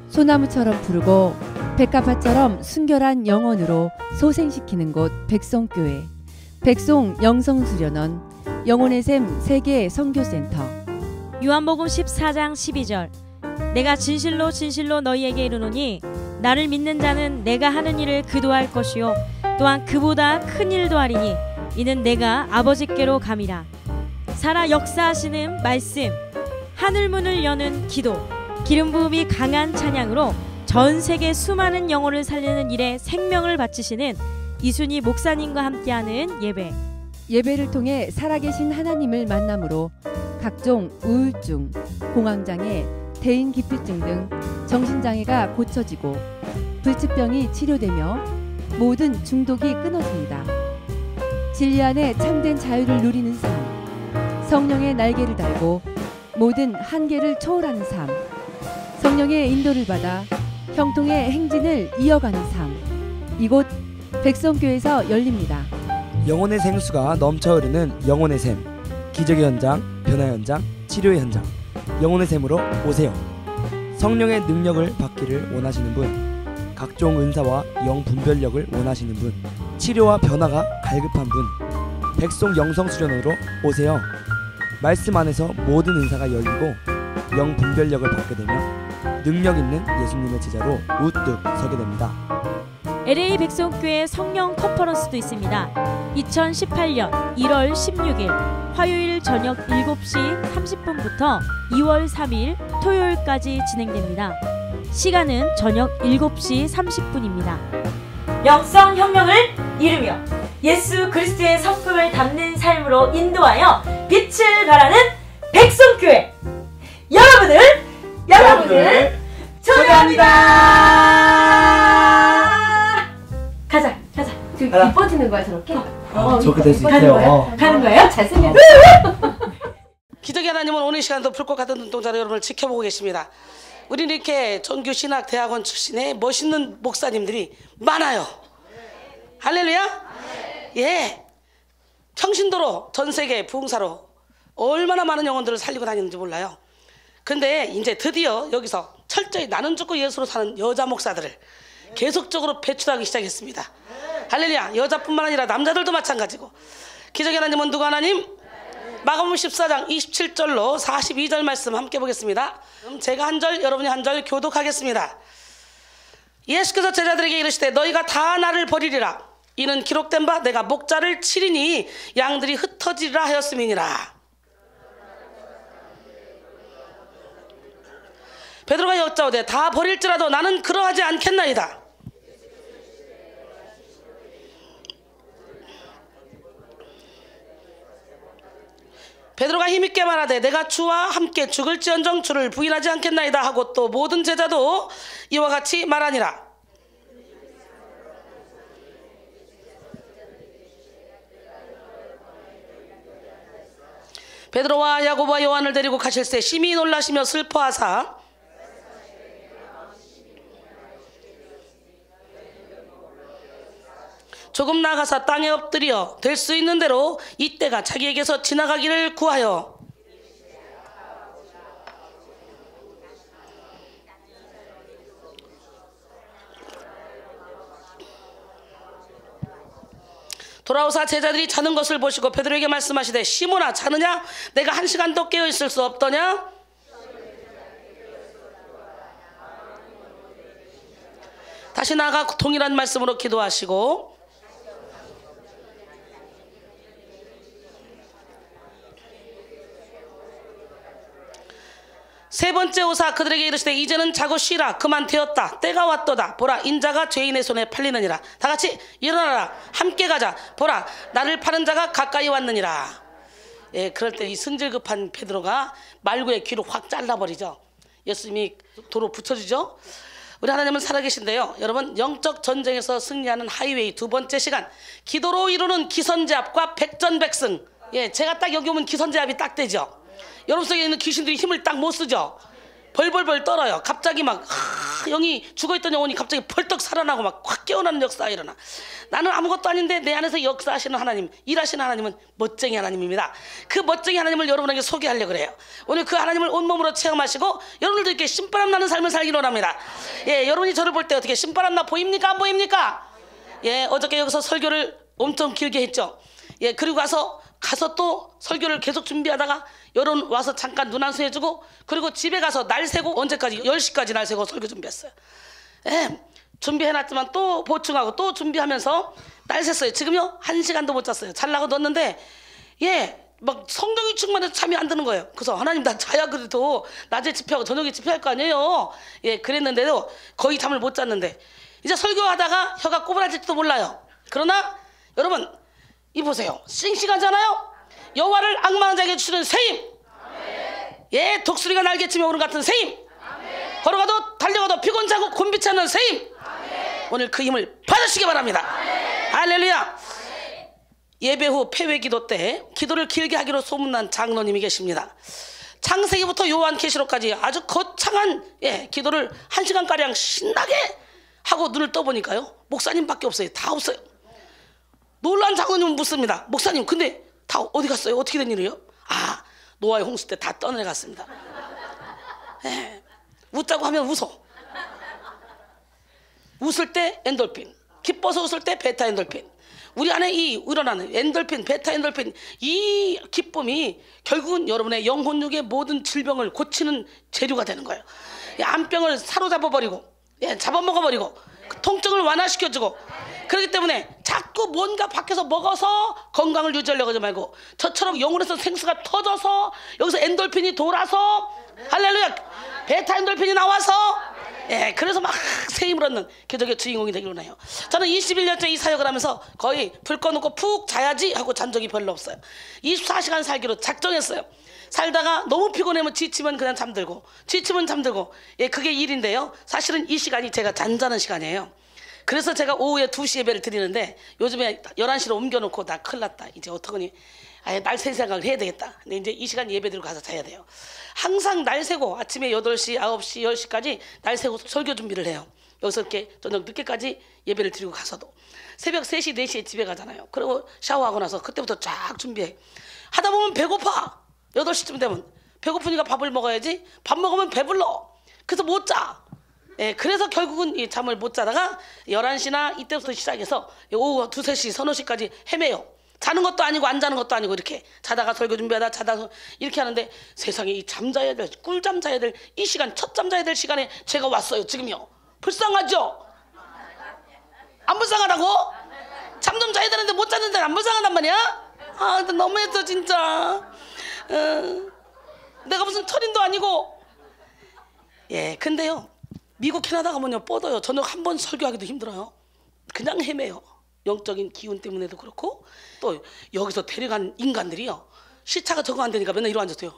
소나무처럼 푸르고 백합화처럼 순결한 영혼으로 소생시키는 곳 백성교회, 백송 영성수련원, 영혼의 샘 세계 선교센터. 요한복음 14장 12절. 내가 진실로 진실로 너희에게 이르노니 나를 믿는 자는 내가 하는 일을 그도 할 것이요 또한 그보다 큰 일도 하리니 이는 내가 아버지께로 감이라. 살아 역사하시는 말씀, 하늘문을 여는 기도, 기름 부음이 강한 찬양으로 전 세계 수많은 영혼을 살리는 일에 생명을 바치시는 이순희 목사님과 함께하는 예배. 예배를 통해 살아계신 하나님을 만남으로 각종 우울증, 공황장애, 대인기피증 등 정신장애가 고쳐지고 불치병이 치료되며 모든 중독이 끊어집니다. 진리 안에 참된 자유를 누리는 삶, 성령의 날개를 달고 모든 한계를 초월하는 삶, 성령의 인도를 받아 형통의 행진을 이어가는 삶. 이곳 백성교회에서 열립니다. 영혼의 생수가 넘쳐 흐르는 영혼의 샘. 기적의 현장, 변화의 현장, 치료의 현장. 영혼의 샘으로 오세요. 성령의 능력을 받기를 원하시는 분, 각종 은사와 영분별력을 원하시는 분, 치료와 변화가 갈급한 분, 백송 영성수련으로 오세요. 말씀 안에서 모든 은사가 열리고 영분별력을 받게 되며 능력 있는 예수님의 제자로 우뚝 서게 됩니다. LA 백성교회 성령 컨퍼런스도 있습니다. 2018년 1월 16일 화요일 저녁 7시 30분부터 2월 3일 토요일까지 진행됩니다. 시간은 저녁 7시 30분입니다. 영성혁명을 이루며 예수 그리스도의 성품을 담는 삶으로 인도하여 빛을 발하는 백성교회, 여러분을 초대합니다. 가자. 빗 버티는 거야 저렇게? 저렇게 될 수 있어요. 가는 거예요? 잘생겼어. 기적의 하나님은 오늘 시간도 불꽃 같은 눈동자로 여러분을 지켜보고 계십니다. 우리는 이렇게 전교신학대학원 출신의 멋있는 목사님들이 많아요. 할렐루야? 예. 평신도로 전 세계 부흥사로 얼마나 많은 영혼들을 살리고 다니는지 몰라요. 근데 이제 드디어 여기서 철저히 나는 죽고 예수로 사는 여자 목사들을 계속적으로 배출하기 시작했습니다. 할렐루야. 여자뿐만 아니라 남자들도 마찬가지고. 기적의 하나님은 누구 하나님? 마가복음 14장 27절로 42절 말씀 함께 보겠습니다. 그럼 제가 한 절, 여러분이 한 절 교독하겠습니다. 예수께서 제자들에게 이르시되 너희가 다 나를 버리리라. 이는 기록된 바 내가 목자를 치리니 양들이 흩어지리라 하였음이니라. 베드로가 여짜오되 다 버릴지라도 나는 그러하지 않겠나이다. 베드로가 힘있게 말하되 내가 주와 함께 죽을지언정 주를 부인하지 않겠나이다 하고 또 모든 제자도 이와 같이 말하니라. 베드로와 야고보와 요한을 데리고 가실새 심히 놀라시며 슬퍼하사 조금 나가서 땅에 엎드려 될 수 있는 대로 이때가 자기에게서 지나가기를 구하여 돌아오사 제자들이 자는 것을 보시고 베드로에게 말씀하시되 시몬아 자느냐? 내가 1시간도 깨어 있을 수 없더냐? 다시 나아가 동일한 말씀으로 기도하시고 세 번째 오사 그들에게 이르시되 이제는 자고 쉬라. 그만 되었다. 때가 왔도다. 보라 인자가 죄인의 손에 팔리느니라. 다같이 일어나라. 함께 가자. 보라 나를 파는 자가 가까이 왔느니라. 예, 그럴 때 이 승질급한 베드로가 말구의 귀를 확 잘라버리죠. 예수님이 도로 붙여주죠. 우리 하나님은 살아계신데요. 여러분 영적 전쟁에서 승리하는 하이웨이 두 번째 시간 기도로 이루는 기선제압과 백전백승. 예, 제가 딱 여기 오면 기선제압이 딱 되죠. 여러분 속에 있는 귀신들이 힘을 딱 못 쓰죠. 벌벌벌 떨어요. 갑자기 막 영이 죽어있던 영혼이 갑자기 벌떡 살아나고 막 확 깨어나는 역사가 일어나. 나는 아무것도 아닌데 내 안에서 역사하시는 하나님, 일하시는 하나님은 멋쟁이 하나님입니다. 그 멋쟁이 하나님을 여러분에게 소개하려고 그래요. 오늘 그 하나님을 온몸으로 체험하시고 여러분들도 이렇게 신바람 나는 삶을 살기로 합니다. 예, 여러분이 저를 볼 때 어떻게 신바람 나 보입니까? 안 보입니까? 예, 어저께 여기서 설교를 엄청 길게 했죠. 예, 그리고 가서 또 설교를 계속 준비하다가 여러분 와서 잠깐 눈 한수 해주고, 그리고 집에 가서 날 새고, 언제까지? 10시까지 날 새고 설교 준비했어요. 예, 준비해놨지만 또 보충하고 또 준비하면서 날 샜어요. 지금요 1시간도 못 잤어요. 잘라고 넣었는데 예, 막 성령이 충만해서 잠이 안 드는 거예요. 그래서 하나님 나 자야 그래도 낮에 집회하고 저녁에 집회할 거 아니에요. 예, 그랬는데도 거의 잠을 못 잤는데 이제 설교하다가 혀가 꼬부라질지도 몰라요. 그러나 여러분 이 보세요. 싱싱하잖아요. 여호와를 악마한 자에게 주시는 세임. 예, 독수리가 날개치며 오른 같은 세임. 걸어가도 달려가도 피곤자고 곤비치 않는 세임. 오늘 그 힘을 받으시기 바랍니다. 할렐루야. 예배 후 폐회 기도 때 기도를 길게 하기로 소문난 장로님이 계십니다. 창세기부터 요한계시록까지 아주 거창한 기도를 1시간가량 신나게 하고 눈을 떠보니까요 목사님밖에 없어요. 다 없어요. 놀란 장로님은 묻습니다. 목사님 근데 다 어디 갔어요? 어떻게 된 일이에요? 아, 노아의 홍수 때 다 떠내려갔습니다. 웃자고 하면 웃어. 웃을 때 엔돌핀, 기뻐서 웃을 때 베타 엔돌핀. 우리 안에 이 일어나는 엔돌핀, 베타 엔돌핀, 이 기쁨이 결국은 여러분의 영혼육의 모든 질병을 고치는 재료가 되는 거예요. 암병을 사로잡아버리고 잡아먹어버리고 그 통증을 완화시켜주고. 그렇기 때문에 자꾸 뭔가 밖에서 먹어서 건강을 유지하려고 하지 말고 저처럼 영혼에서 생수가 터져서 여기서 엔돌핀이 돌아서 할렐루야 베타 엔돌핀이 나와서 그래서 막 새 힘을 얻는 기적의 주인공이 되기로 해요. 저는 21년째 이 사역을 하면서 거의 불 꺼놓고 푹 자야지 하고 잔 적이 별로 없어요. 24시간 살기로 작정했어요. 살다가 너무 피곤하면 지치면 그냥 잠들고 지치면 잠들고 그게 일인데요. 사실은 이 시간이 제가 잠자는 시간이에요. 그래서 제가 오후에 2시 예배를 드리는데 요즘에 11시로 옮겨놓고 나 큰일 났다. 이제 어떡하니 아예 날 새 생각을 해야 되겠다. 근데 이제 이 시간 예배 드리고 가서 자야 돼요. 항상 날 새고 아침에 8시, 9시, 10시까지 날 새고 설교 준비를 해요. 여기서 이렇게 저녁 늦게까지 예배를 드리고 가서도 새벽 3시, 4시에 집에 가잖아요. 그리고 샤워하고 나서 그때부터 쫙 준비해. 하다 보면 배고파. 8시쯤 되면 배고프니까 밥을 먹어야지. 밥 먹으면 배불러. 그래서 못 자. 그래서 결국은 이 잠을 못 자다가 11시나 이때부터 시작해서 오후 2, 3시, 서너 시까지 헤매요. 자는 것도 아니고 안 자는 것도 아니고 이렇게 자다가 설교 준비하다 자다가 이렇게 하는데 세상에 이 잠자야 될 꿀잠 자야 될 이 시간 첫잠 자야 될 시간에 제가 왔어요. 지금요. 불쌍하죠? 안 불쌍하다고? 잠 좀 자야 되는데 못 자는데 안 불쌍하단 말이야? 아 너무했어 진짜. 내가 무슨 철인도 아니고. 근데요 미국 캐나다 가면요 뻗어요. 저녁 한 번 설교하기도 힘들어요. 그냥 헤매요. 영적인 기운 때문에도 그렇고 또 여기서 데려간 인간들이요 시차가 적응 안 되니까 맨날 이러고 앉았어요.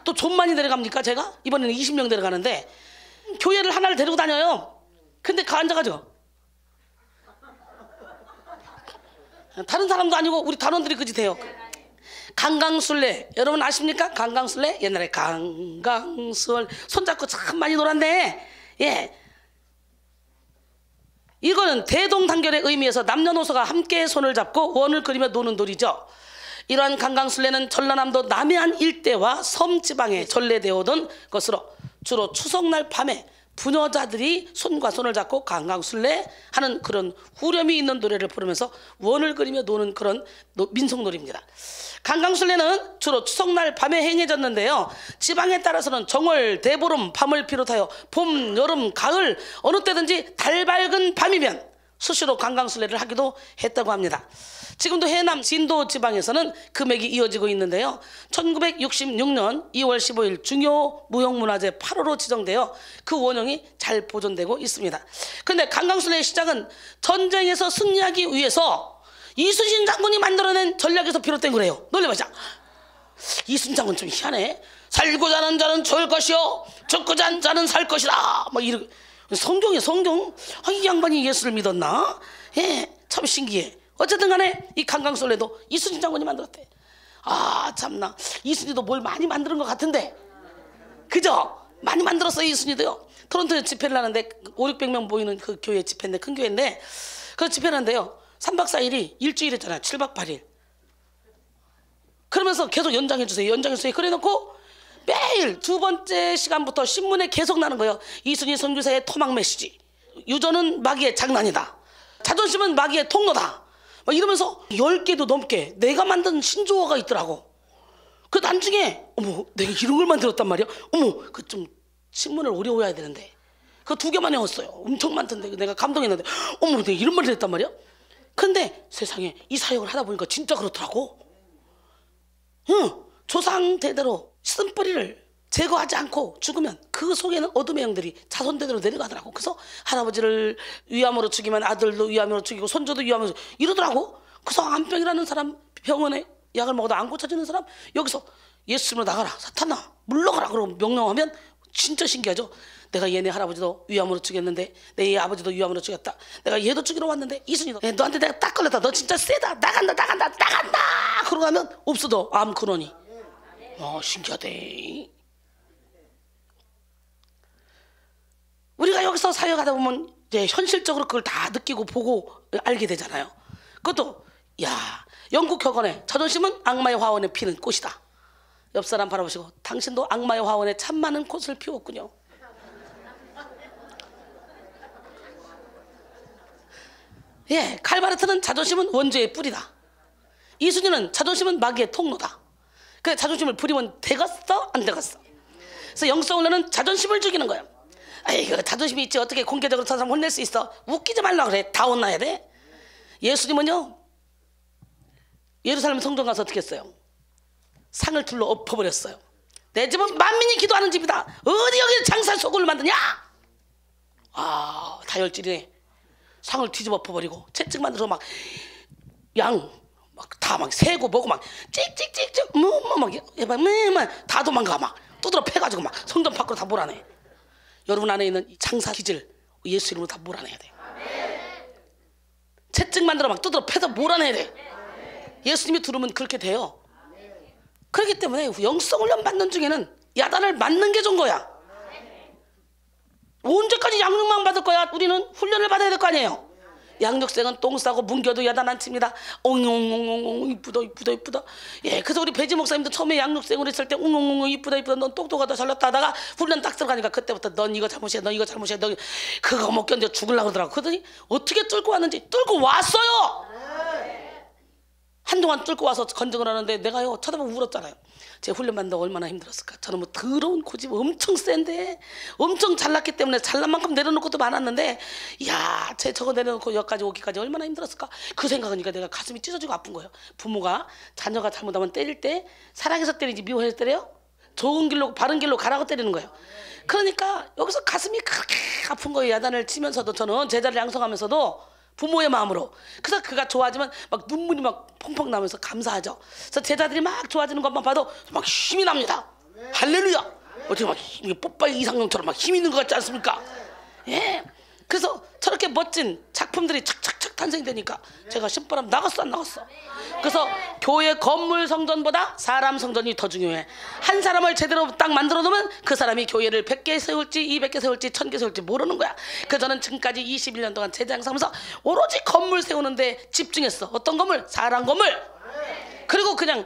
또 좀 많이 데려갑니까 제가? 이번에는 20명 데려가는데 교회를 하나를 데리고 다녀요. 근데 가 앉아가지고 다른 사람도 아니고 우리 단원들이 그 짓해요. 강강술래 여러분 아십니까? 강강술래 옛날에 강강술 손잡고 참 많이 놀았네. 이거는 대동단결의 의미에서 남녀노소가 함께 손을 잡고 원을 그리며 노는 놀이죠. 이러한 강강술래는 전라남도 남해안 일대와 섬지방에 전래되어 오던 것으로 주로 추석날 밤에 부녀자들이 손과 손을 잡고 강강술래 하는 그런 후렴이 있는 노래를 부르면서 원을 그리며 노는 그런 민속놀이입니다. 강강술래는 주로 추석날 밤에 행해졌는데요. 지방에 따라서는 정월, 대보름, 밤을 비롯하여 봄, 여름, 가을 어느 때든지 달 밝은 밤이면 수시로 강강술래를 하기도 했다고 합니다. 지금도 해남 진도 지방에서는 금액이 이어지고 있는데요. 1966년 2월 15일 중요 무형문화재 8호로 지정되어 그 원형이 잘 보존되고 있습니다. 그런데 강강술래의 시작은 전쟁에서 승리하기 위해서 이순신 장군이 만들어낸 전략에서 비롯된 거래요. 놀래보자. 이순신 장군 좀 희한해. 살고자 하는 자는 죽을 것이요 죽고자 하는 자는 살 것이라. 막 이렇게 성경이야 성경. 이 양반이 예수를 믿었나? 참 신기해. 어쨌든 간에 이 강강술래도 이순신 장군이 만들었대. 아 참나 이순신도 뭘 많이 만드는 것 같은데 그죠? 많이 만들었어요. 이순이도요. 토론토에 집회를 하는데 500~600명 모이는 그 교회 집회인데, 큰 교회인데, 그 집회를 하는데요 3박 4일이 일주일이잖아요. 7박 8일. 그러면서 계속 연장해주세요. 연장해주세요. 그래놓고 매일 두 번째 시간부터 신문에 계속 나는 거예요. 이순이 선교사의 토막 메시지. 유전은 마귀의 장난이다. 자존심은 마귀의 통로다. 막 이러면서 10개도 넘게 내가 만든 신조어가 있더라고. 그 나중에 어머 내가 이런 걸 만들었단 말이야. 어머 그 좀 신문을 오래 외워야 되는데 그 2개만 외웠어요. 엄청 많던데 내가 감동했는데 어머 내가 이런 말을 했단 말이야. 근데 세상에 이 사역을 하다 보니까 진짜 그렇더라고. 응, 조상 대대로 쓴뿌리를 제거하지 않고 죽으면 그 속에는 어둠의 영들이 자손대대로 내려가더라고. 그래서 할아버지를 위암으로 죽이면 아들도 위암으로 죽이고 손주도 위암으로 죽이고 이러더라고. 그래서 암병이라는 사람 병원에 약을 먹어도 안 고쳐지는 사람 여기서 예수님으로 나가라 사탄아 물러가라 그러고 명령하면 진짜 신기하죠. 내가 얘네 할아버지도 위암으로 죽였는데 내 얘 아버지도 위암으로 죽였다. 내가 얘도 죽이러 왔는데 이순이도 너한테 내가 딱 걸렸다. 너 진짜 세다. 나간다 그러고 가면 없어도 암 근원이. 신기하대. 우리가 여기서 사역하다 보면 이제 현실적으로 그걸 다 느끼고 보고 알게 되잖아요. 그것도 영국 격언에 자존심은 악마의 화원에 피는 꽃이다. 옆 사람 바라보시고 당신도 악마의 화원에 참 많은 꽃을 피웠군요. 칼바르트는 자존심은 원죄의 뿌리다. 이순이는 자존심은 마귀의 통로다. 그래 자존심을 부리면 되겠어? 안 되겠어? 그래서 영성훈련은 자존심을 죽이는 거야. 아이고 자존심이 있지 어떻게 공개적으로 저 사람 혼낼 수 있어? 웃기지 말라 그래. 다 혼나야 돼. 예수님은요 예루살렘 성전 가서 어떻게 했어요? 상을 둘러 엎어버렸어요. 내 집은 만민이 기도하는 집이다. 어디 여기 장사 소굴을 만드냐? 다혈질이네. 상을 뒤집어 엎어버리고 채찍 만들어서 막 양 다 막 세고 뭐고 막 찍찍찍찍 막 다 도망가 막 두드러 패가지고 막 성전 밖으로 다 몰아내. 여러분 안에 있는 이 장사 기질 예수 이름으로 다 몰아내야 돼. 채찍 만들어 막 두드러 패서 몰아내야 돼. 예수님이 들으면 그렇게 돼요. 그렇기 때문에 영성 훈련 받는 중에는 야단을 맞는 게 좋은 거야. 언제까지 양육만 받을 거야? 우리는 훈련을 받아야 될 거 아니에요. 양육생은 똥 싸고 뭉겨도 야단 안 칩니다. 옹옹옹옹 이쁘다. 그래서 우리 배지 목사님도 처음에 양육생으로 있을 때 옹옹옹 이쁘다 넌 똑똑하다 잘났다 하다가 훈련 딱 들어가니까 그때부터 넌 이거 잘못이야 너 그거 못 견뎌 죽으려고 그러더라고. 그러더니 어떻게 뚫고 왔는지 뚫고 왔어요. 한동안 뚫고 와서 건정을 하는데 내가요 쳐다보고 울었잖아요. 제 훈련 받는다고 얼마나 힘들었을까. 저는 뭐 더러운 고집 엄청 센데 엄청 잘났기 때문에 잘난 만큼 내려놓을 것도 많았는데 쟤 저거 내려놓고 여기까지 오기까지 얼마나 힘들었을까. 그 생각하니까 내가 가슴이 찢어지고 아픈 거예요. 부모가 자녀가 잘못하면 때릴 때 사랑해서 때리지 미워해서 때려요? 좋은 길로 바른 길로 가라고 때리는 거예요. 그러니까 여기서 가슴이 그렇게 아픈 거예요. 야단을 치면서도 저는 제자를 양성하면서도 부모의 마음으로. 그래서 그가 좋아지면 막 눈물이 막 펑펑 나면서 감사하죠. 그래서 제자들이 막 좋아지는 것만 봐도 막 힘이 납니다. 할렐루야. 어떻게 막 뽀빠이 이상형처럼 막 힘 있는 것 같지 않습니까? 그래서 저렇게 멋진 작품들이 착착착 탄생되니까 제가 신바람 나갔어 안 나갔어? 그래서 교회 건물 성전보다 사람 성전이 더 중요해. 한 사람을 제대로 딱 만들어 놓으면 그 사람이 교회를 100개 세울지 200개 세울지 1000개 세울지 모르는 거야. 그래서 저는 지금까지 21년 동안 제장사하면서 오로지 건물 세우는데 집중했어. 어떤 건물? 사람 건물. 그리고 그냥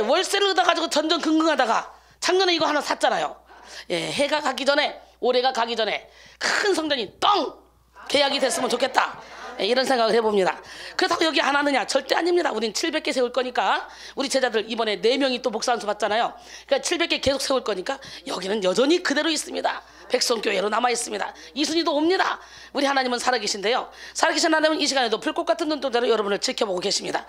월세를 얻어가지고 전전긍긍하다가 작년에 이거 하나 샀잖아요. 해가 가기 전에 올해가 가기 전에 큰 성전이 똥 계약이 됐으면 좋겠다. 이런 생각을 해봅니다. 그렇다고 여기 안 하느냐? 절대 아닙니다. 우린 700개 세울 거니까 우리 제자들 이번에 4명이 또 목사 안수 받잖아요. 그러니까 700개 계속 세울 거니까 여기는 여전히 그대로 있습니다. 백성교회로 남아 있습니다. 이순이도 옵니다. 우리 하나님은 살아계신데요. 살아계신 하나님은 이 시간에도 불꽃 같은 눈동자로 여러분을 지켜보고 계십니다.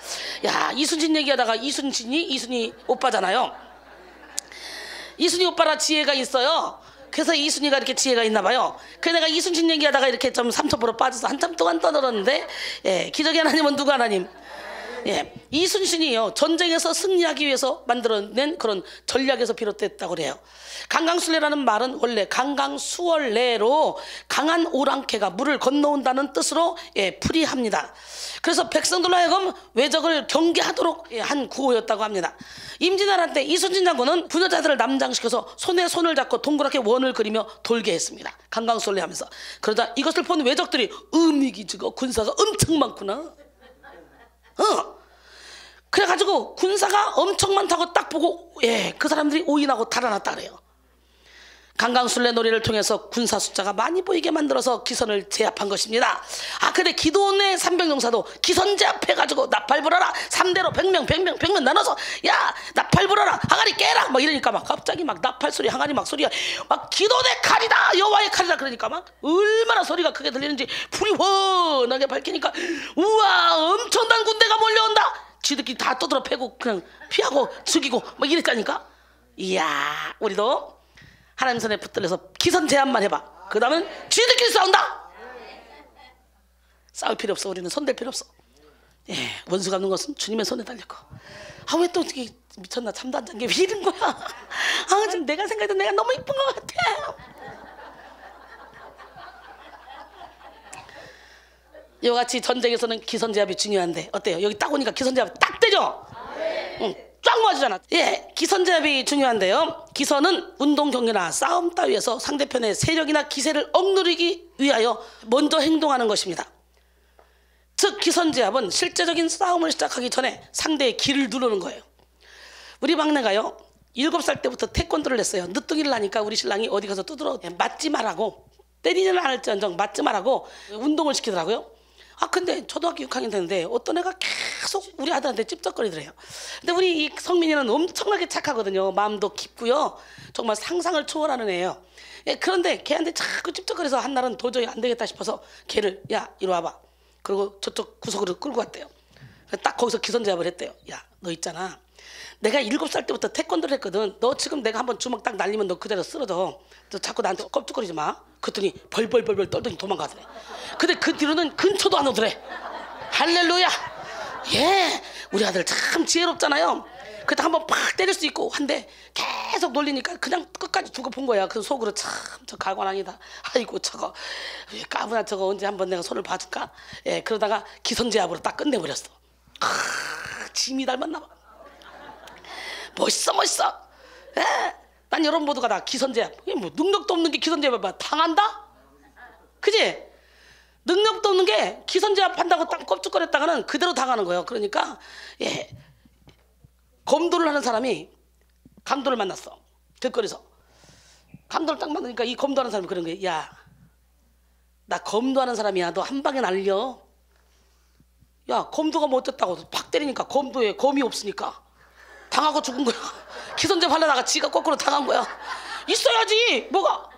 이순신 얘기하다가 이순이 오빠잖아요. 이순이 오빠라 지혜가 있어요. 그래서 이순이가 이렇게 지혜가 있나 봐요. 그래서 내가 이순신 얘기하다가 이렇게 좀 삼천포로 빠져서 한참 동안 떠들었는데 기적의 하나님은 누구 하나님? 예, 이순신이요 전쟁에서 승리하기 위해서 만들어낸 그런 전략에서 비롯됐다고 그래요. 강강술래라는 말은 원래 강강수월래로 강한 오랑캐가 물을 건너온다는 뜻으로 예, 풀이합니다. 그래서 백성들로 하여금 외적을 경계하도록 예, 한 구호였다고 합니다. 임진왜란 때 이순신 장군은 부녀자들을 남장시켜서 손에 손을 잡고 동그랗게 원을 그리며 돌게 했습니다. 강강술래 하면서. 그러자 이것을 본 외적들이 이게 저거 군사가 엄청 많구나. 그래가지고 군사가 엄청 많다고 딱 보고 예, 그 사람들이 오인하고 달아났다 그래요. 강강술래 놀이를 통해서 군사 숫자가 많이 보이게 만들어서 기선을 제압한 것입니다. 근데 기도원의 삼병용사도 기선 제압해가지고 나팔 불어라 3대로 100명 나눠서 야 나팔 불어라 항아리 깨라 막 이러니까 막 갑자기 막 나팔 소리 항아리 막 소리가 막 기도원의 칼이다 여호와의 칼이다 그러니까 막 얼마나 소리가 크게 들리는지 불이 훤하게 밝히니까 우와 엄청난 군대가 몰려온다. 쥐들끼리 다 떠들어 패고 그냥 피하고 죽이고 막 이랬다니까. 이야 우리도 하나님 손에 붙들려서 기선 제압만 해봐. 그 다음은 쥐들끼리 싸운다. 싸울 필요 없어. 우리는 손댈 필요 없어. 예, 원수 갚는 것은 주님의 손에 달렸고. 왜 또 미쳤나 참단장 게 왜 이런 거야. 지금 내가 생각해도 내가 너무 이쁜 것 같아. 이와 같이 전쟁에서는 기선 제압이 중요한데 어때요? 여기 딱 오니까 기선 제압 딱 되죠? 응. 쫙 맞으잖아. 예, 기선 제압이 중요한데요. 기선은 운동 경기나 싸움 따위에서 상대편의 세력이나 기세를 억누르기 위하여 먼저 행동하는 것입니다. 즉 기선 제압은 실제적인 싸움을 시작하기 전에 상대의 기를 누르는 거예요. 우리 막내가요 7살 때부터 태권도를 했어요. 늦둥이를 하니까 우리 신랑이 어디 가서 두드러 맞지 말라고 때리지는 않을지언정 맞지 말라고 운동을 시키더라고요. 근데 초등학교 6학년 됐는데 어떤 애가 계속 우리 아들한테 찝쩍거리더래요. 근데 우리 이 성민이는 엄청나게 착하거든요. 마음도 깊고요. 정말 상상을 초월하는 애예요. 예, 그런데 걔한테 자꾸 찝쩍거려서 한 날은 도저히 안 되겠다 싶어서 걔를 야 이리 와봐. 그리고 저쪽 구석으로 끌고 갔대요. 딱 거기서 기선 제압을 했대요. 야 너 있잖아. 내가 7살 때부터 태권도를 했거든. 너 지금 내가 한번 주먹 딱 날리면 너 그 자리에 쓰러져. 너 자꾸 나한테 껍죽거리지 마. 그랬더니 벌벌 떨더니 도망가더래. 근데 그 뒤로는 근처도 안 오더래. 할렐루야. 예, 우리 아들 참 지혜롭잖아요. 그때 한번 팍 때릴 수 있고 한데 계속 놀리니까 그냥 끝까지 두고 본 거야. 그래서 속으로 참 저 가관왕이다. 아이고 저거 까부나 저거 언제 한번 내가 손을 봐줄까. 예, 그러다가 기선제압으로 딱 끝내버렸어. 짐이 닮았나 봐. 멋있어. 예, 난 여러분 모두가 다 기선제압. 뭐 능력도 없는 게 기선제압 당한다? 그지? 능력도 없는 게 기선제압 한다고 딱 껍죽거렸다가는 그대로 당하는 거예요. 그러니까 예, 검도를 하는 사람이 강도를 만났어. 길거리에서 강도를 딱 만나니까 이 검도하는 사람이 그런 거예요. 야, 나 검도하는 사람이야. 너 한 방에 날려. 야, 검도가 뭐 어땠다고 팍 때리니까 검도에 검이 없으니까 당하고 죽은 거야. 기선제압 하려다가 지가 거꾸로 당한 거야. 있어야지 뭐가.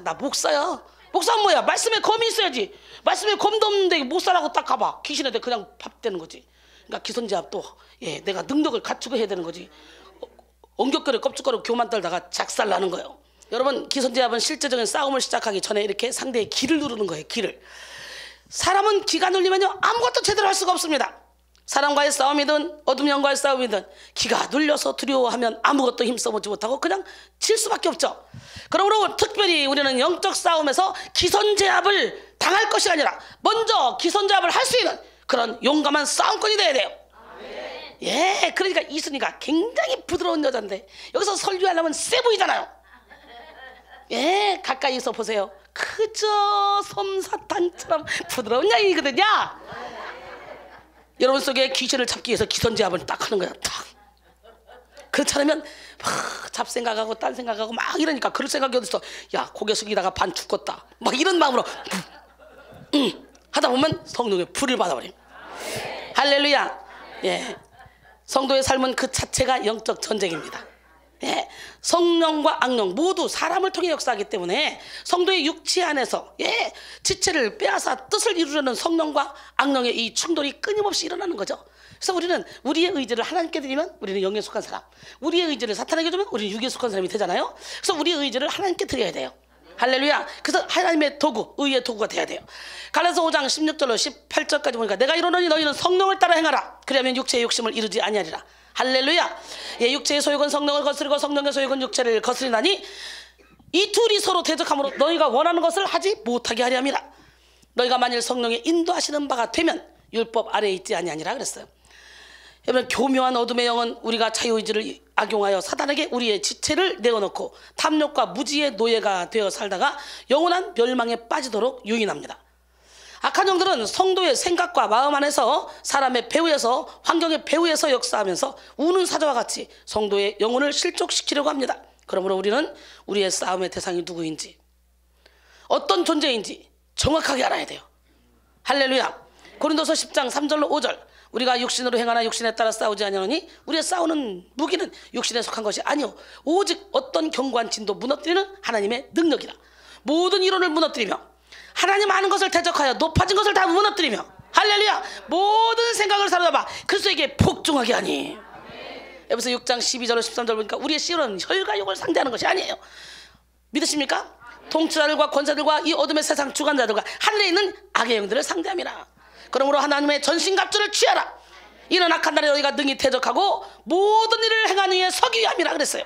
나 목사야. 목사는 뭐야? 말씀에 검이 있어야지. 말씀에 검도 없는데 목사라고 딱 가봐. 귀신한테 그냥 밥 되는 거지. 그러니까 기선제압도 예, 내가 능력을 갖추고 해야 되는 거지. 엉겹거려 껍죽거려 교만 떨다가 작살나는 거예요. 여러분 기선제압은 실제적인 싸움을 시작하기 전에 이렇게 상대의 기를 누르는 거예요. 기를. 사람은 기가 눌리면요 아무것도 제대로 할 수가 없습니다. 사람과의 싸움이든 어둠 영과의 싸움이든 기가 눌려서 두려워하면 아무것도 힘써보지 못하고 그냥 질 수밖에 없죠. 그러므로 특별히 우리는 영적 싸움에서 기선제압을 당할 것이 아니라 먼저 기선제압을 할 수 있는 그런 용감한 싸움꾼이 돼야 돼요. 예, 그러니까 이순이가 굉장히 부드러운 여잔데 여기서 설교하려면 세 보이잖아요. 예, 가까이서 보세요. 그저 솜사탕처럼 부드러운 양이거든요. 여러분 속에 귀신을 잡기 위해서 기선제압을 딱 하는 거야. 딱. 그렇지 않으면 막 잡생각하고 딴 생각하고 막 이러니까 그럴 생각이 어딨어. 야, 고개 숙이다가 반 죽겠다. 막 이런 마음으로 하다 보면 성령의 불을 받아버림. 할렐루야. 예, 성도의 삶은 그 자체가 영적 전쟁입니다. 예, 성령과 악령 모두 사람을 통해 역사하기 때문에 성도의 육체 안에서 예, 지체를 빼앗아 뜻을 이루려는 성령과 악령의 이 충돌이 끊임없이 일어나는 거죠. 그래서 우리는 우리의 의지를 하나님께 드리면 우리는 영에 속한 사람, 우리의 의지를 사탄에게 주면 우리는 육에 속한 사람이 되잖아요. 그래서 우리의 의지를 하나님께 드려야 돼요. 할렐루야. 그래서 하나님의 도구, 의의 도구가 돼야 돼요. 갈라디아서 5장 16절로 18절까지 보니까 내가 이르노니 너희는 성령을 따라 행하라. 그러면 육체의 욕심을 이루지 아니하리라. 할렐루야. 예, 육체의 소욕은 성령을 거스르고 성령의 소욕은 육체를 거스리나니 이 둘이 서로 대적함으로 너희가 원하는 것을 하지 못하게 하려 함이라. 너희가 만일 성령의 인도하시는 바가 되면 율법 아래에 있지 아니하니라 그랬어요. 여러분, 교묘한 어둠의 영은 우리가 자유의지를 악용하여 사단에게 우리의 지체를 내어놓고 탐욕과 무지의 노예가 되어 살다가 영원한 멸망에 빠지도록 유인합니다. 악한 영들은 성도의 생각과 마음 안에서 사람의 배후에서 환경의 배후에서 역사하면서 우는 사자와 같이 성도의 영혼을 실족시키려고 합니다. 그러므로 우리는 우리의 싸움의 대상이 누구인지, 어떤 존재인지 정확하게 알아야 돼요. 할렐루야. 고린도서 10장 3절로 5절 우리가 육신으로 행하나 육신에 따라 싸우지 아니하노니 우리의 싸우는 무기는 육신에 속한 것이 아니요 오직 어떤 견고한 진도 무너뜨리는 하나님의 능력이라. 모든 이론을 무너뜨리며 하나님 아는 것을 대적하여 높아진 것을 다 무너뜨리며 할렐루야 모든 생각을 사로잡아 그리스도에게 복종하게 하니. 에베소 6장 12절로 13절 보니까 우리의 시험은 혈과 육을 상대하는 것이 아니에요. 믿으십니까? 통치자들과 권세들과 이 어둠의 세상 주관자들과 하늘에 있는 악의 영들을 상대함이라. 그러므로 하나님의 전신갑주를 취하라. 이는 악한 날에 너희가 능히 대적하고 모든 일을 행하는 이에 서기 위함이라 그랬어요.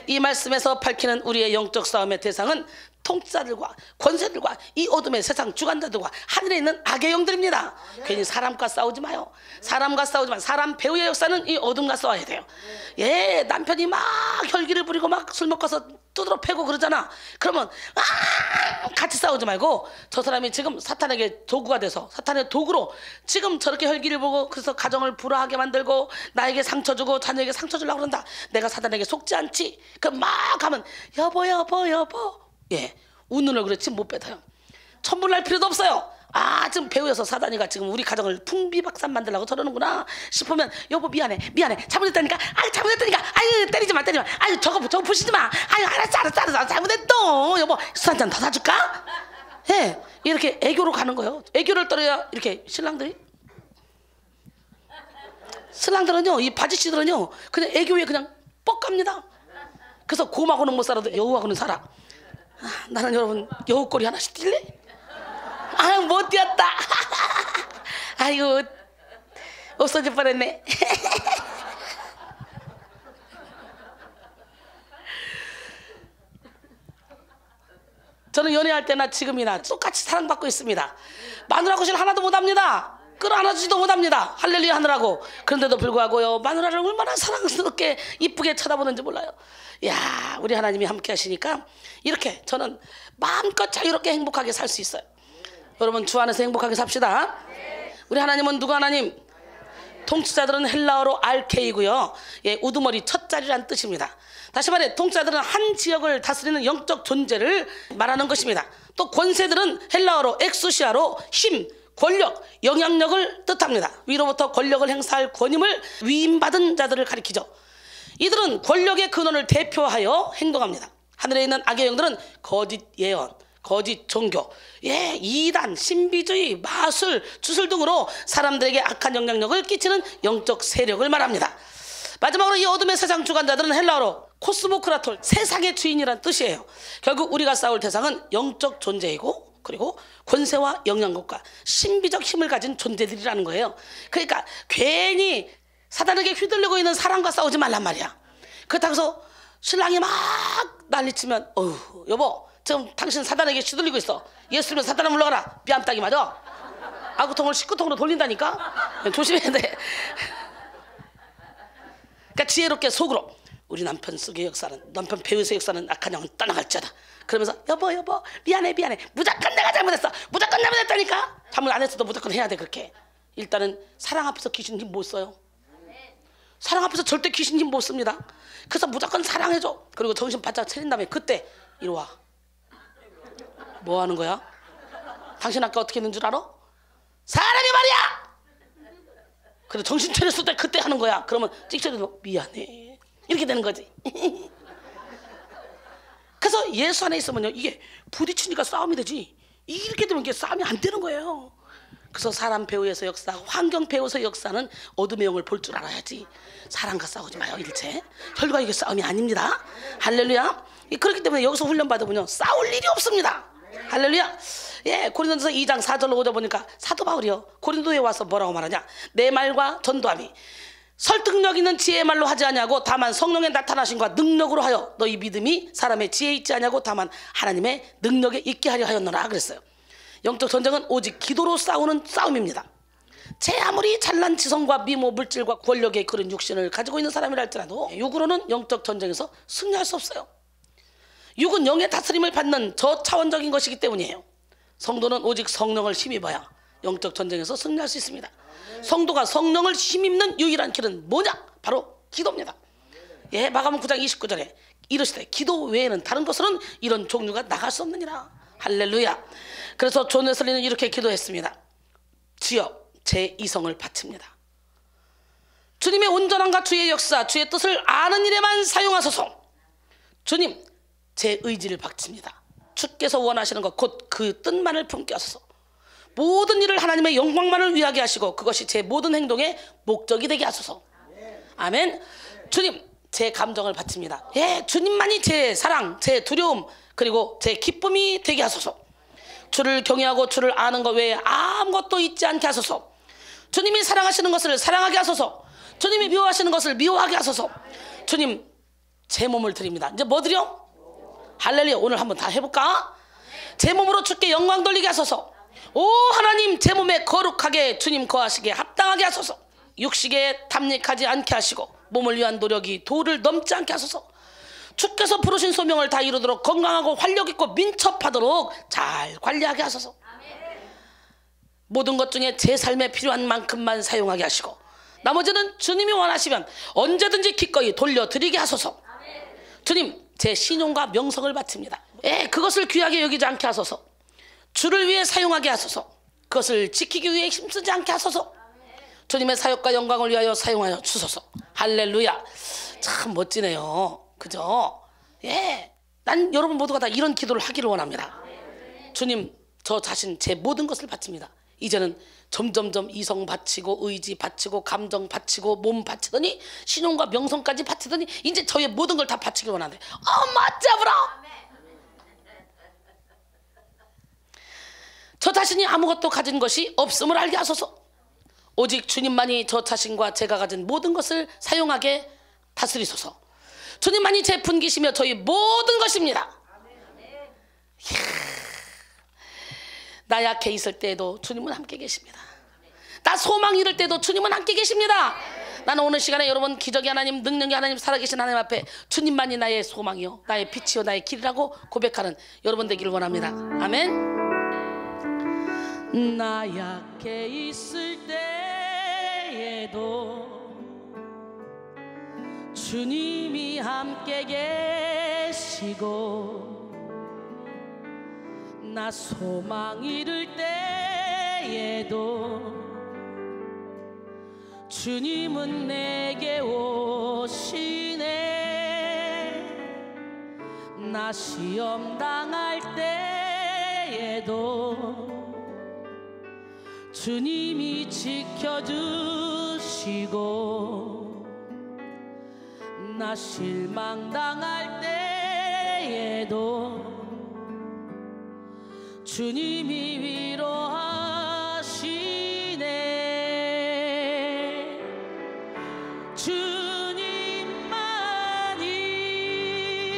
이 말씀에서 밝히는 우리의 영적 싸움의 대상은 통치자들과 권세들과 이 어둠의 세상 주관자들과 하늘에 있는 악의 영들입니다. 괜히 사람과 싸우지 마요. 사람과 싸우지 마. 사람 배후의 역사는 이 어둠과 싸워야 돼요. 예, 남편이 막 혈기를 부리고 막 술 먹고서 두드러 패고 그러잖아. 그러면 같이 싸우지 말고 저 사람이 지금 사탄에게 도구가 돼서 사탄의 도구로 지금 저렇게 혈기를 보고 그래서 가정을 불화하게 만들고 나에게 상처 주고 자녀에게 상처 주려고 그런다. 내가 사탄에게 속지 않지. 그럼 막 하면 여보 여보 여보. 예, 웃는 얼굴에 침 못 뱉어요. 천불날 필요도 없어요. 아, 지금 배우여서 사단이가 지금 우리 가정을 풍비박산 만들려고 저러는구나 싶으면 여보 미안해 잘못했다니까. 아유 잘못했다니까. 아유 때리지 마. 아유 저거 부시지 마. 아유 알았어 잘못했어. 여보 술 한잔 더 사줄까? 예, 이렇게 애교로 가는 거예요. 애교를 떨어야 이렇게 신랑들은요 이 바지씨들은요 그냥 애교에 그냥 뻑 갑니다. 그래서 곰하고는 못 살아도 여우하고는 살아. 나는 여러분 여우꼬리 하나씩 뛸래? 아유 못 뛰었다. 아이고 없어질 뻔했네. 저는 연애할 때나 지금이나 똑같이 사랑받고 있습니다. 마누라 구실 하나도 못합니다. 끌어안아주지도 못합니다. 할렐루야 하느라고. 그런데도 불구하고요 마누라를 얼마나 사랑스럽게 이쁘게 쳐다보는지 몰라요. 야, 우리 하나님이 함께 하시니까 이렇게 저는 마음껏 자유롭게 행복하게 살 수 있어요. 여러분 주 안에서 행복하게 삽시다. 우리 하나님은 누구 하나님? 통치자들은 헬라어로 알케이고요. 예, 우두머리 첫 자리란 뜻입니다. 다시 말해 통치자들은 한 지역을 다스리는 영적 존재를 말하는 것입니다. 또 권세들은 헬라어로 엑수시아로 힘, 권력, 영향력을 뜻합니다. 위로부터 권력을 행사할 권임을 위임받은 자들을 가리키죠. 이들은 권력의 근원을 대표하여 행동합니다. 하늘에 있는 악의 영들은 거짓 예언, 거짓 종교, 예, 이단, 신비주의, 마술, 주술 등으로 사람들에게 악한 영향력을 끼치는 영적 세력을 말합니다. 마지막으로 이 어둠의 세상 주관자들은 헬라어로 코스모크라톨, 세상의 주인이란 뜻이에요. 결국 우리가 싸울 대상은 영적 존재이고 그리고 권세와 영향력과 신비적 힘을 가진 존재들이라는 거예요. 그러니까 괜히 사단에게 휘둘리고 있는 사람과 싸우지 말란 말이야. 그렇다고 해서 신랑이 막 난리치면 어휴 여보 지금 당신 사단에게 휘둘리고 있어. 예수님은 사단아 물러가라. 뺨따기 맞아. 아구통을 19통으로 돌린다니까. 조심해야 돼. 그러니까 지혜롭게 속으로 우리 남편 속의 역사는 남편 배우의 역사는 악한 영은 떠나갈지어다. 그러면서 여보 미안해 무조건 내가 잘못했어. 무조건 잘못했다니까. 잘못 안 했어도 무조건 해야 돼. 그렇게 일단은 사랑 앞에서 귀신 힘 못 써요. 사랑 앞에서 절대 귀신 힘 못 씁니다. 그래서 무조건 사랑해줘. 그리고 정신 바짝 차린 다음에 그때 이리 와. 뭐 하는 거야? 당신 아까 어떻게 했는 줄 알아? 사람이 말이야. 그래 정신 차렸을 때 그때 하는 거야. 그러면 찍혀도 미안해 이렇게 되는 거지. 그래서 예수 안에 있으면요 이게 부딪히니까 싸움이 되지 이렇게 되면 이게 싸움이 안 되는 거예요. 그래서 사람 배후에서 역사, 환경 배후에서 역사는 어둠의 영을 볼 줄 알아야지. 사람과 싸우지 마요 일체. 혈과 육의 싸움이 아닙니다. 할렐루야. 그렇기 때문에 여기서 훈련 받으면요 싸울 일이 없습니다. 할렐루야. 예, 고린도서 2장 4절로 5절 보니까 사도 바울이요 고린도에 와서 뭐라고 말하냐. 내 말과 전도함이 설득력 있는 지혜의 말로 하지 아니하고 다만 성령의 나타나심과 능력으로 하여 너희 믿음이 사람의 지혜에 있지 아니하고 다만 하나님의 능력에 있게 하려 하였노라 그랬어요. 영적 전쟁은 오직 기도로 싸우는 싸움입니다. 제 아무리 잘난 지성과 미모 물질과 권력의 그런 육신을 가지고 있는 사람이라 할지라도 육으로는 영적 전쟁에서 승리할 수 없어요. 육은 영의 다스림을 받는 저차원적인 것이기 때문이에요. 성도는 오직 성령을 힘입어야 영적 전쟁에서 승리할 수 있습니다. 성도가 성령을 힘입는 유일한 길은 뭐냐? 바로 기도입니다. 예, 마가복음 9장 29절에 이르시되 기도 외에는 다른 것으로는 이런 종류가 나갈 수 없느니라. 할렐루야. 그래서 존 웨슬리는 이렇게 기도했습니다. 주여 제 이성을 바칩니다. 주님의 온전함과 주의 역사, 주의 뜻을 아는 일에만 사용하소서. 주님 제 의지를 바칩니다. 주께서 원하시는 것 곧 그 뜻만을 품게 하소서. 모든 일을 하나님의 영광만을 위하게 하시고 그것이 제 모든 행동의 목적이 되게 하소서. 아멘. 주님 제 감정을 바칩니다. 예, 주님만이 제 사랑, 제 두려움 그리고 제 기쁨이 되게 하소서. 주를 경외하고 주를 아는 것 외에 아무것도 있지 않게 하소서. 주님이 사랑하시는 것을 사랑하게 하소서. 주님이 미워하시는 것을 미워하게 하소서. 주님 제 몸을 드립니다. 이제 뭐 드려? 할렐루야. 오늘 한번 다 해볼까? 제 몸으로 주께 영광 돌리게 하소서. 오 하나님 제 몸에 거룩하게 주님 거하시게 합당하게 하소서. 육식에 탐닉하지 않게 하시고 몸을 위한 노력이 도를 넘지 않게 하소서. 주께서 부르신 소명을 다 이루도록 건강하고 활력 있고 민첩하도록 잘 관리하게 하소서. 모든 것 중에 제 삶에 필요한 만큼만 사용하게 하시고 나머지는 주님이 원하시면 언제든지 기꺼이 돌려드리게 하소서. 주님 제 신용과 명성을 바칩니다. 예, 그것을 귀하게 여기지 않게 하소서. 주를 위해 사용하게 하소서. 그것을 지키기 위해 힘쓰지 않게 하소서. 주님의 사역과 영광을 위하여 사용하여 주소서. 할렐루야. 참 멋지네요. 그죠? 예, 난 여러분 모두가 다 이런 기도를 하기를 원합니다. 주님 저 자신 제 모든 것을 바칩니다. 이제는 점점점 이성 바치고 의지 바치고 감정 바치고 몸 바치더니 신용과 명성까지 바치더니 이제 저의 모든 걸 다 바치기를 원하는데 맞잡으라. 저 자신이 아무것도 가진 것이 없음을 알게 하소서. 오직 주님만이 저 자신과 제가 가진 모든 것을 사용하게 다스리소서. 주님만이 제 분기시며 저희 모든 것입니다. 이야, 나 약해 있을 때에도 주님은 함께 계십니다. 나 소망 잃을 때도 주님은 함께 계십니다. 나는 오늘 시간에 여러분 기적의 하나님, 능력의 하나님, 살아계신 하나님 앞에 주님만이 나의 소망이요 나의 빛이요 나의 길이라고 고백하는 여러분 되기를 원합니다. 아멘. 나 약해 있을 때에도 주님이 함께 계시고 나 소망 잃을 때에도 주님은 내게 오시네. 나 시험 당할 때에도 주님이 지켜주시고 나 실망당할 때에도 주님이 위로하시네.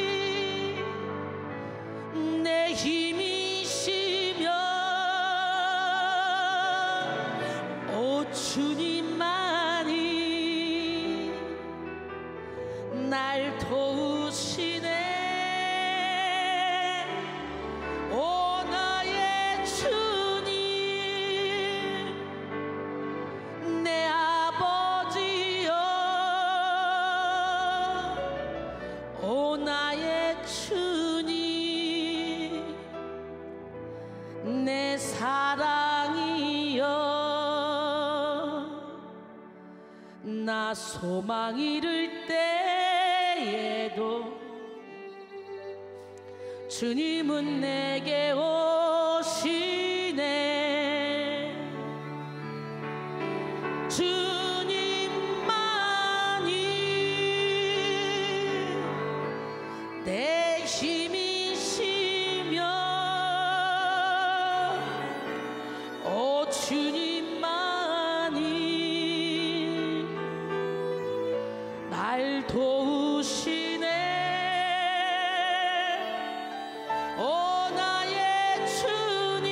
주님만이 내 힘이시며 오 주님만이 날 도우시네. 오 나의 주님 내 아버지여. 오 나의 주님 내 사랑이여. 나 소망 잃을 때에도 주님은 내게 오시네. 주님만이 내 힘이시며 오 주님만이 날 도우시네. 오 나의 주님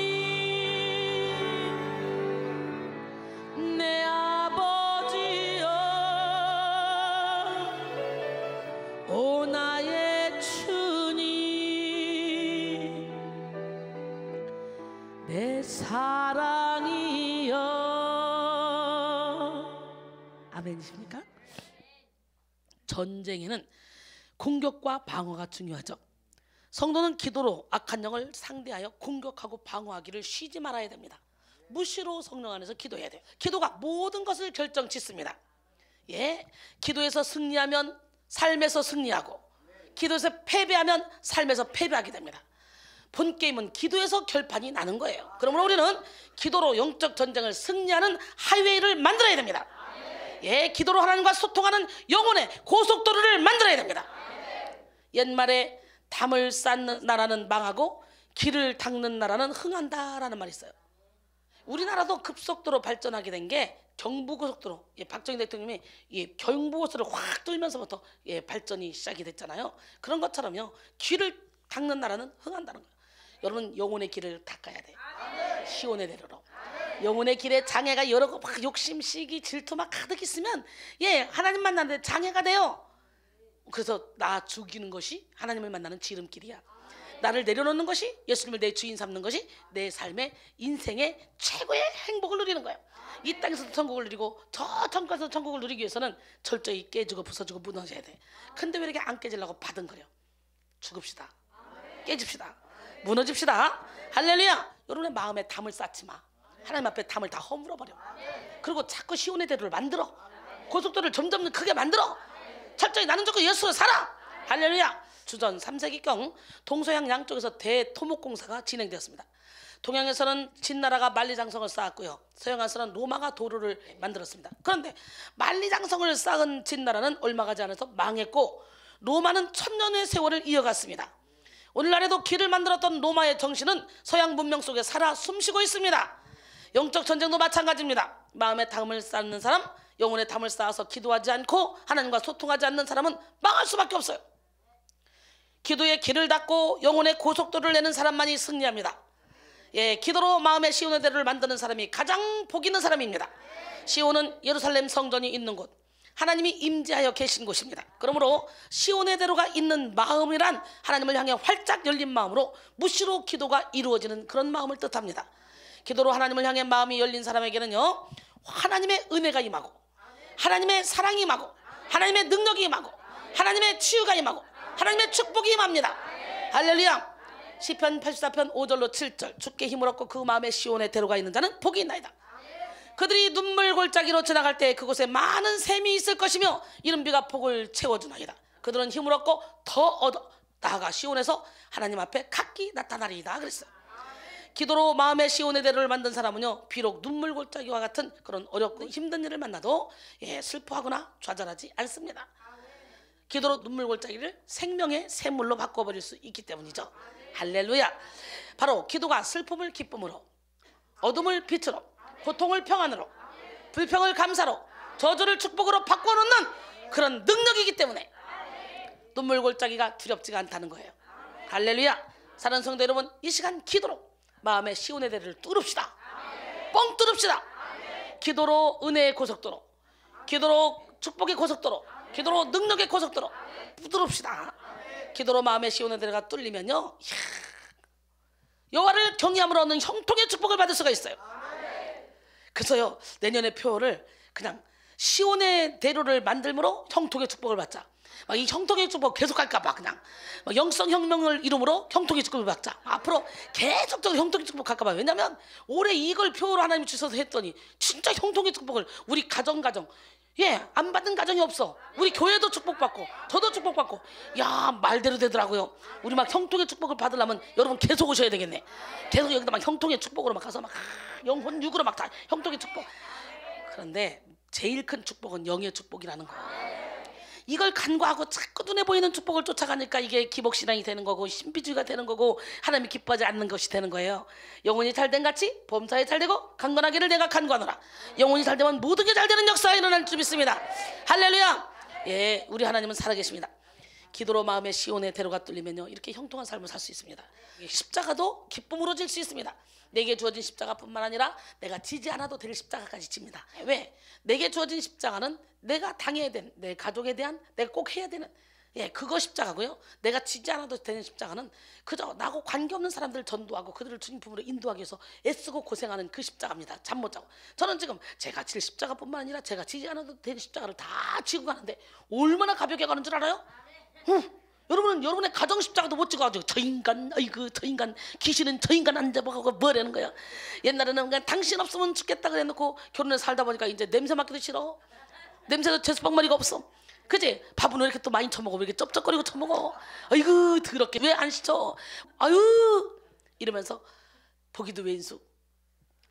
내 아버지여 오 나의 주님 내 사랑이여. 아멘이십니까? 전쟁에는 공격과 방어가 중요하죠. 성도는 기도로 악한 영을 상대하여 공격하고 방어하기를 쉬지 말아야 됩니다. 무시로 성령 안에서 기도해야 돼요. 기도가 모든 것을 결정짓습니다. 예, 기도에서 승리하면 삶에서 승리하고, 기도에서 패배하면 삶에서 패배하게 됩니다. 본 게임은 기도에서 결판이 나는 거예요. 그러므로 우리는 기도로 영적 전쟁을 승리하는 하이웨이를 만들어야 됩니다. 예, 기도로 하나님과 소통하는 영혼의 고속도로를 만들어야 됩니다. 옛말에 담을 쌓는 나라는 망하고 길을 닦는 나라는 흥한다라는 말이 있어요. 우리나라도 급속도로 발전하게 된 게 경부고속도로, 예, 박정희 대통령이 경부고속도로를 확 뚫면서부터 발전이 시작이 됐잖아요. 그런 것처럼요, 길을 닦는 나라는 흥한다는 거예요. 여러분 영혼의 길을 닦아야 돼. 시온의 대로로. 영혼의 길에 장애가 여러 거 막 욕심, 시기, 질투 막 가득 있으면 하나님 만나는데 장애가 돼요. 그래서 나 죽이는 것이 하나님을 만나는 지름길이야. 나를 내려놓는 것이, 예수님을 내 주인 삼는 것이 내 삶의 인생의 최고의 행복을 누리는 거예요. 이 땅에서도 천국을 누리고 저 천국에서도 천국을 누리기 위해서는 철저히 깨지고 부서지고 무너져야 돼. 근데 왜 이렇게 안 깨지려고 바등거려? 죽읍시다. 깨집시다. 무너집시다. 할렐루야. 여러분의 마음에 담을 쌓지 마. 하나님 앞에 담을 다 허물어버려. 그리고 자꾸 시온의 대로를 만들어. 고속도로를 점점 크게 만들어. 철저히 나는 조건 예수로 살아. 할렐루야. 주전 3세기경 동서양 양쪽에서 대토목공사가 진행되었습니다. 동양에서는 진나라가 만리장성을 쌓았고요, 서양에서는 로마가 도로를 만들었습니다. 그런데 만리장성을 쌓은 진나라는 얼마 가지 않아서 망했고, 로마는 1000년의 세월을 이어갔습니다. 오늘날에도 길을 만들었던 로마의 정신은 서양 문명 속에 살아 숨쉬고 있습니다. 영적 전쟁도 마찬가지입니다. 마음에 담을 쌓는 사람, 영혼에 담을 쌓아서 기도하지 않고 하나님과 소통하지 않는 사람은 망할 수밖에 없어요. 기도의 길을 닫고 영혼의 고속도로를 내는 사람만이 승리합니다. 예, 기도로 마음의 시온의 대로를 만드는 사람이 가장 복 있는 사람입니다. 시온은 예루살렘 성전이 있는 곳, 하나님이 임재하여 계신 곳입니다. 그러므로 시온의 대로가 있는 마음이란 하나님을 향해 활짝 열린 마음으로 무시로 기도가 이루어지는 그런 마음을 뜻합니다. 기도로 하나님을 향해 마음이 열린 사람에게는요, 하나님의 은혜가 임하고, 하나님의 사랑이 임하고, 하나님의 능력이 임하고, 하나님의 치유가 임하고, 하나님의 축복이 임합니다. 할렐루야. 시편 84편 5절로 7절. 주께 힘을 얻고 그 마음에 시온의 대로가 있는 자는 복이 있나이다. 그들이 눈물 골짜기로 지나갈 때 그곳에 많은 샘이 있을 것이며 이른 비가 폭을 채워주나이다. 그들은 힘을 얻고 더 얻어 나아가 시온에서 하나님 앞에 각기 나타나리이다 그랬어요. 기도로 마음의 시온의 대로를 만든 사람은요, 비록 눈물 골짜기와 같은 그런 어렵고 힘든 일을 만나도 슬퍼하거나 좌절하지 않습니다. 기도로 눈물 골짜기를 생명의 샘물로 바꿔버릴 수 있기 때문이죠. 할렐루야. 바로 기도가 슬픔을 기쁨으로, 어둠을 빛으로, 고통을 평안으로, 불평을 감사로, 저주를 축복으로 바꿔놓는 그런 능력이기 때문에 눈물 골짜기가 두렵지가 않다는 거예요. 할렐루야. 사랑하는 성도 여러분, 이 시간 기도로 마음의 시온의 대로를 뚫읍시다. 뻥 뚫읍시다. 기도로 은혜의 고속도로, 기도로 축복의 고속도로, 기도로 능력의 고속도로 뚫읍시다. 기도로 마음의 시온의 대로가 뚫리면요, 여호와를 경외함으로 얻는 형통의 축복을 받을 수가 있어요. 그래서요, 내년의 표를 그냥 시온의 대로를 만들므로 형통의 축복을 받자. 막 이 형통의 축복 계속 할까봐 그냥 영성 혁명을 이름으로 형통의 축복을 받자. 앞으로 계속적으로 형통의 축복 할까봐. 왜냐면 올해 이걸 표로 하나님이 주셔서 했더니 진짜 형통의 축복을 우리 가정 안 받는 가정이 없어. 우리 교회도 축복받고 저도 축복받고, 야, 말대로 되더라고요. 우리 막 형통의 축복을 받으려면 여러분 계속 오셔야 되겠네. 계속 여기다 막 형통의 축복으로 막 가서 막 영혼 육으로 막 다 형통의 축복. 그런데 제일 큰 축복은 영의 축복이라는 거예요. 이걸 간과하고 자꾸 눈에 보이는 축복을 쫓아가니까 이게 기복신앙이 되는 거고 신비주의가 되는 거고 하나님이 기뻐하지 않는 것이 되는 거예요. 영혼이 잘된 같이 범사에 잘되고 강건하기를 내가 간구하노라. 영혼이 잘되면 모든 게 잘되는 역사가 일어날 줄 믿습니다. 할렐루야. 예, 우리 하나님은 살아계십니다. 기도로 마음의 시온의 대로가 뚫리면요 이렇게 형통한 삶을 살 수 있습니다. 십자가도 기쁨으로 질 수 있습니다. 내게 주어진 십자가뿐만 아니라 내가 지지 않아도 될 십자가까지 집니다. 왜? 내게 주어진 십자가는 내가 당해야 되는, 내 가족에 대한 내가 꼭 해야 되는, 예, 그거 십자가고요. 내가 지지 않아도 되는 십자가는 그저 나하고 관계없는 사람들을 전도하고 그들을 주님 품으로 인도하기 위해서 애쓰고 고생하는 그 십자가입니다. 잠 못 자고. 저는 지금 제가 질 십자가뿐만 아니라 제가 지지 않아도 되는 십자가를 다 지고 가는데 얼마나 가볍게 가는 줄 알아요? 여러분은 여러분의 가정 십자가도 못 찍어가지고 저 인간, 아이고 저 인간, 귀신은 저 인간 안 잡아가고 뭐라는 거야. 옛날에는 그냥 당신 없으면 죽겠다 그래놓고 결혼해서 살다 보니까 이제 냄새 맡기도 싫어. 냄새도 제수방머리가 없어. 그치? 밥은 왜 이렇게 또 많이 처먹어? 왜 이렇게 쩝쩝거리고 처먹어? 아이고 더럽게 왜 안 씻어? 아유 이러면서 보기도 왼수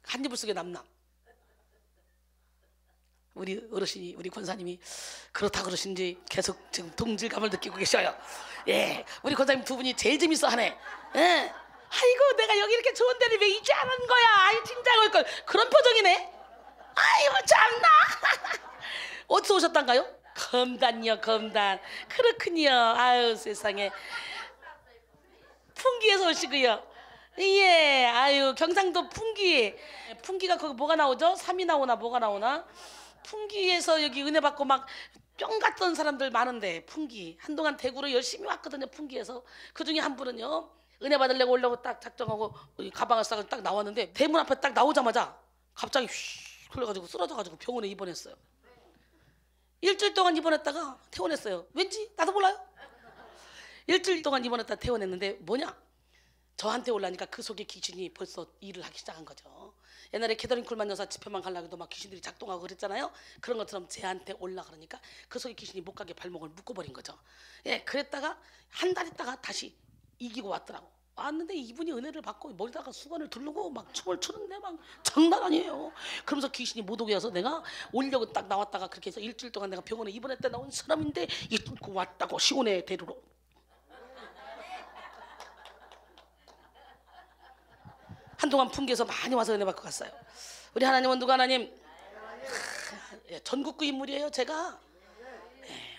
한 이불 속에 남남. 우리 어르신이, 우리 권사님이 그렇다 그러신지 계속 지금 동질감을 느끼고 계셔요. 예, 우리 권사님 두 분이 제일 재밌어 하네. 예, 아이고 내가 여기 이렇게 좋은 데를 왜 이제 안 한 거야? 아이 진짜 걸 그런 표정이네. 아이고 참나. 어디서 오셨단가요? 검단요, 검단. 그렇군요. 아유 세상에. 풍기에서 오시고요. 예, 아유 경상도 풍기. 풍기가 거기 뭐가 나오죠? 삼이 나오나 뭐가 나오나? 풍기에서 여기 은혜 받고 막 뿅 갔던 사람들 많은데, 풍기 한동안 대구로 열심히 왔거든요. 풍기에서 그 중에 한 분은요 은혜 받으려고 오려고 딱 작정하고 가방을 싸고 딱 나왔는데 대문 앞에 딱 나오자마자 갑자기 휙 흘러가지고 쓰러져가지고 병원에 입원했어요. 일주일 동안 입원했다가 퇴원했어요. 왠지 나도 몰라요. 일주일 동안 입원했다가 퇴원했는데 뭐냐, 저한테 올라니까 그 속에 귀신이 벌써 일을 하기 시작한 거죠. 옛날에 캐더린 쿨만 여사 집회만 가려고 해도 막 귀신들이 작동하고 그랬잖아요. 그런 것처럼 쟤한테 올라 그러니까 그 속에 귀신이 못 가게 발목을 묶어버린 거죠. 예, 그랬다가 한 달 있다가 다시 이기고 왔더라고. 왔는데 이분이 은혜를 받고 머리다가 수건을 두르고 막 춤을 추는데 막 장난 아니에요. 그러면서 귀신이 못 오게 해서 내가 오려고 딱 나왔다가 그렇게 해서 일주일 동안 내가 병원에 입원했다 나온 사람인데 이 뚫고 왔다고 시온의 대로로. 한동안 풍기에서 많이 와서 은혜 받고 갔어요. 우리 하나님은 누가 하나님? 전국구 인물이에요. 제가.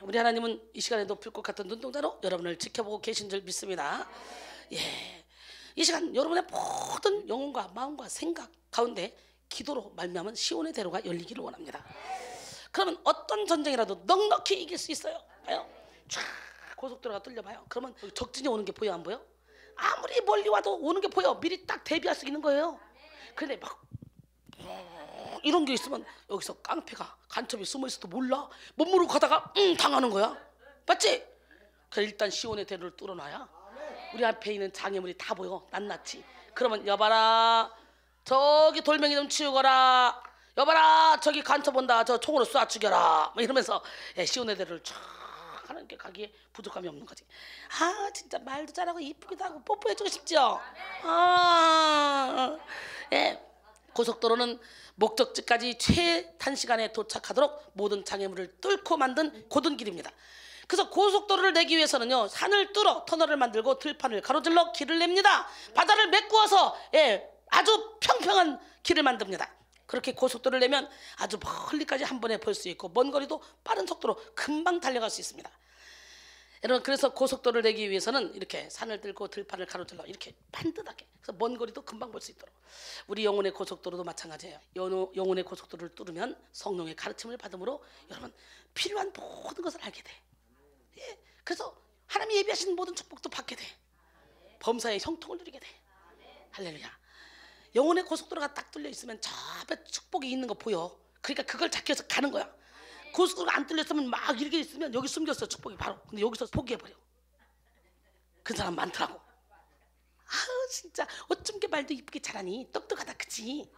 우리 하나님은 이 시간에도 불꽃 같은 눈동자로 여러분을 지켜보고 계신 줄 믿습니다. 예, 이 시간 여러분의 모든 영혼과 마음과 생각 가운데 기도로 말미암은 시온의 대로가 열리기를 원합니다. 그러면 어떤 전쟁이라도 넉넉히 이길 수 있어요. 봐요. 쫙 고속도로가 뚫려봐요. 그러면 적진이 오는 게 보여 안 보여? 아무리 멀리 와도 오는 게 보여. 미리 딱 대비할 수 있는 거예요. 그런데 막 이런 게 있으면 여기서 깡패가 간첩이 숨어있어도 몰라. 못 모르고 가다가 당하는 거야. 맞지? 그래 일단 시온의 대로를 뚫어놔야 우리 앞에 있는 장애물이 다 보여. 낱낱이. 그러면 여봐라 저기 돌멩이 좀 치우거라. 여봐라 저기 간첩 온다. 저 총으로 쏴 죽여라. 이러면서 시온의 대로를 쫙 하는 게 가기에 부족함이 없는 거지. 아 진짜 말도 잘하고 이쁘기도 하고 뽀뽀해주고 싶죠. 예, 고속도로는 목적지까지 최단시간에 도착하도록 모든 장애물을 뚫고 만든 고든 길입니다. 그래서 고속도로를 내기 위해서는요 산을 뚫어 터널을 만들고 들판을 가로질러 길을 냅니다. 바다를 메꾸어서 아주 평평한 길을 만듭니다. 그렇게 고속도로를 내면 아주 멀리까지 한 번에 볼 수 있고 먼 거리도 빠른 속도로 금방 달려갈 수 있습니다. 여러분 그래서 고속도로를 내기 위해서는 이렇게 산을 뚫고 들판을 가로질러 이렇게 반듯하게, 그래서 먼 거리도 금방 볼 수 있도록. 우리 영혼의 고속도로도 마찬가지예요. 영혼의 고속도로를 뚫으면 성령의 가르침을 받음으로 여러분 필요한 모든 것을 알게 돼. 예, 그래서 하나님이 예비하신 모든 축복도 받게 돼. 범사의 형통을 누리게 돼. 할렐루야. 영혼의 고속도로가 딱 뚫려 있으면 저 앞에 축복이 있는 거 보여. 그러니까 그걸 찾기 위해서 가는 거야. 고속도로가 안 뚫렸으면 막 이렇게 있으면 여기 숨겼어 축복이 바로. 근데 여기서 포기해버려. 그 사람 많더라고. 아우 진짜 어쩜 게 말도 이쁘게 잘하니. 똑똑하다 그치?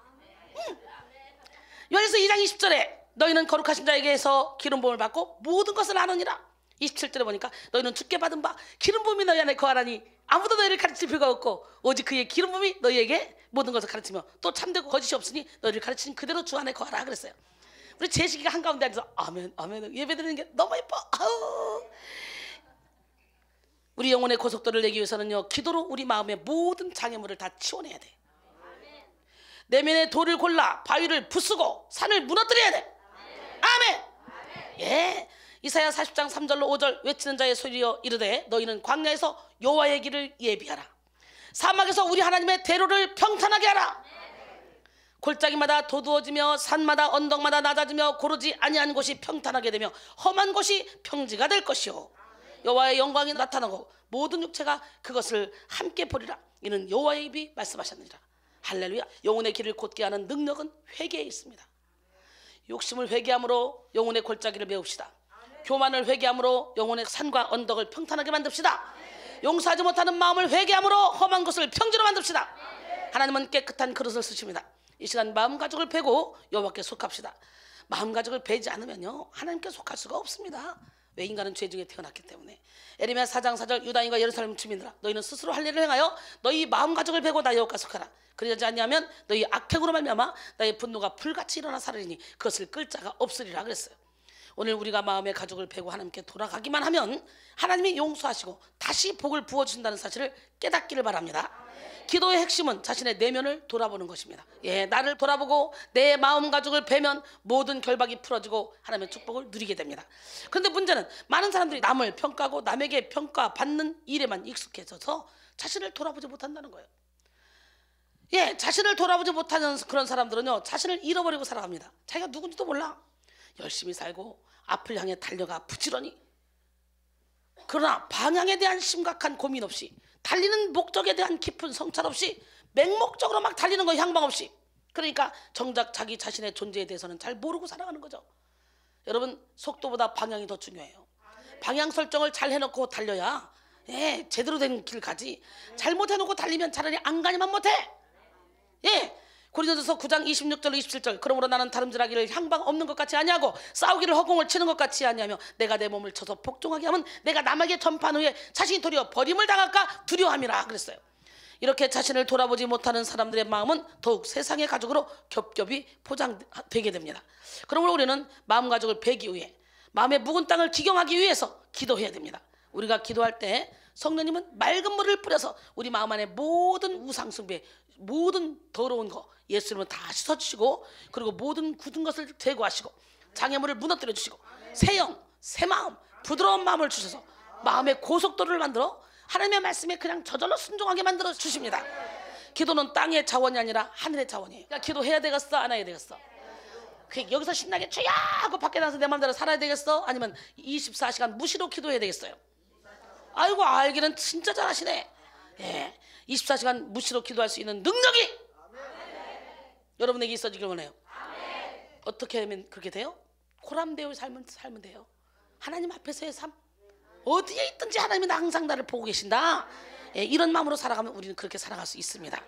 요한일서 2장 20절에 너희는 거룩하신 자에게서 기름 부음을 받고 모든 것을 아느니라. 27절에 보니까 너희는 주께 받은 바 기름 부음이 너희 안에 거하라니 아무도 너희를 가르칠 필요가 없고 오직 그의 기름 부음이 너희에게 모든 것을 가르치며 또 참되고 거짓이 없으니 너희를 가르치는 그대로 주 안에 거하라 그랬어요. 우리 재식이가 한가운데 앉아서 아멘 아멘 예배드리는 게 너무 예뻐. 아우. 우리 영혼의 고속도를 내기 위해서는요, 기도로 우리 마음의 모든 장애물을 다 치워내야 돼. 내면의 돌을 골라 바위를 부수고 산을 무너뜨려야 돼. 아멘. 예. 이사야 40장 3절로 5절 외치는 자의 소리여 이르되 너희는 광야에서 여호와의 길을 예비하라. 사막에서 우리 하나님의 대로를 평탄하게 하라. 골짜기마다 도두어지며 산마다 언덕마다 낮아지며 고르지 아니한 곳이 평탄하게 되며 험한 곳이 평지가 될 것이요 여호와의 영광이 나타나고 모든 육체가 그것을 함께 보리라. 이는 여호와의 입이 말씀하셨느니라. 할렐루야. 영혼의 길을 곧게 하는 능력은 회개에 있습니다. 욕심을 회개함으로 영혼의 골짜기를 메웁시다. 교만을 회개함으로 영혼의 산과 언덕을 평탄하게 만듭시다. 용서하지 못하는 마음을 회개함으로 험한 것을 평지로 만듭시다. 하나님은 깨끗한 그릇을 쓰십니다. 이 시간 마음 가죽을 베고 여호와께 속합시다. 마음 가죽을 베지 않으면요, 하나님께 속할 수가 없습니다. 왜? 인간은 죄 중에 태어났기 때문에. 에레미야 4장 4절 유다인과 예루살렘 주민들아 너희는 스스로 할 일을 행하여 너희 마음 가죽을 베고 나 여호와께 속하라. 그러지 아니하면 너희 악행으로 말미암아 나의 분노가 불같이 일어나 사르리니 그것을 끌 자가 없으리라 그랬어요. 오늘 우리가 마음의 가죽을 베고 하나님께 돌아가기만 하면 하나님이 용서하시고 다시 복을 부어주신다는 사실을 깨닫기를 바랍니다. 기도의 핵심은 자신의 내면을 돌아보는 것입니다. 예, 나를 돌아보고 내 마음 가죽을 베면 모든 결박이 풀어지고 하나님의 축복을 누리게 됩니다. 그런데 문제는 많은 사람들이 남을 평가하고 남에게 평가받는 일에만 익숙해져서 자신을 돌아보지 못한다는 거예요. 예, 자신을 돌아보지 못하는 그런 사람들은요, 자신을 잃어버리고 살아갑니다. 자기가 누군지도 몰라. 열심히 살고 앞을 향해 달려가 부지런히, 그러나 방향에 대한 심각한 고민 없이, 달리는 목적에 대한 깊은 성찰 없이 맹목적으로 막 달리는 거 향방 없이, 그러니까 정작 자기 자신의 존재에 대해서는 잘 모르고 살아가는 거죠. 여러분, 속도보다 방향이 더 중요해요. 방향 설정을 잘 해놓고 달려야 예, 제대로 된 길 가지. 잘못해놓고 달리면 차라리 안 가니만 못해. 예, 고린도전서 9장 26절 27절 그러므로 나는 다름질하기를 향방 없는 것 같이 아니하고 싸우기를 허공을 치는 것 같이 아니하며 내가 내 몸을 쳐서 복종하게 하면 내가 남에게 전파한 후에 자신이 도리어 버림을 당할까 두려워함이라 그랬어요. 이렇게 자신을 돌아보지 못하는 사람들의 마음은 더욱 세상의 가죽으로 겹겹이 포장되게 됩니다. 그러므로 우리는 마음 가죽을 베기 위해, 마음의 묵은 땅을 기경하기 위해서 기도해야 됩니다. 우리가 기도할 때 성령님은 맑은 물을 뿌려서 우리 마음 안에 모든 우상 숭배, 모든 더러운 거 예수님은 다 씻어주시고, 그리고 모든 굳은 것을 제거하시고 장애물을 무너뜨려 주시고 새 영, 새 마음, 부드러운 마음을 주셔서 마음의 고속도로를 만들어 하나님의 말씀에 그냥 저절로 순종하게 만들어 주십니다. 기도는 땅의 자원이 아니라 하늘의 자원이에요. 그러니까 기도해야 되겠어, 안 해야 되겠어? 여기서 신나게 주야 하고 밖에 나가서 내 마음대로 살아야 되겠어? 아니면 24시간 무시로 기도해야 되겠어요? 아이고, 알기는 진짜 잘하시네. 예, 24시간 무시로 기도할 수 있는 능력이 여러분에게 있어지길 원해요. 어떻게 하면 그렇게 돼요? 코람되어 살면 돼요. 하나님 앞에서의 삶, 어디에 있든지 하나님이 항상 나를 보고 계신다. 예, 이런 마음으로 살아가면 우리는 그렇게 살아갈 수 있습니다.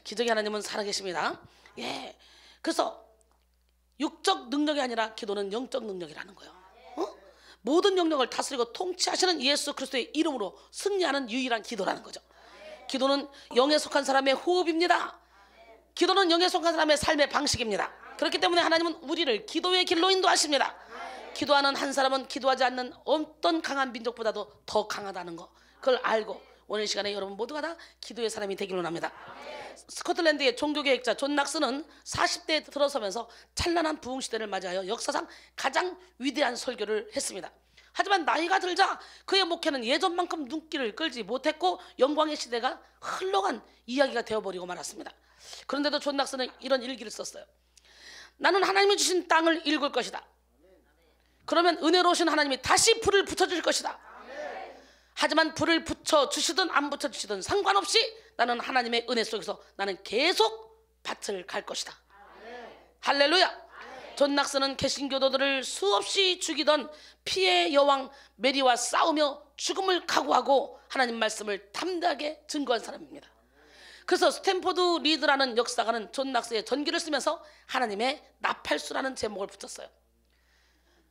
기적의 하나님은 살아계십니다. 예, 그래서 육적 능력이 아니라 기도는 영적 능력이라는 거예요. 모든 영역을 다스리고 통치하시는 예수 그리스도의 이름으로 승리하는 유일한 기도라는 거죠. 기도는 영에 속한 사람의 호흡입니다. 기도는 영에 속한 사람의 삶의 방식입니다. 그렇기 때문에 하나님은 우리를 기도의 길로 인도하십니다. 기도하는 한 사람은 기도하지 않는 어떤 강한 민족보다도 더 강하다는 거, 그걸 알고 오늘 시간에 여러분 모두가 다 기도의 사람이 되기를 원합니다. 스코틀랜드의 종교개혁자 존 낙스는 40대에 들어서면서 찬란한 부흥시대를 맞이하여 역사상 가장 위대한 설교를 했습니다. 하지만 나이가 들자 그의 목회는 예전만큼 눈길을 끌지 못했고 영광의 시대가 흘러간 이야기가 되어버리고 말았습니다. 그런데도 존 낙스는 이런 일기를 썼어요. 나는 하나님이 주신 땅을 일굴 것이다. 그러면 은혜로우신 하나님이 다시 불을 붙여줄 것이다. 하지만 불을 붙여주시든 안 붙여주시든 상관없이 나는 하나님의 은혜 속에서 나는 계속 밭을 갈 것이다. 할렐루야. 존 낙스는 개신교도들을 수없이 죽이던 피해 여왕 메리와 싸우며 죽음을 각오하고 하나님 말씀을 담대하게 증거한 사람입니다. 그래서 스탠포드 리드라는 역사가는 존 낙스의 전기를 쓰면서 하나님의 나팔수라는 제목을 붙였어요.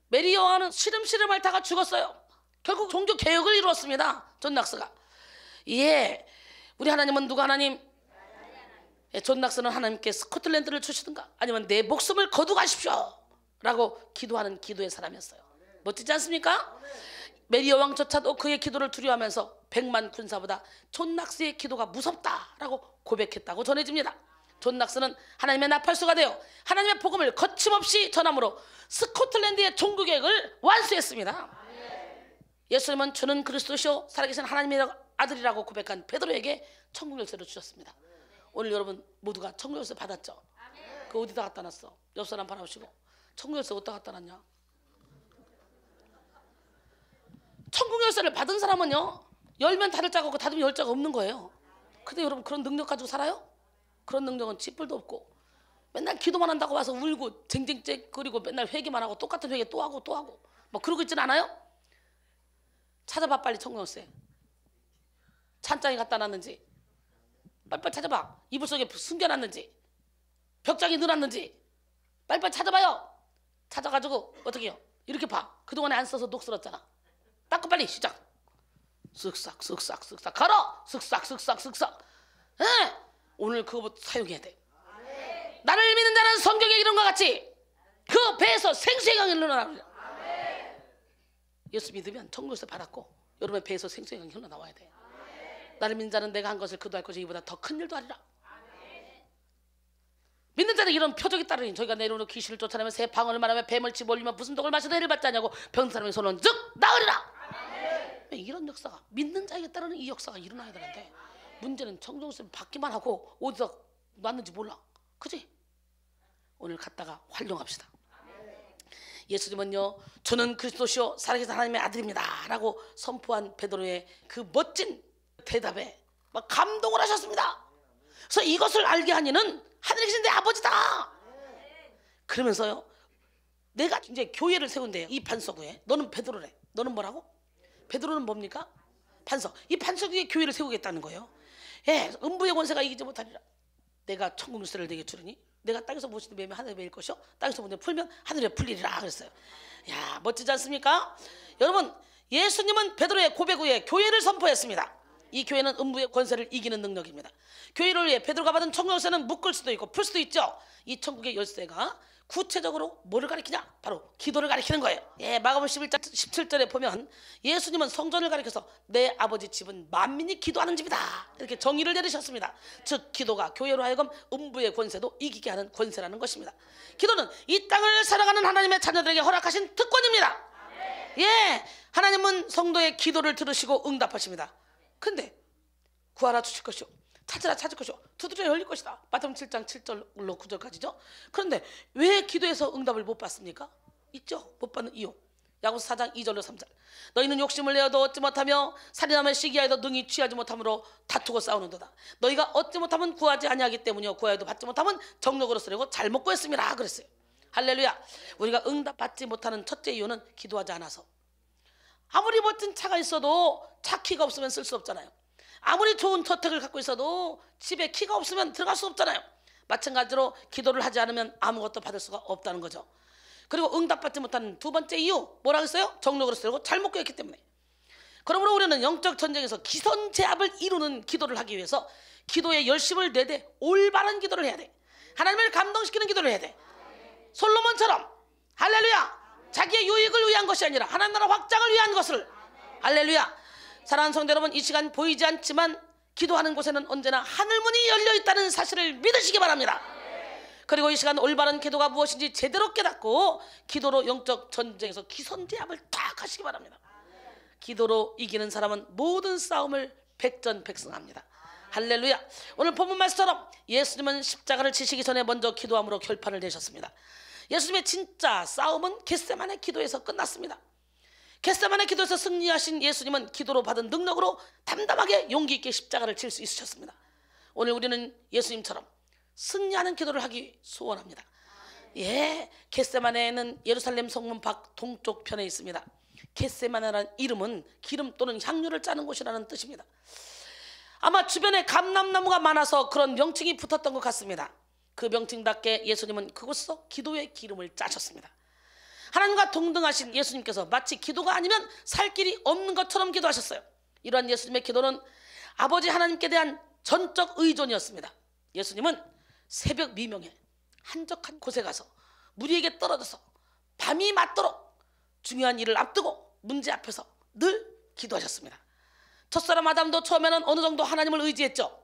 메리 여왕은 시름시름 앓다가 죽었어요. 결국 종교 개혁을 이루었습니다. 존 낙스가. 예, 우리 하나님은 누가 하나님? 예, 존 낙스는 하나님께 스코틀랜드를 주시든가 아니면 내 목숨을 거두 가십시오 라고 기도하는 기도의 사람이었어요. 멋지지 않습니까? 메리 여왕조차도 그의 기도를 두려워하면서 100만 군사보다 존 낙스의 기도가 무섭다라고 고백했다고 전해집니다. 존 낙스는 하나님의 나팔수가 되어 하나님의 복음을 거침없이 전함으로 스코틀랜드의 종교개혁을 완수했습니다. 예수님은 주는 그리스도시요 살아계신 하나님의 아들이라고 고백한 베드로에게 천국 열쇠를 주셨습니다. 오늘 여러분 모두가 천국 열쇠 받았죠? 그 어디다 갖다 놨어? 옆 사람 바라보시고 천국 열쇠 어디다 갖다 놨냐? 천국 열쇠를 받은 사람은요, 열면 닫을 자가 없고 닫으면 열 자가 없는 거예요. 근데 여러분 그런 능력 가지고 살아요? 그런 능력은 쥐뿔도 없고 맨날 기도만 한다고 와서 울고 쟁쟁쟁거리고 맨날 회개만 하고 똑같은 회개 또 하고 또 하고 뭐 그러고 있진 않아요? 찾아봐 빨리 천국 열쇠. 찬장에 갖다 놨는지 빨리빨리 찾아봐. 이불 속에 숨겨놨는지 벽장에 넣어놨는지 빨리빨리 찾아봐요. 찾아가지고 어떻게 해요? 이렇게 봐. 그동안에 안 써서 녹슬었잖아. 닦고 빨리 시작. 쓱싹 쓱싹 쓱싹 걸어. 쓱싹 쓱싹 쓱싹. 오늘 그거 사용해야 돼. 나를 믿는 자는 성경에 이런 것 같이 그 배에서 생수의 강이 흘러나옵니다. 예수 믿으면 천국에서 받았고 여러분의 배에서 생수의 강이 흘러나와야 돼. 나를 믿는 자는 내가 한 것을 그도 할 것이 이보다 더 큰 일도 하리라. 믿는 자는 이런 표적이 따르니 저희가 내려오는 귀신을 쫓아내면 새 방언을 말하며 뱀을 집어올리면 무슨 독을 마셔도 해를 받지 않냐고 병든 사람의 손은 즉 나으리라. 이런 역사가 믿는 자에게 따르는 이 역사가 일어나야 되는데 문제는 청정수를 받기만 하고 어디서 놨는지 몰라. 그지? 오늘 갔다가 활용합시다. 예수님은요 저는 그리스도시요 살아계신 하나님의 아들입니다 라고 선포한 베드로의 그 멋진 대답에 막 감동을 하셨습니다. 그래서 이것을 알게 하니는 하늘에 계신 내 아버지다. 그러면서요 내가 이제 교회를 세운대요. 이 반석 위에 너는 베드로래. 너는 뭐라고? 베드로는 뭡니까? 반석. 이 반석 위에 교회를 세우겠다는 거예요. 예, 음부의 권세가 이기지 못하리라. 내가 천국 열쇠를 내게 주리니 내가 땅에서 무엇이든 매면 하늘에 매일 것이요 땅에서 무엇이든 풀면 하늘에 풀리리라 그랬어요. 야 멋지지 않습니까? 여러분 예수님은 베드로의 고백 후에 교회를 선포했습니다. 이 교회는 음부의 권세를 이기는 능력입니다. 교회를 위해 베드로가 받은 천국 열쇠는 묶을 수도 있고 풀 수도 있죠. 이 천국의 열쇠가 구체적으로 뭐를 가리키냐? 바로 기도를 가리키는 거예요. 예, 마가복음 11장 17절에 보면 예수님은 성전을 가리켜서 내 아버지 집은 만민이 기도하는 집이다 이렇게 정의를 내리셨습니다. 즉 기도가 교회로 하여금 음부의 권세도 이기게 하는 권세라는 것입니다. 기도는 이 땅을 살아가는 하나님의 자녀들에게 허락하신 특권입니다. 예, 하나님은 성도의 기도를 들으시고 응답하십니다. 근데 구하라 주실 것이요 찾으라 찾을 것이요 두드려 열릴 것이다. 마태복음 7장 7절로 9절까지죠. 그런데 왜 기도해서 응답을 못 받습니까? 있죠. 못 받는 이유. 야고보서 4장 2절로 3절. 너희는 욕심을 내어도 얻지 못하며 살인하며 시기하여도 능히 취하지 못함으로 다투고 싸우는도다. 너희가 얻지 못하면 구하지 아니하기 때문이요 구하여도 받지 못하면 정욕으로 쓰려고 잘못 구했음이라 그랬어요. 할렐루야. 우리가 응답 받지 못하는 첫째 이유는 기도하지 않아서. 아무리 멋진 차가 있어도 차 키가 없으면 쓸 수 없잖아요. 아무리 좋은 저택을 갖고 있어도 집에 키가 없으면 들어갈 수 없잖아요. 마찬가지로 기도를 하지 않으면 아무것도 받을 수가 없다는 거죠. 그리고 응답받지 못하는 두 번째 이유 뭐라고 했어요? 정욕으로 쓰려고 잘못 구했기 때문에. 그러므로 우리는 영적 전쟁에서 기선제압을 이루는 기도를 하기 위해서 기도에 열심을 내되 올바른 기도를 해야 돼. 하나님을 감동시키는 기도를 해야 돼. 솔로몬처럼 할렐루야 자기의 유익을 위한 것이 아니라 하나님 나라 확장을 위한 것을. 할렐루야. 사랑하는 성도 여러분, 이 시간 보이지 않지만 기도하는 곳에는 언제나 하늘문이 열려있다는 사실을 믿으시기 바랍니다. 그리고 이 시간 올바른 기도가 무엇인지 제대로 깨닫고 기도로 영적 전쟁에서 기선제압을 딱 하시기 바랍니다. 기도로 이기는 사람은 모든 싸움을 백전백승합니다. 할렐루야. 오늘 본문 말씀처럼 예수님은 십자가를 지시기 전에 먼저 기도함으로 결판을 내셨습니다. 예수님의 진짜 싸움은 겟세마네 기도에서 끝났습니다. 겟세마네 기도에서 승리하신 예수님은 기도로 받은 능력으로 담담하게 용기 있게 십자가를 질 수 있으셨습니다. 오늘 우리는 예수님처럼 승리하는 기도를 하기 소원합니다. 예, 겟세마네는 예루살렘 성문 밖 동쪽 편에 있습니다. 겟세마네라는 이름은 기름 또는 향유를 짜는 곳이라는 뜻입니다. 아마 주변에 감람나무가 많아서 그런 명칭이 붙었던 것 같습니다. 그 명칭답게 예수님은 그곳에서 기도의 기름을 짜셨습니다. 하나님과 동등하신 예수님께서 마치 기도가 아니면 살 길이 없는 것처럼 기도하셨어요. 이러한 예수님의 기도는 아버지 하나님께 대한 전적 의존이었습니다. 예수님은 새벽 미명에 한적한 곳에 가서 무리에게 떨어져서 밤이 맞도록 중요한 일을 앞두고 문제 앞에서 늘 기도하셨습니다. 첫사람 아담도 처음에는 어느 정도 하나님을 의지했죠.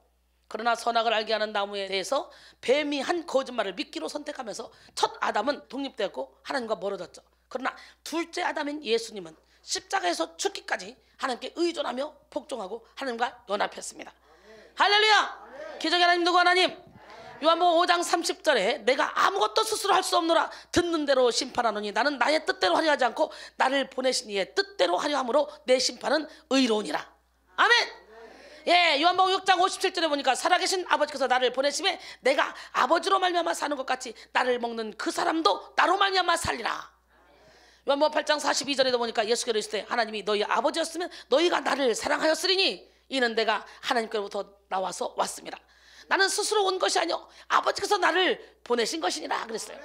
그러나 선악을 알게 하는 나무에 대해서 뱀이 한 거짓말을 미끼로 선택하면서 첫 아담은 독립되었고 하나님과 멀어졌죠. 그러나 둘째 아담인 예수님은 십자가에서 죽기까지 하나님께 의존하며 복종하고 하나님과 연합했습니다. 할렐루야! 기적의 하나님 누구 하나님? 요한복음 5장 30절에 내가 아무것도 스스로 할 수 없노라 듣는 대로 심판하노니 나는 나의 뜻대로 하려 하지 않고 나를 보내신 이의 뜻대로 하려 함으로 내 심판은 의로우니라. 아멘. 예, 요한복음 6장 57절에 보니까 살아계신 아버지께서 나를 보내심에 내가 아버지로 말미암아 사는 것 같이 나를 먹는 그 사람도 나로 말미암아 살리라. 요한복음 8장 42절에도 보니까 예수께서 이르시되 하나님이 너희 아버지였으면 너희가 나를 사랑하였으리니 이는 내가 하나님께로부터 나와서 왔습니다. 나는 스스로 온 것이 아니요 아버지께서 나를 보내신 것이니라 그랬어요.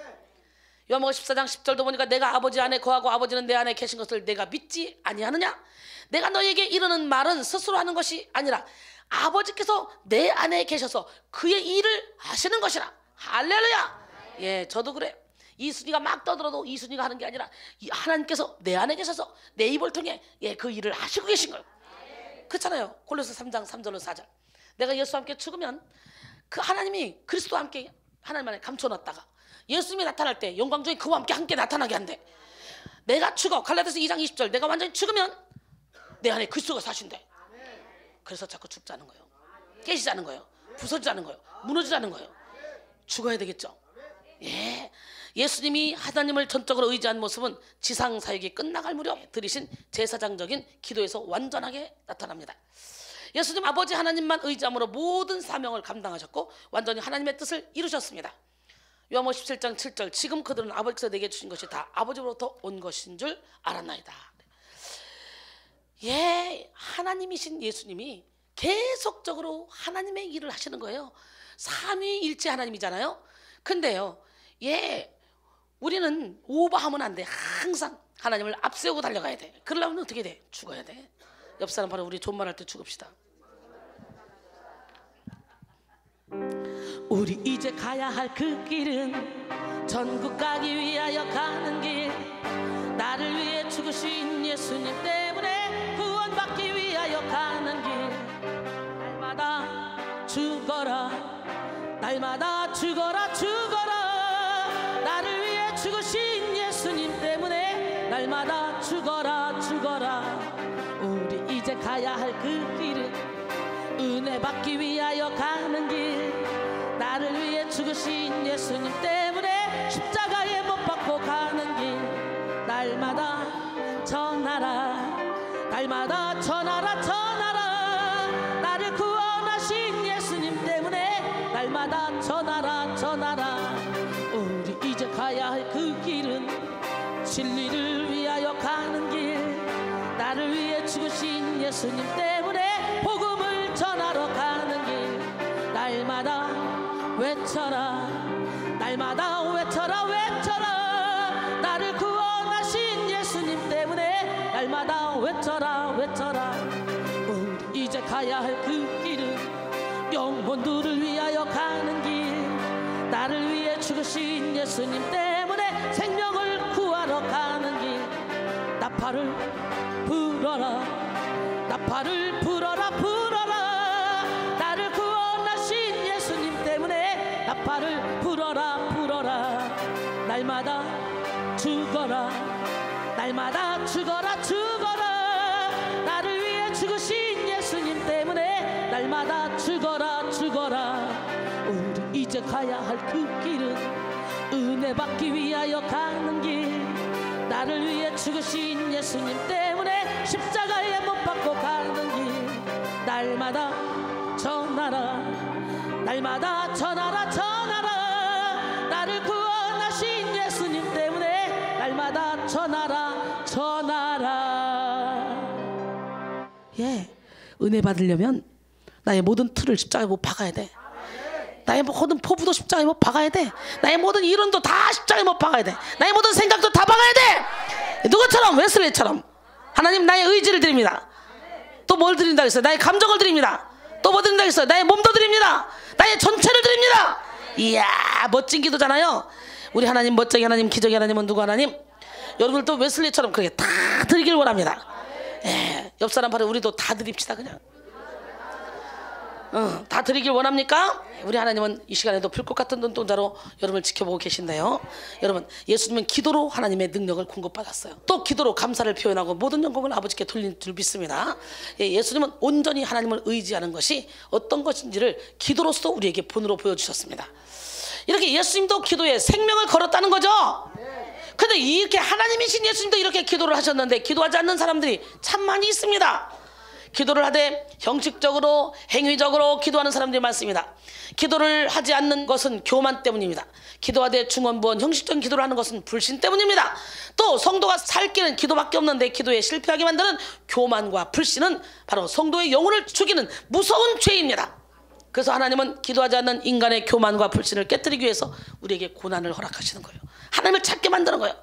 요한복음 14장 10절도 보니까 내가 아버지 안에 거하고 아버지는 내 안에 계신 것을 내가 믿지 아니하느냐? 내가 너에게 이르는 말은 스스로 하는 것이 아니라 아버지께서 내 안에 계셔서 그의 일을 하시는 것이라. 할렐루야. 예, 저도 그래. 이순이가 막 떠들어도 이순이가 하는 게 아니라 하나님께서 내 안에 계셔서 내 입을 통해 그 일을 하시고 계신 거예요. 그렇잖아요. 골로새 3장 3절로 4절. 내가 예수와 함께 죽으면 그 하나님이 그리스도와 함께 하나님 안에 감춰놨다가 예수님이 나타날 때 영광 중에 그와 함께 나타나게 한대. 내가 죽어 갈라디아서 2장 20절 내가 완전히 죽으면 내 안에 그리스도가 사신대. 그래서 자꾸 죽자는 거예요. 깨지자는 거예요. 부서지자는 거예요. 무너지자는 거예요. 죽어야 되겠죠. 예, 예수님이 하나님을 전적으로 의지한 모습은 지상 사역이 끝나갈 무렵 드리신 제사장적인 기도에서 완전하게 나타납니다. 예수님 아버지 하나님만 의지함으로 모든 사명을 감당하셨고 완전히 하나님의 뜻을 이루셨습니다. 요한복음 17장 7절 지금 그들은 아버지께서 내게 주신 것이 다 아버지로부터 온 것인 줄 알았나이다. 예, 하나님이신 예수님이 계속적으로 하나님의 일을 하시는 거예요. 삼위일체 하나님이잖아요. 근데요, 예, 우리는 오버하면 안 돼. 항상 하나님을 앞세우고 달려가야 돼. 그러려면 어떻게 돼? 죽어야 돼. 옆 사람 바로 우리 존말할 때 죽읍시다. 우리 이제 가야 할 그 길은 전국 가기 위하여 가는 길. 나를 위해 죽으신 예수님 때문에 구원받기 위하여 가는 길. 날마다 죽어라, 날마다 죽어라, 죽어라. 나를 위해 죽으신 예수님 때문에 날마다 죽어라, 죽어라. 우리 이제 가야 할 그 길은 은혜 받기 위하여 가는 길. 나를 위해 죽으신 예수님 때문에 십자가에 못 박고 가는 길. 날마다 전하라, 날마다 전하라, 전하라. 나를 구원하신 예수님 때문에 날마다 전하라, 전하라. 우리 이제 가야 할 그 길은 진리를 위하여 가는 길. 나를 위해 죽으신 예수님 때문에 복음을 전하러 가는 길. 날마다 외쳐라, 날마다 외쳐라, 외쳐라. 나를 구원하신 예수님 때문에 날마다 외쳐라, 외쳐라. 우리 이제 가야 할 그 길은 영혼들을 위하여 가는 길. 나를 위해 죽으신 예수님 때문에 생명을 구하러 가는 길. 나팔을 불어라, 나팔을 불어라, 불어라. 나를 구원하신 예수님 때문에 나팔을 불어라, 불어라. 날마다 죽어라, 날마다 죽어라, 죽어라. 나를 위해 죽으신 예수님 때문에 날마다 죽어라, 죽어라. 우리 이제 가야 할 그 길은 은혜 받기 위하여 가는 길. 나를 위해 죽으신 예수님 때문에 십자가에 못 박고 가는 길. 날마다 전하라, 날마다 전하라, 전하라. 나를 구원하신 예수님 때문에 날마다 전하라, 전하라. 예, 은혜 받으려면 나의 모든 틀을 십자가에 못 박아야 돼. 나의 모든 포부도 십자가에 못 박아야 돼. 나의 모든 이론도 다 십자가에 못 박아야 돼. 나의 모든 생각도 다 박아야 돼. 누구처럼? 웨슬리처럼. 하나님 나의 의지를 드립니다. 또 뭘 드린다 했어요? 나의 감정을 드립니다. 또 뭐 드린다 했어요? 나의 몸도 드립니다. 나의 전체를 드립니다. 이야, 멋진 기도잖아요. 우리 하나님, 멋쟁이 하나님, 기적의 하나님은 누구 하나님? 여러분들도 웨슬리처럼 그렇게 다 드리길 원합니다. 예, 옆 사람 바로 우리도 다 드립시다 그냥. 다 드리길 원합니까? 우리 하나님은 이 시간에도 불꽃 같은 눈동자로 여러분을 지켜보고 계신데요. 여러분, 예수님은 기도로 하나님의 능력을 공급받았어요. 또 기도로 감사를 표현하고 모든 영광을 아버지께 돌린 줄 믿습니다. 예, 예수님은 온전히 하나님을 의지하는 것이 어떤 것인지를 기도로서 우리에게 본으로 보여주셨습니다. 이렇게 예수님도 기도에 생명을 걸었다는 거죠. 근데 이렇게 하나님이신 예수님도 이렇게 기도를 하셨는데 기도하지 않는 사람들이 참 많이 있습니다. 기도를 하되 형식적으로 행위적으로 기도하는 사람들이 많습니다. 기도를 하지 않는 것은 교만 때문입니다. 기도하되 중언부언 형식적인 기도를 하는 것은 불신 때문입니다. 또 성도가 살 길은 기도밖에 없는데 기도에 실패하게 만드는 교만과 불신은 바로 성도의 영혼을 죽이는 무서운 죄입니다. 그래서 하나님은 기도하지 않는 인간의 교만과 불신을 깨뜨리기 위해서 우리에게 고난을 허락하시는 거예요. 하나님을 찾게 만드는 거예요.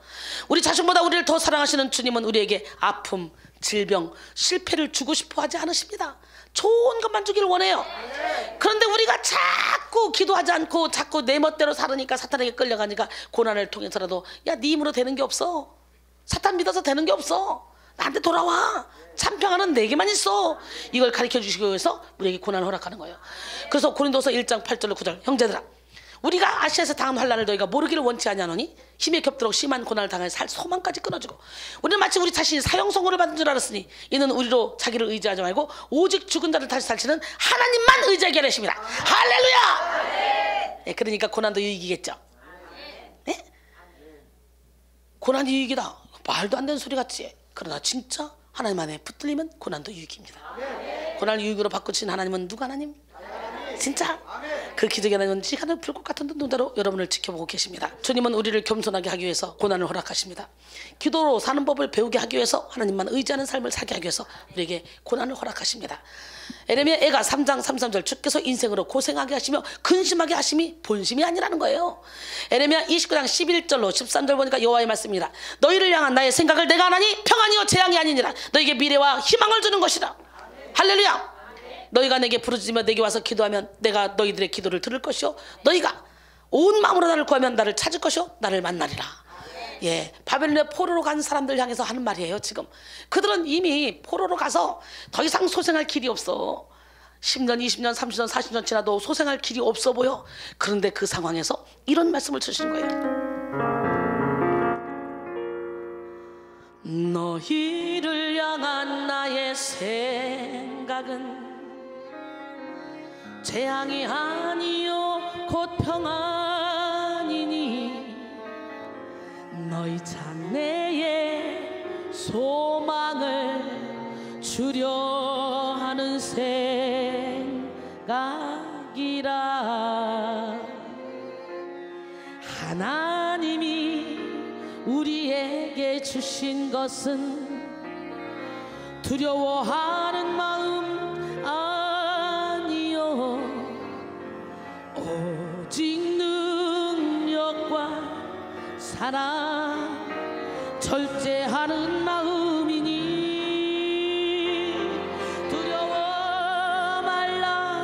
우리 자신보다 우리를 더 사랑하시는 주님은 우리에게 아픔, 질병, 실패를 주고 싶어 하지 않으십니다. 좋은 것만 주기를 원해요. 그런데 우리가 자꾸 기도하지 않고 자꾸 내 멋대로 살으니까 사탄에게 끌려가니까 고난을 통해서라도 야, 네 힘으로 되는 게 없어. 사탄 믿어서 되는 게 없어. 나한테 돌아와. 참평하는 내게만 있어. 이걸 가르쳐 주시기 위해서 우리에게 고난을 허락하는 거예요. 그래서 고린도서 1장 8절로 9절 형제들아, 우리가 아시아에서 당한 환난을 너희가 모르기를 원치 아니하노니 힘에 겹도록 심한 고난을 당할 살 소망까지 끊어주고 우리는 마치 우리 자신이 사형선고를 받은 줄 알았으니 이는 우리로 자기를 의지하지 말고 오직 죽은 자를 다시 살치는 하나님만 의지하게 하십니다. 할렐루야. 네, 그러니까 고난도 유익이겠죠. 네? 고난이 유익이다. 말도 안 되는 소리 같지. 그러나 진짜 하나님 안에 붙들리면 고난도 유익입니다. 고난을 유익으로 바꾸신 하나님은 누가 하나님? 진짜 그 기적의 하나님은 시간을 불꽃 같은 눈동자로 여러분을 지켜보고 계십니다. 주님은 우리를 겸손하게 하기 위해서 고난을 허락하십니다. 기도로 사는 법을 배우게 하기 위해서 하나님만 의지하는 삶을 살게 하기 위해서 우리에게 고난을 허락하십니다. 에레미야 애가 3장 33절 주께서 인생으로 고생하게 하시며 근심하게 하심이 본심이 아니라는 거예요. 에레미야 29장 11절로 13절 보니까 여호와의 말씀입니다. 너희를 향한 나의 생각을 내가 하나니 평안이요 재앙이 아니니라. 너에게 미래와 희망을 주는 것이라. 할렐루야. 너희가 내게 부르짖으며 내게 와서 기도하면 내가 너희들의 기도를 들을 것이요 너희가 온 마음으로 나를 구하면 나를 찾을 것이요 나를 만나리라. 예, 바벨론의 포로로 간 사람들 향해서 하는 말이에요. 지금 그들은 이미 포로로 가서 더 이상 소생할 길이 없어. 10년, 20년, 30년, 40년 지나도 소생할 길이 없어 보여. 그런데 그 상황에서 이런 말씀을 주시는 거예요. 너희를 향한 나의 생각은 재앙이 아니요 곧 평안이니 너희 장래에 소망을 주려 하는 생각이라. 하나님이 우리에게 주신 것은 두려워하는 마음 오직 능력과 사랑 절제하는 마음이니 두려워 말라.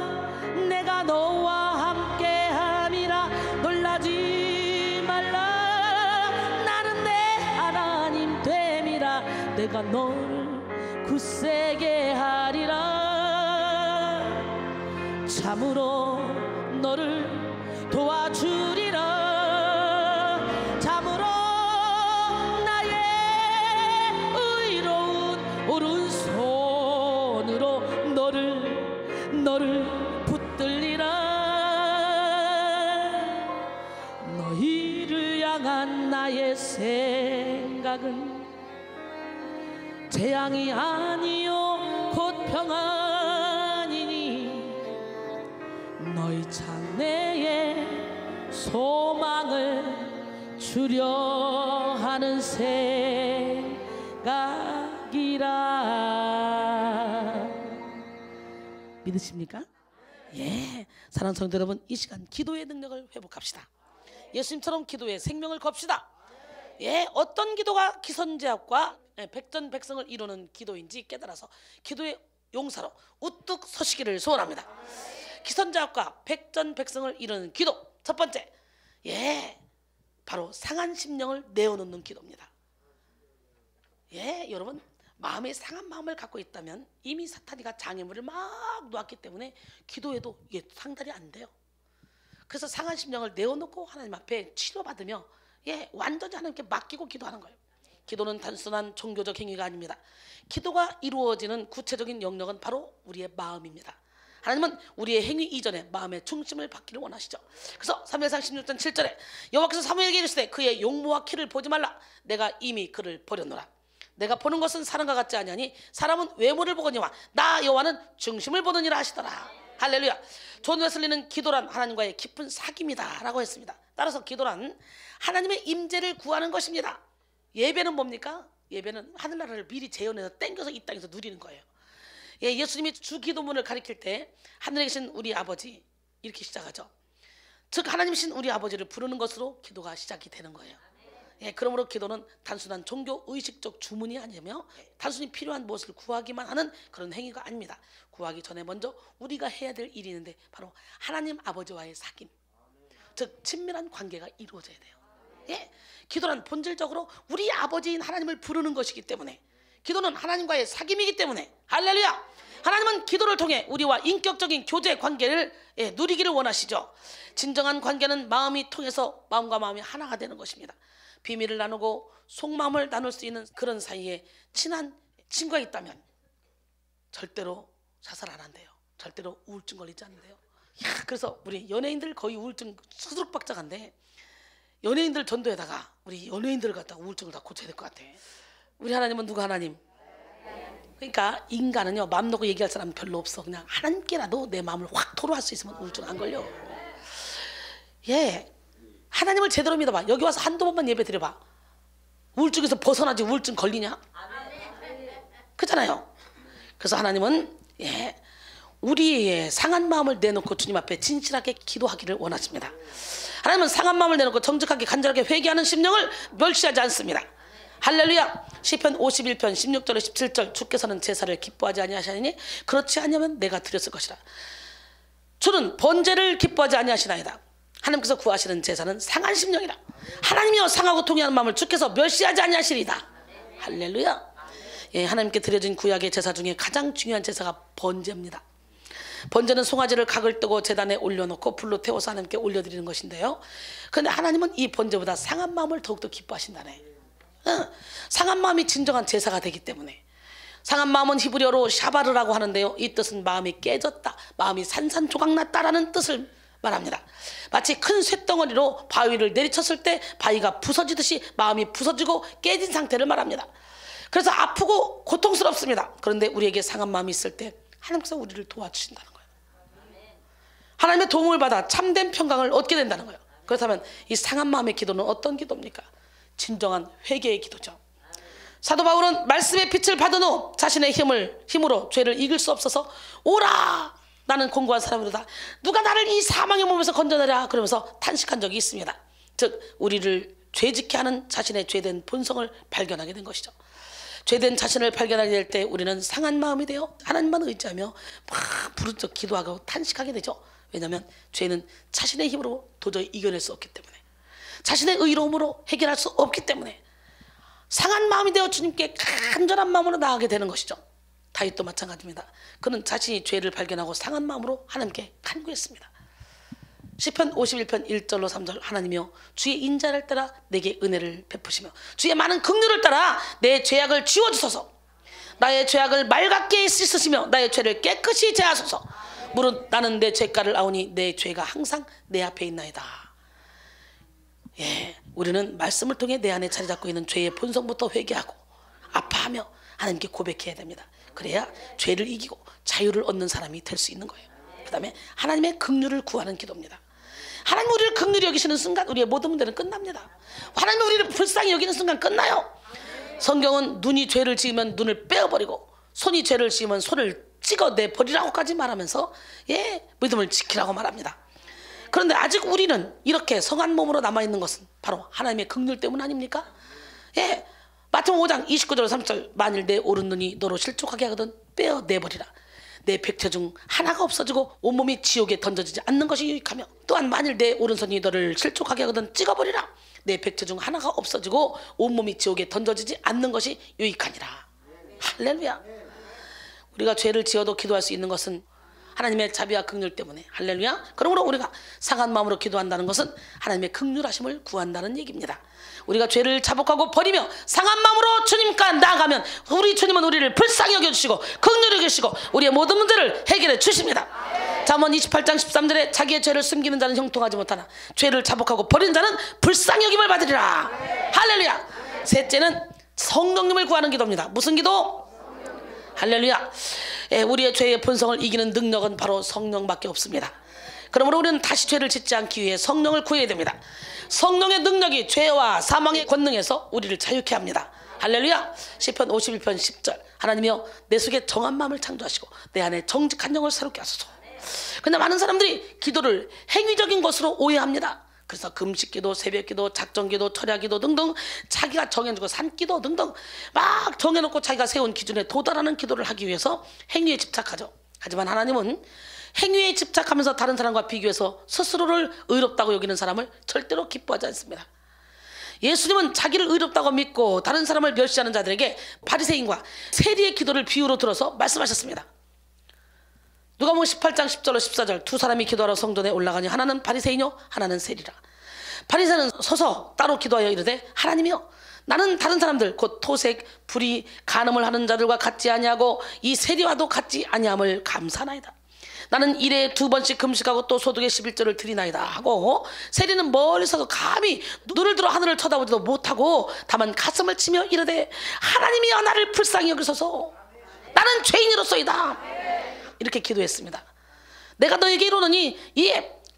내가 너와 함께함이라. 놀라지 말라. 나는 내 하나님 됨이라. 내가 너를 굳세게 하리라. 참으로 너를 도와주리라. 참으로 나의 의로운 오른손으로 너를 붙들리라. 너희를 향한 나의 생각은 재앙이 아니요 곧 평안이니 너희 장래에 소망을 주려 하는 생각이라. 믿으십니까? 예, 사랑하는 성도 여러분, 이 시간 기도의 능력을 회복합시다. 예수님처럼 기도의 생명을 겁시다. 예, 어떤 기도가 기선제압과 백전백승을 이루는 기도인지 깨달아서 기도의 용사로 우뚝 서시기를 소원합니다. 기선제압과 백전백승을 이루는 기도 첫 번째, 예, 바로 상한 심령을 내어놓는 기도입니다. 예, 여러분 마음에 상한 마음을 갖고 있다면 이미 사탄이가 장애물을 막 놓았기 때문에 기도해도 이게 상달이 안 돼요. 그래서 상한 심령을 내어놓고 하나님 앞에 치료받으며 예, 완전히 하나님께 맡기고 기도하는 거예요. 기도는 단순한 종교적 행위가 아닙니다. 기도가 이루어지는 구체적인 영역은 바로 우리의 마음입니다. 하나님은 우리의 행위 이전에 마음의 중심을 받기를 원하시죠. 그래서 사무엘상 16장 7절에 여호와께서 사무엘에게 이르시되 그의 용모와 키를 보지 말라. 내가 이미 그를 버렸노라. 내가 보는 것은 사람과 같지 아니하니 사람은 외모를 보거니와 나 여호와는 중심을 보느니라 하시더라. 할렐루야. 존 웨슬리는 기도란 하나님과의 깊은 사귐이다 라고 했습니다. 따라서 기도란 하나님의 임재를 구하는 것입니다. 예배는 뭡니까? 예배는 하늘나라를 미리 재현해서 땡겨서 이 땅에서 누리는 거예요. 예, 예수님이 주기도문을 가리킬 때 하늘에 계신 우리 아버지 이렇게 시작하죠. 즉 하나님이신 우리 아버지를 부르는 것으로 기도가 시작이 되는 거예요. 예, 그러므로 기도는 단순한 종교 의식적 주문이 아니며 단순히 필요한 무엇을 구하기만 하는 그런 행위가 아닙니다. 구하기 전에 먼저 우리가 해야 될 일이 있는데 바로 하나님 아버지와의 사귐, 즉 친밀한 관계가 이루어져야 돼요. 예, 기도는 본질적으로 우리 아버지인 하나님을 부르는 것이기 때문에 기도는 하나님과의 사귐이기 때문에 할렐루야. 하나님은 기도를 통해 우리와 인격적인 교제 관계를 누리기를 원하시죠. 진정한 관계는 마음이 통해서 마음과 마음이 하나가 되는 것입니다. 비밀을 나누고 속마음을 나눌 수 있는 그런 사이에 친한 친구가 있다면 절대로 자살 안 한대요. 절대로 우울증 걸리지 않는데요. 야, 그래서 우리 연예인들 거의 우울증 수두룩박작한데 연예인들 전도에다가 우리 연예인들을 갖다 우울증을 다 고쳐야 될 것 같아. 우리 하나님은 누구 하나님? 그러니까 인간은요 마음 놓고 얘기할 사람은 별로 없어. 그냥 하나님께라도 내 마음을 확 토로할 수 있으면 우울증 안 걸려. 예, 하나님을 제대로 믿어봐. 여기 와서 한두 번만 예배 드려봐. 우울증에서 벗어나지 우울증 걸리냐? 그렇잖아요. 그래서 하나님은 예, 우리의 상한 마음을 내놓고 주님 앞에 진실하게 기도하기를 원하십니다. 하나님은 상한 마음을 내놓고 정직하게 간절하게 회개하는 심령을 멸시하지 않습니다. 할렐루야. 시편 51편 16절에 17절 주께서는 제사를 기뻐하지 아니하시니 그렇지 아니하면 내가 드렸을 것이라. 주는 번제를 기뻐하지 아니하시나이다. 하나님께서 구하시는 제사는 상한 심령이라. 하나님이여 상하고 통해하는 마음을 주께서 멸시하지 아니하시리이다. 할렐루야. 예, 하나님께 드려진 구약의 제사 중에 가장 중요한 제사가 번제입니다. 번제는 송아지를 각을 뜨고 제단에 올려놓고 불로 태워서 하나님께 올려드리는 것인데요. 그런데 하나님은 이 번제보다 상한 마음을 더욱더 기뻐하신다네. 상한 마음이 진정한 제사가 되기 때문에. 상한 마음은 히브리어로 샤바르라고 하는데요, 이 뜻은 마음이 깨졌다, 마음이 산산조각났다라는 뜻을 말합니다. 마치 큰 쇳덩어리로 바위를 내리쳤을 때 바위가 부서지듯이 마음이 부서지고 깨진 상태를 말합니다. 그래서 아프고 고통스럽습니다. 그런데 우리에게 상한 마음이 있을 때 하나님께서 우리를 도와주신다는 거예요. 하나님의 도움을 받아 참된 평강을 얻게 된다는 거예요. 그렇다면 이 상한 마음의 기도는 어떤 기도입니까? 진정한 회개의 기도죠. 사도 바울은 말씀의 빛을 받은 후 자신의 힘으로 죄를 이길 수 없어서 오라, 나는 공고한 사람이로다, 누가 나를 이 사망의 몸에서 건져내라 그러면서 탄식한 적이 있습니다. 즉 우리를 죄짓게 하는 자신의 죄된 본성을 발견하게 된 것이죠. 죄된 자신을 발견하게 될 때 우리는 상한 마음이 되어 하나님만 의지하며 막 부르짖어 기도하고 탄식하게 되죠. 왜냐하면 죄는 자신의 힘으로 도저히 이겨낼 수 없기 때문에, 자신의 의로움으로 해결할 수 없기 때문에 상한 마음이 되어 주님께 간절한 마음으로 나아가게 되는 것이죠. 다윗도 마찬가지입니다. 그는 자신이 죄를 발견하고 상한 마음으로 하나님께 간구했습니다. 시편 51편 1절로 3절 하나님이여 주의 인자를 따라 내게 은혜를 베푸시며 주의 많은 긍휼을 따라 내 죄악을 지워주소서. 나의 죄악을 맑게 씻으시며 나의 죄를 깨끗이 제하소서. 무릇 나는 내 죄가를 아오니 내 죄가 항상 내 앞에 있나이다. 예, 우리는 말씀을 통해 내 안에 자리 잡고 있는 죄의 본성부터 회개하고 아파하며 하나님께 고백해야 됩니다. 그래야 죄를 이기고 자유를 얻는 사람이 될 수 있는 거예요. 그 다음에 하나님의 긍휼을 구하는 기도입니다. 하나님 우리를 긍휼히 여기시는 순간 우리의 모든 문제는 끝납니다. 하나님 우리를 불쌍히 여기는 순간 끝나요. 성경은 눈이 죄를 지으면 눈을 빼어버리고 손이 죄를 지으면 손을 찍어내버리라고까지 말하면서 예, 믿음을 지키라고 말합니다. 그런데 아직 우리는 이렇게 성한 몸으로 남아있는 것은 바로 하나님의 긍휼 때문 아닙니까? 예, 마태복음 5장 29절 30절 만일 내 오른 눈이 너로 실족하게 하거든 빼어내버리라. 내 백체 중 하나가 없어지고 온몸이 지옥에 던져지지 않는 것이 유익하며, 또한 만일 내 오른손이 너를 실족하게 하거든 찍어버리라. 내 백체 중 하나가 없어지고 온몸이 지옥에 던져지지 않는 것이 유익하니라. 할렐루야. 우리가 죄를 지어도 기도할 수 있는 것은 하나님의 자비와 긍휼 때문에. 할렐루야. 그러므로 우리가 상한 마음으로 기도한다는 것은 하나님의 긍휼하심을 구한다는 얘기입니다. 우리가 죄를 자복하고 버리며 상한 마음으로 주님과 나아가면 우리 주님은 우리를 불쌍히 여겨주시고 긍휼히 여겨주시고 우리의 모든 문제를 해결해 주십니다. 잠언 28장 13절에 자기의 죄를 숨기는 자는 형통하지 못하나 죄를 자복하고 버린 자는 불쌍히 여김을 받으리라. 할렐루야. 셋째는 성령님을 구하는 기도입니다. 무슨 기도? 할렐루야. 우리의 죄의 본성을 이기는 능력은 바로 성령밖에 없습니다. 그러므로 우리는 다시 죄를 짓지 않기 위해 성령을 구해야 됩니다. 성령의 능력이 죄와 사망의 권능에서 우리를 자유케 합니다. 할렐루야. 시편 51편 10절 하나님이여 내 속에 정한 마음을 창조하시고 내 안에 정직한 영을 새롭게 하소서. 근데 많은 사람들이 기도를 행위적인 것으로 오해합니다. 그래서 금식기도, 새벽기도, 작정기도, 철야기도 등등 자기가 정해놓고 산기도 등등 막 정해놓고 자기가 세운 기준에 도달하는 기도를 하기 위해서 행위에 집착하죠. 하지만 하나님은 행위에 집착하면서 다른 사람과 비교해서 스스로를 의롭다고 여기는 사람을 절대로 기뻐하지 않습니다. 예수님은 자기를 의롭다고 믿고 다른 사람을 멸시하는 자들에게 바리새인과 세리의 기도를 비유로 들어서 말씀하셨습니다. 누가복음 18장 10절로 14절 두 사람이 기도하러 성전에 올라가니 하나는 바리새인이요 하나는 세리라. 바리새인은 서서 따로 기도하여 이르되 하나님이여 나는 다른 사람들 곧 토색, 불의, 간음을 하는 자들과 같지 아니하고 이 세리와도 같지 아니함을 감사하나이다. 나는 일에 2번씩 금식하고 또 소득의 11조를 드리나이다 하고, 세리는 멀리서 감히 눈을 들어 하늘을 쳐다보지도 못하고 다만 가슴을 치며 이르되 하나님이여 나를 불쌍히 여기소서 나는 죄인이로소이다. 이렇게 기도했습니다. 내가 너에게 이르노니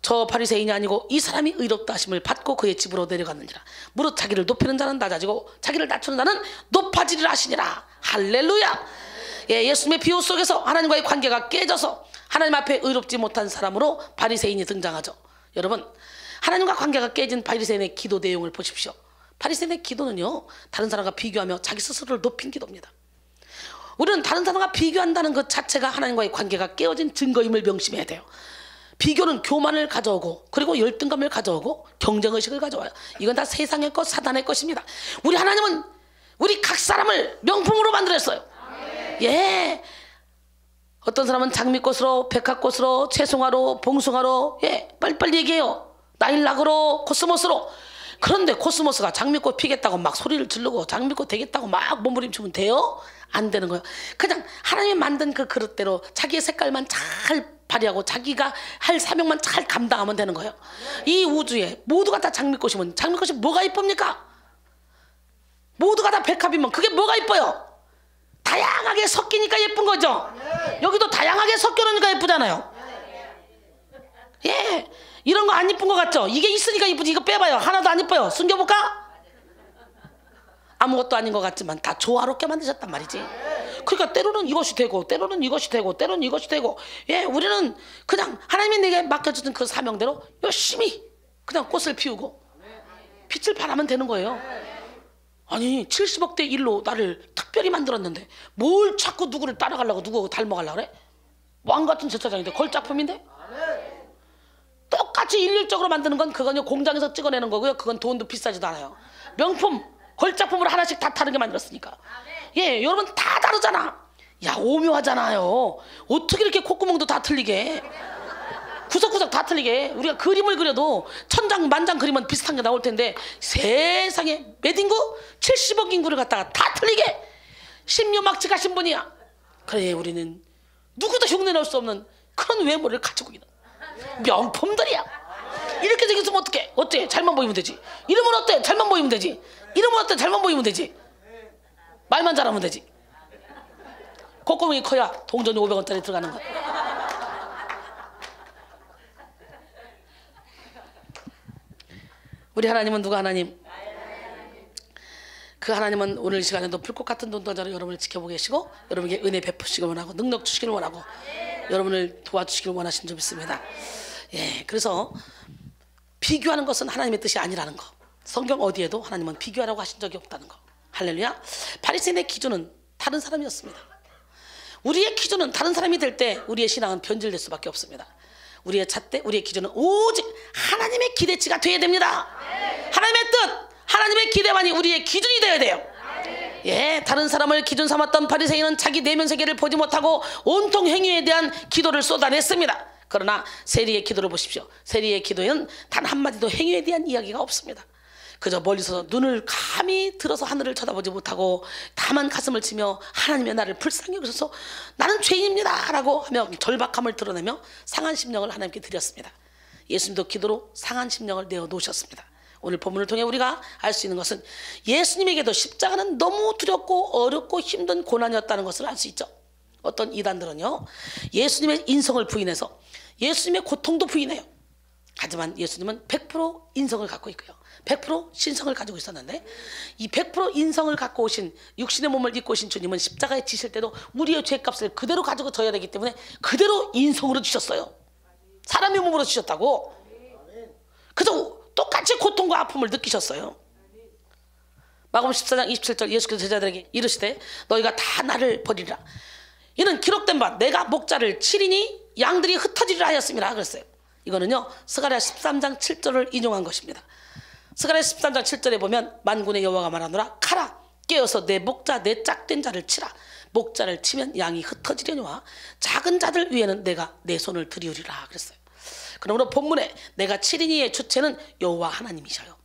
저 바리새인이 아니고 이 사람이 의롭다 하심을 받고 그의 집으로 내려갔느니라. 무릇 자기를 높이는 자는 낮아지고 자기를 낮추는 자는 높아지리라 하시니라. 할렐루야. 예수님의 비유 속에서 하나님과의 관계가 깨져서 하나님 앞에 의롭지 못한 사람으로 바리새인이 등장하죠. 여러분, 하나님과 관계가 깨진 바리새인의 기도 내용을 보십시오. 바리새인의 기도는요, 다른 사람과 비교하며 자기 스스로를 높인 기도입니다. 우리는 다른 사람과 비교한다는 것 자체가 하나님과의 관계가 깨어진 증거임을 명심해야 돼요. 비교는 교만을 가져오고 그리고 열등감을 가져오고 경쟁의식을 가져와요. 이건 다 세상의 것, 사단의 것입니다. 우리 하나님은 우리 각 사람을 명품으로 만들었어요. 예, 어떤 사람은 장미꽃으로, 백합꽃으로, 채송화로, 봉숭아로, 빨리빨리 얘기해요. 나일락으로, 코스모스로. 그런데 코스모스가 장미꽃 피겠다고 막 소리를 지르고 장미꽃 되겠다고 막 몸부림치면 돼요? 안 되는 거예요. 그냥 하나님이 만든 그 그릇대로 자기의 색깔만 잘 발휘하고 자기가 할 사명만 잘 감당하면 되는 거예요. 이 우주에 모두가 다 장미꽃이면 장미꽃이 뭐가 이쁩니까? 모두가 다 백합이면 그게 뭐가 이뻐요? 다양하게 섞이니까 예쁜 거죠. 여기도 다양하게 섞여놓으니까 예쁘잖아요. 예, 이런 거 안 이쁜 거 같죠? 이게 있으니까 이쁘지. 이거 빼봐요. 하나도 안 이뻐요. 숨겨볼까? 아무것도 아닌 것 같지만 다 조화롭게 만드셨단 말이지. 그러니까 때로는 이것이 되고 때로는 이것이 되고 때로는 이것이 되고, 우리는 그냥 하나님이 내게 맡겨주신 그 사명대로 열심히 그냥 꽃을 피우고 빛을 발하면 되는 거예요. 아니 70억대 일로 나를 특별히 만들었는데 뭘 자꾸 누구를 따라가려고 누구 닮아가려고 그래? 왕 같은 제사장인데 걸작품인데? 똑같이 일률적으로 만드는 건 그건요 공장에서 찍어내는 거고요. 그건 돈도 비싸지도 않아요. 명품 걸작품으로 하나씩 다 다르게 만들었으니까. 여러분 다 다르잖아. 야, 오묘하잖아요. 어떻게 이렇게 콧구멍도 다 틀리게, 구석구석 다 틀리게. 우리가 그림을 그려도 천장 만장 그리면 비슷한 게 나올 텐데 세상에 몇 인구? 70억 인구를 갖다가 다 틀리게 심유막지 가신 분이야. 그래, 우리는 누구도 흉내낼 수 없는 그런 외모를 가지고 있는 명품들이야. 이렇게 생겼으면 어떡해? 어때? 잘만 보이면 되지. 이름은 어때? 잘만 보이면 되지. 이름은 어때? 잘만 보이면 되지. 말만 잘하면 되지. 콧구멍이 커야 동전이 500원짜리 들어가는 거야. 우리 하나님은 누가 하나님? 그 하나님은 오늘 시간에도 불꽃 같은 눈동자로 여러분을 지켜보고 계시고 여러분에게 은혜 베푸시길 원하고 능력 주시길 원하고 여러분을 도와주시길 원하신 줄 믿습니다. 그래서 비교하는 것은 하나님의 뜻이 아니라는 거. 성경 어디에도 하나님은 비교하라고 하신 적이 없다는 거. 할렐루야. 바리새인의 기준은 다른 사람이었습니다. 우리의 기준은 다른 사람이 될 때 우리의 신앙은 변질될 수밖에 없습니다. 우리의 잣대, 우리의 기준은 오직 하나님의 기대치가 돼야 됩니다. 하나님의 뜻, 하나님의 기대만이 우리의 기준이 되어야 돼요. 예, 다른 사람을 기준 삼았던 바리새인은 자기 내면 세계를 보지 못하고 온통 행위에 대한 기도를 쏟아냈습니다. 그러나 세리의 기도를 보십시오. 세리의 기도에는 단 한마디도 행위에 대한 이야기가 없습니다. 그저 멀리서 눈을 감히 들어서 하늘을 쳐다보지 못하고 다만 가슴을 치며 하나님의 나를 불쌍히 여기셔서 나는 죄인입니다 라고 하며 절박함을 드러내며 상한 심령을 하나님께 드렸습니다. 예수님도 기도로 상한 심령을 내어놓으셨습니다. 오늘 본문을 통해 우리가 알 수 있는 것은 예수님에게도 십자가는 너무 두렵고 어렵고 힘든 고난이었다는 것을 알 수 있죠. 어떤 이단들은요, 예수님의 인성을 부인해서 예수님의 고통도 부인해요. 하지만 예수님은 100% 인성을 갖고 있고요, 100% 신성을 가지고 있었는데, 이 100% 인성을 갖고 오신, 육신의 몸을 입고 오신 주님은 십자가에 지실 때도 우리의 죄값을 그대로 가지고 져야 되기 때문에 그대로 인성으로 지셨어요. 사람의 몸으로 지셨다고. 그래서 똑같이 고통과 아픔을 느끼셨어요. 마가복음 14장 27절 예수께서 제자들에게 이르시되 너희가 다 나를 버리리라. 이는 기록된 바 내가 목자를 치리니 양들이 흩어지리라 하였음이라 그랬어요. 이거는요 스가랴 13장 7절을 인용한 것입니다. 스가랴 13장 7절에 보면 만군의 여호와가 말하노라 가라 깨어서 내 목자 내 짝된 자를 치라. 목자를 치면 양이 흩어지려니와 작은 자들 위에는 내가 내 손을 들이우리라 그랬어요. 그러므로 본문에 내가 치리니의 주체는 여호와 하나님이셔요.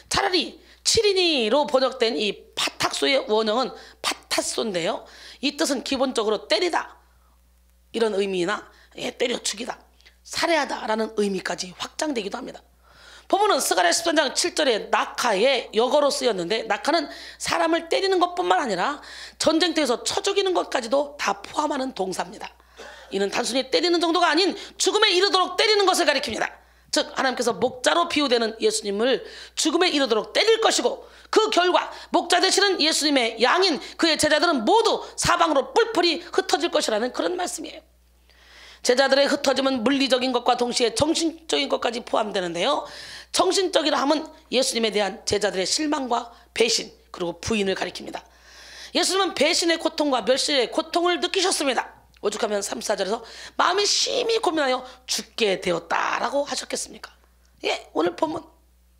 차라리 치리니로 번역된 이 파탁소의 원형은 파타소인데요, 이 뜻은 기본적으로 때리다 이런 의미나 때려 죽이다, 살해하다 라는 의미까지 확장되기도 합니다. 본문은 스가랴 13장 7절에 낙하의 역어로 쓰였는데, 낙하는 사람을 때리는 것뿐만 아니라 전쟁터에서 쳐 죽이는 것까지도 다 포함하는 동사입니다. 이는 단순히 때리는 정도가 아닌 죽음에 이르도록 때리는 것을 가리킵니다. 즉 하나님께서 목자로 비유되는 예수님을 죽음에 이르도록 때릴 것이고, 그 결과 목자 되시는 예수님의 양인 그의 제자들은 모두 사방으로 뿔뿔이 흩어질 것이라는 그런 말씀이에요. 제자들의 흩어짐은 물리적인 것과 동시에 정신적인 것까지 포함되는데요, 정신적이라 함은 예수님에 대한 제자들의 실망과 배신 그리고 부인을 가리킵니다. 예수님은 배신의 고통과 멸시의 고통을 느끼셨습니다. 오죽하면 34절에서 마음이 심히 고민하여 죽게 되었다라고 하셨겠습니까? 예, 오늘 본문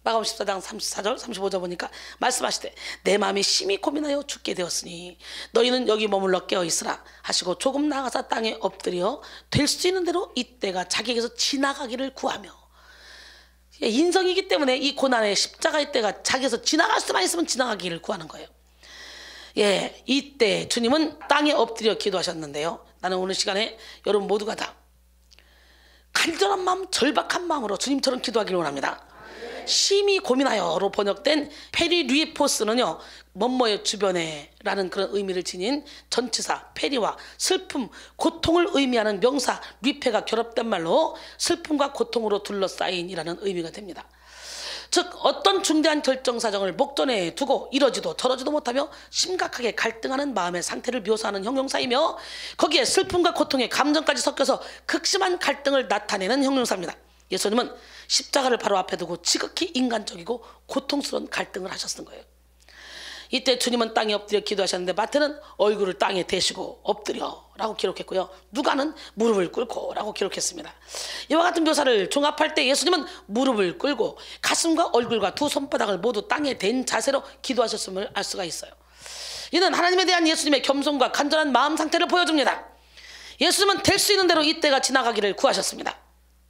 마가복음 14장 34절 35절 보니까 말씀하시되 내 마음이 심히 고민하여 죽게 되었으니 너희는 여기 머물러 깨어있으라 하시고 조금 나가서 땅에 엎드려 될 수 있는 대로 이때가 자기에게서 지나가기를 구하며, 예, 인성이기 때문에 이 고난의 십자가의 때가 자기에서 지나갈 수만 있으면 지나가기를 구하는 거예요. 예, 이때 주님은 땅에 엎드려 기도하셨는데요, 나는 오늘 시간에 여러분 모두가 다 간절한 마음, 절박한 마음으로 주님처럼 기도하기를 원합니다. 심히 고민하여로 번역된 페리류이포스는요, 뭐뭐의 주변에 라는 그런 의미를 지닌 전치사 페리와 슬픔, 고통을 의미하는 명사 류페가 결합된 말로 슬픔과 고통으로 둘러싸인이라는 의미가 됩니다. 즉 어떤 중대한 결정사정을 목전에 두고 이러지도 저러지도 못하며 심각하게 갈등하는 마음의 상태를 묘사하는 형용사이며, 거기에 슬픔과 고통의 감정까지 섞여서 극심한 갈등을 나타내는 형용사입니다. 예수님은 십자가를 바로 앞에 두고 지극히 인간적이고 고통스러운 갈등을 하셨던 거예요. 이때 주님은 땅에 엎드려 기도하셨는데, 마태는 얼굴을 땅에 대시고 엎드려 라고 기록했고요, 누가는 무릎을 꿇고 라고 기록했습니다. 이와 같은 묘사를 종합할 때 예수님은 무릎을 꿇고 가슴과 얼굴과 두 손바닥을 모두 땅에 댄 자세로 기도하셨음을 알 수가 있어요. 이는 하나님에 대한 예수님의 겸손과 간절한 마음 상태를 보여줍니다. 예수님은 될 수 있는 대로 이때가 지나가기를 구하셨습니다.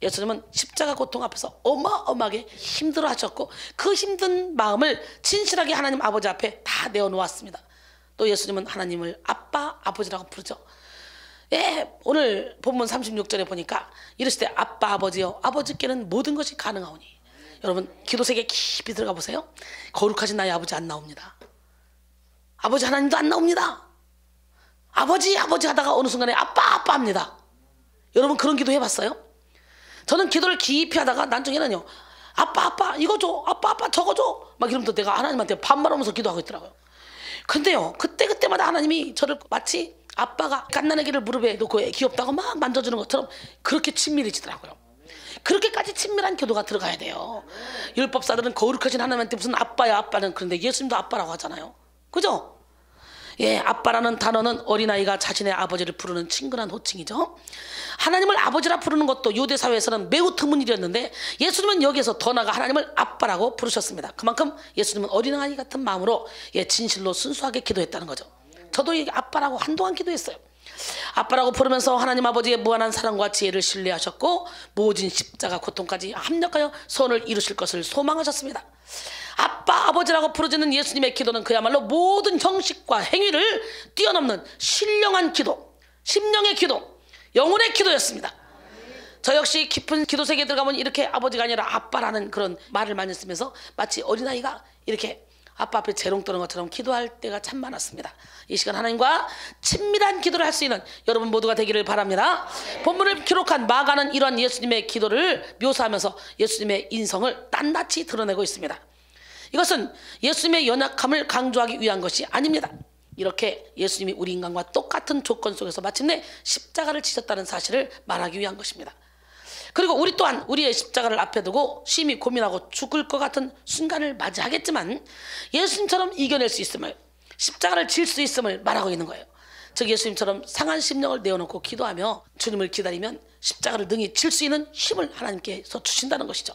예수님은 십자가 고통 앞에서 어마어마하게 힘들어하셨고 그 힘든 마음을 진실하게 하나님 아버지 앞에 다 내어놓았습니다. 또 예수님은 하나님을 아빠, 아버지라고 부르죠. 예, 오늘 본문 36절에 보니까 이르시되 아빠, 아버지여 아버지께는 모든 것이 가능하오니. 여러분 기도색에 깊이 들어가 보세요. 거룩하신 나의 아버지 안 나옵니다. 아버지 하나님도 안 나옵니다. 아버지, 아버지 하다가 어느 순간에 아빠, 아빠 합니다. 여러분 그런 기도 해봤어요? 저는 기도를 깊이 하다가 나중에는요, 아빠, 아빠 이거 줘, 아빠, 아빠 저거 줘 막 이러면서 내가 하나님한테 반말하면서 기도하고 있더라고요. 근데요 그때마다 하나님이 저를 마치 아빠가 갓난아기를 무릎에 놓고 귀엽다고 막 만져주는 것처럼 그렇게 친밀해지더라고요. 그렇게까지 친밀한 기도가 들어가야 돼요. 율법사들은 거룩하신 하나님한테 무슨 아빠야 아빠는, 그런데 예수님도 아빠라고 하잖아요. 그죠? 예, 아빠라는 단어는 어린아이가 자신의 아버지를 부르는 친근한 호칭이죠. 하나님을 아버지라 부르는 것도 유대 사회에서는 매우 드문 일이었는데 예수님은 여기에서 더 나아가 하나님을 아빠라고 부르셨습니다. 그만큼 예수님은 어린아이 같은 마음으로 진실로 순수하게 기도했다는 거죠. 저도 아빠라고 한동안 기도했어요. 아빠라고 부르면서 하나님 아버지의 무한한 사랑과 지혜를 신뢰하셨고 모진 십자가 고통까지 합력하여 선을 이루실 것을 소망하셨습니다. 아빠 아버지라고 부르짖는 예수님의 기도는 그야말로 모든 형식과 행위를 뛰어넘는 신령한 기도, 심령의 기도, 영혼의 기도였습니다. 저 역시 깊은 기도 세계에 들어가면 이렇게 아버지가 아니라 아빠라는 그런 말을 많이 쓰면서 마치 어린아이가 이렇게 아빠 앞에 재롱 떠는 것처럼 기도할 때가 참 많았습니다. 이 시간 하나님과 친밀한 기도를 할 수 있는 여러분 모두가 되기를 바랍니다. 본문을 기록한 마가는 이러한 예수님의 기도를 묘사하면서 예수님의 인성을 낱낱이 드러내고 있습니다. 이것은 예수님의 연약함을 강조하기 위한 것이 아닙니다. 이렇게 예수님이 우리 인간과 똑같은 조건 속에서 마침내 십자가를 지셨다는 사실을 말하기 위한 것입니다. 그리고 우리 또한 우리의 십자가를 앞에 두고 심히 고민하고 죽을 것 같은 순간을 맞이하겠지만 예수님처럼 이겨낼 수 있음을, 십자가를 질 수 있음을 말하고 있는 거예요. 즉 예수님처럼 상한 심령을 내어놓고 기도하며 주님을 기다리면 십자가를 능히 질 수 있는 힘을 하나님께서 주신다는 것이죠.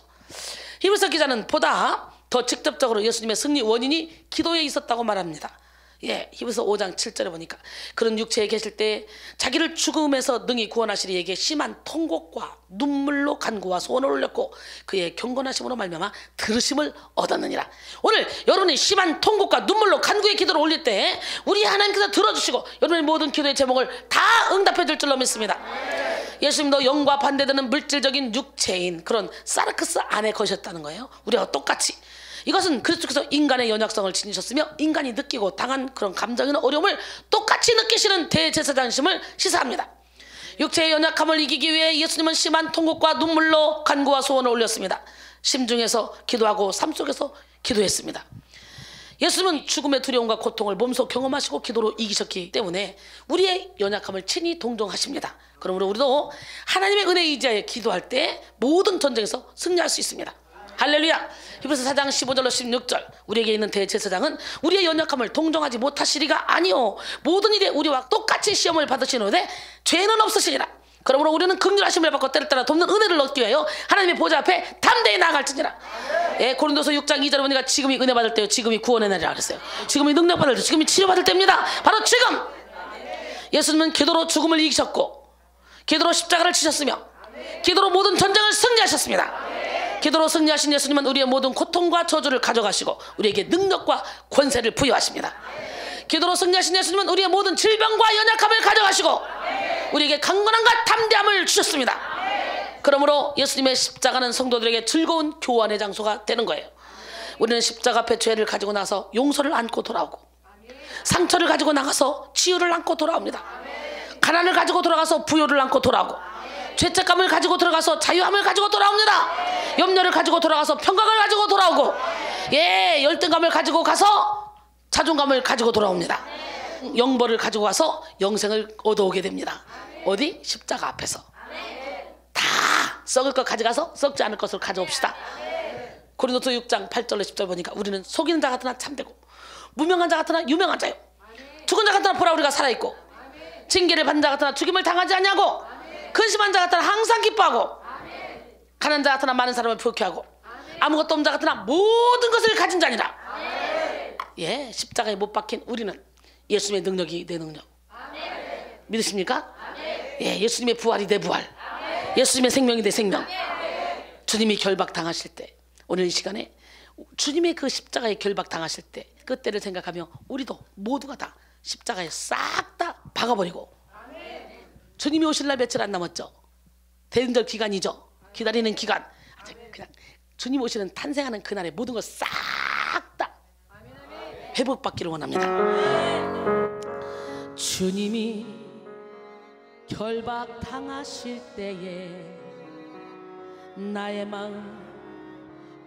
히브리서 기자는 보다 더 직접적으로 예수님의 승리 원인이 기도에 있었다고 말합니다. 히브리서 5장 7절에 보니까 그런 육체에 계실 때 자기를 죽음에서 능히 구원하시리 이에게 심한 통곡과 눈물로 간구와 소원을 올렸고 그의 경건하심으로 말미암아 들으심을 얻었느니라. 오늘 여러분이 심한 통곡과 눈물로 간구의 기도를 올릴 때 우리 하나님께서 들어주시고 여러분의 모든 기도의 제목을 다 응답해 줄 줄로 믿습니다. 예수님도 영과 반대되는 물질적인 육체인 그런 사르크스 안에 거셨다는 거예요. 우리와 똑같이. 이것은 그리스도께서 인간의 연약성을 지니셨으며 인간이 느끼고 당한 그런 감정이나 어려움을 똑같이 느끼시는 대제사장이심을 시사합니다. 육체의 연약함을 이기기 위해 예수님은 심한 통곡과 눈물로 간구와 소원을 올렸습니다. 심중에서 기도하고 삶 속에서 기도했습니다. 예수님은 죽음의 두려움과 고통을 몸소 경험하시고 기도로 이기셨기 때문에 우리의 연약함을 친히 동정하십니다. 그러므로 우리도 하나님의 은혜에 의지하여 기도할 때 모든 전쟁에서 승리할 수 있습니다. 할렐루야. 히브리서 4장 15절로 16절 우리에게 있는 대제사장은 우리의 연약함을 동정하지 못하시리가 아니요 모든 일에 우리와 똑같이 시험을 받으시는데 죄는 없으시니라. 그러므로 우리는 긍휼하심을 받고 때를 따라 돕는 은혜를 얻기 위하여 하나님의 보좌 앞에 담대히 나아갈지니라. 고린도서 6장 2절에 보니까 지금이 은혜 받을 때요 지금이 구원의 날이라 그랬어요. 지금이 능력 받을 때, 지금이 치료받을 때입니다. 바로 지금. 예수님은 기도로 죽음을 이기셨고 기도로 십자가를 지셨으며 기도로 모든 전쟁을 승리하셨습니다. 기도로 승리하신 예수님은 우리의 모든 고통과 저주를 가져가시고 우리에게 능력과 권세를 부여하십니다. 기도로 승리하신 예수님은 우리의 모든 질병과 연약함을 가져가시고 우리에게 강건함과 담대함을 주셨습니다. 그러므로 예수님의 십자가는 성도들에게 즐거운 교환의 장소가 되는 거예요. 우리는 십자가 앞에 죄를 가지고 나서 용서를 안고 돌아오고 상처를 가지고 나가서 치유를 안고 돌아옵니다. 가난을 가지고 돌아가서 부요를 안고 돌아오고 죄책감을 가지고 들어가서 자유함을 가지고 돌아옵니다. 염려를 가지고 돌아가서 평강을 가지고 돌아오고 열등감을 가지고 가서 자존감을 가지고 돌아옵니다. 영벌을 가지고 가서 영생을 얻어오게 됩니다. 어디? 십자가 앞에서. 다 썩을 것 가져가서 썩지 않을 것을 가져옵시다. 고린도서 6장 8절로 10절 보니까 우리는 속이는 자 같으나 참되고 무명한 자 같으나 유명한 자요 죽은 자 같으나 보라 우리가 살아있고 징계를 받는 자 같으나 죽임을 당하지 않냐고 근심한 자 같으나 항상 기뻐하고 가난한 자 같으나 많은 사람을 부욕해 하고 아무것도 없는 자 같으나 모든 것을 가진 자니라. 십자가에 못 박힌 우리는 예수님의 능력이 내 능력 믿으십니까? 예수님의 부활이 내 부활, 예수님의 생명이 내 생명. 주님이 결박당하실 때 오늘 이 시간에 주님의 그 십자가에 결박당하실 때 그때를 생각하며 우리도 모두가 다 십자가에 싹 다 박아버리고 주님이 오실 날 며칠 안 남았죠. 대응절 기간이죠. 기다리는 기간. 그냥 주님 오시는 탄생하는 그날에 모든 것 싹 다 회복받기를 원합니다. 주님이 결박당하실 때에 나의 마음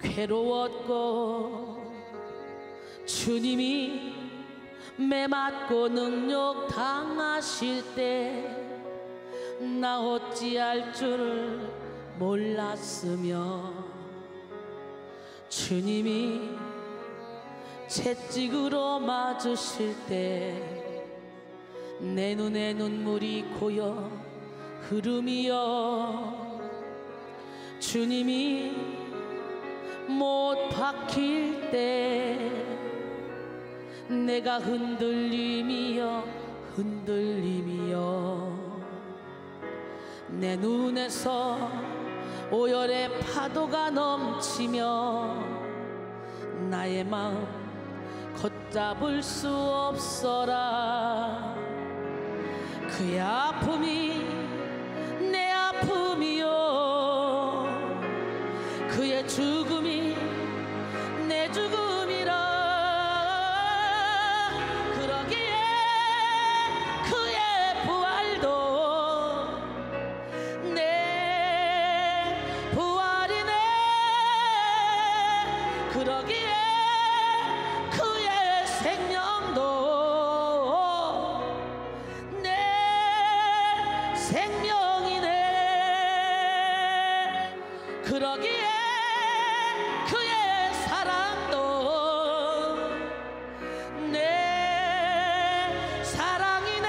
괴로웠고 주님이 매맞고 능력 당하실 때 나 어찌할 줄을 몰랐으며 주님이 채찍으로 맞으실 때 내 눈에 눈물이 고여 흐름이여 주님이 못 박힐 때 내가 흔들림이여 내 눈에서 오열의 파도가 넘치며 나의 마음 걷잡을 수 없어라 그의 아픔이 내 아픔이요 그의 죽음이 내 죽음이라 그러기에 그의 부활도 내 부활이네 그러기에 그의 생명도 내 생명이네 그러기에 그의 사랑도 내 사랑이네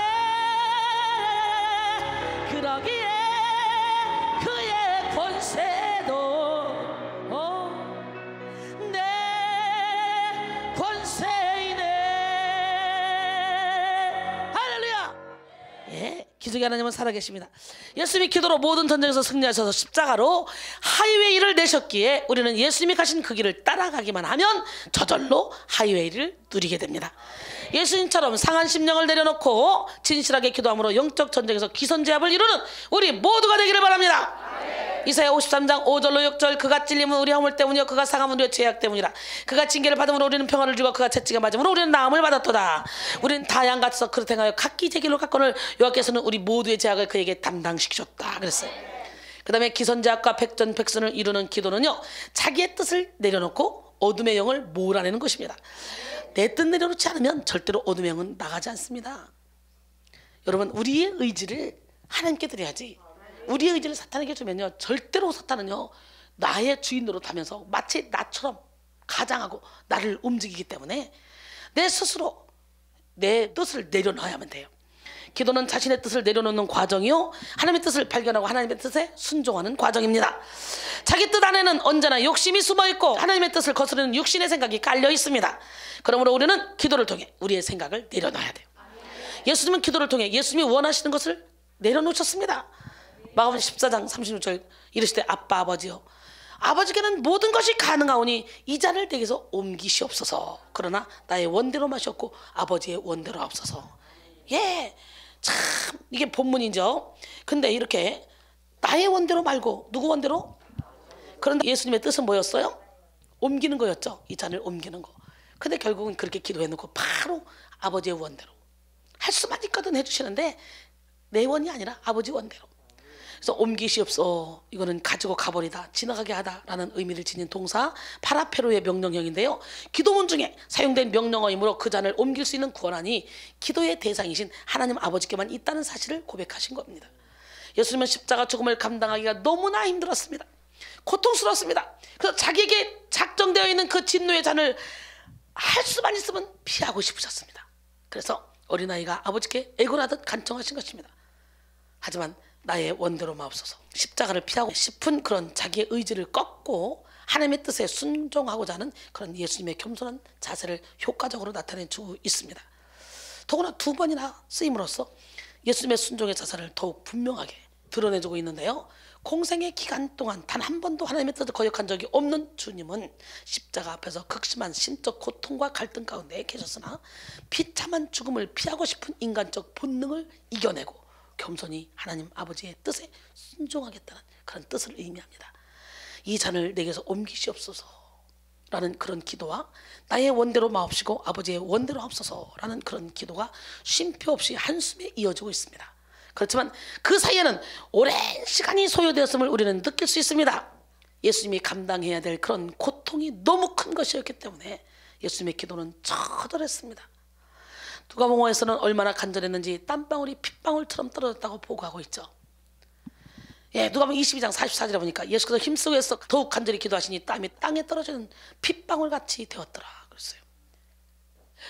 그러기에 그의 권세도 내 권세이네 할렐루야. 예, 기적의 하나님은 살아계십니다. 예수님이 기도로 모든 전쟁에서 승리하셔서 십자가로 하이웨이를 내셨기에 우리는 예수님이 가신 그 길을 따라가기만 하면 저절로 하이웨이를 누리게 됩니다. 예수님처럼 상한 심령을 내려놓고 진실하게 기도함으로 영적 전쟁에서 기선제압을 이루는 우리 모두가 되기를 바랍니다. 이사야 53장 5절로 6절 그가 찔림은 우리 허물 때문이요 그가 상함은 우리의 죄악 때문이라 그가 징계를 받음으로 우리는 평안을 주고 그가 채찍에 맞음으로 우리는 나음을 받았도다. 우리는 다 양같이 그릇 행하여 각기 제 길로 갔거늘 여호와께서는 우리 모두의 죄악을 그에게 담당시키셨다 그랬어요. 그 다음에 기선제압과 백전백승을 이루는 기도는요 자기의 뜻을 내려놓고 어둠의 영을 몰아내는 것입니다. 내 뜻 내려놓지 않으면 절대로 어둠의 영은 나가지 않습니다. 여러분 우리의 의지를 하나님께 드려야지 우리의 의지를 사탄에게 주면요 절대로 사탄은요 나의 주인 노릇하면서 마치 나처럼 가장하고 나를 움직이기 때문에 내 스스로 내 뜻을 내려놔야만 돼요. 기도는 자신의 뜻을 내려놓는 과정이요 하나님의 뜻을 발견하고 하나님의 뜻에 순종하는 과정입니다. 자기 뜻 안에는 언제나 욕심이 숨어있고 하나님의 뜻을 거스르는 육신의 생각이 깔려 있습니다. 그러므로 우리는 기도를 통해 우리의 생각을 내려놔야 돼요. 예수님은 기도를 통해 예수님이 원하시는 것을 내려놓으셨습니다. 마가복음 14장 36절 이르시되 아빠 아버지여 아버지께는 모든 것이 가능하오니 이 잔을 내게서 옮기시옵소서 그러나 나의 원대로 마셨고 아버지의 원대로 하옵소서. 예, 참 이게 본문이죠. 근데 이렇게 나의 원대로 말고 누구 원대로? 그런데 예수님의 뜻은 뭐였어요? 옮기는 거였죠. 이 잔을 옮기는 거. 근데 결국은 그렇게 기도해놓고 바로 아버지의 원대로 할 수만 있거든 해주시는데 내 원이 아니라 아버지 원대로. 그래서 옮기시옵소 이거는 가지고 가버리다 지나가게 하다라는 의미를 지닌 동사 파라페로의 명령형인데요. 기도문 중에 사용된 명령어이므로 그 잔을 옮길 수 있는 권한이 기도의 대상이신 하나님 아버지께만 있다는 사실을 고백하신 겁니다. 예수님은 십자가 죽음을 감당하기가 너무나 힘들었습니다. 고통스러웠습니다. 그래서 자기에게 작정되어 있는 그 진노의 잔을 할 수만 있으면 피하고 싶으셨습니다. 그래서 어린아이가 아버지께 애걸하듯 간청하신 것입니다. 하지만 나의 원대로 마옵소서 십자가를 피하고 싶은 그런 자기의 의지를 꺾고 하나님의 뜻에 순종하고자 하는 그런 예수님의 겸손한 자세를 효과적으로 나타낸 주 있습니다. 더구나 2번이나 쓰임으로써 예수님의 순종의 자세를 더욱 분명하게 드러내주고 있는데요. 공생의 기간 동안 단 한 번도 하나님의 뜻을 거역한 적이 없는 주님은 십자가 앞에서 극심한 신적 고통과 갈등 가운데 계셨으나 비참한 죽음을 피하고 싶은 인간적 본능을 이겨내고 겸손히 하나님 아버지의 뜻에 순종하겠다는 그런 뜻을 의미합니다. 이 잔을 내게서 옮기시옵소서 라는 그런 기도와 나의 원대로 마옵시고 아버지의 원대로 하옵소서 라는 그런 기도가 쉼표 없이 한숨에 이어지고 있습니다. 그렇지만 그 사이에는 오랜 시간이 소요되었음을 우리는 느낄 수 있습니다. 예수님이 감당해야 될 그런 고통이 너무 큰 것이었기 때문에 예수님의 기도는 처절했습니다. 누가복음에서는 얼마나 간절했는지 땀방울이 핏방울처럼 떨어졌다고 보고하고 있죠. 예, 누가복음 22장 44절에 보니까 예수께서 힘쓰고서 더욱 간절히 기도하시니 땀이 땅에 떨어지는 핏방울같이 되었더라 그랬어요.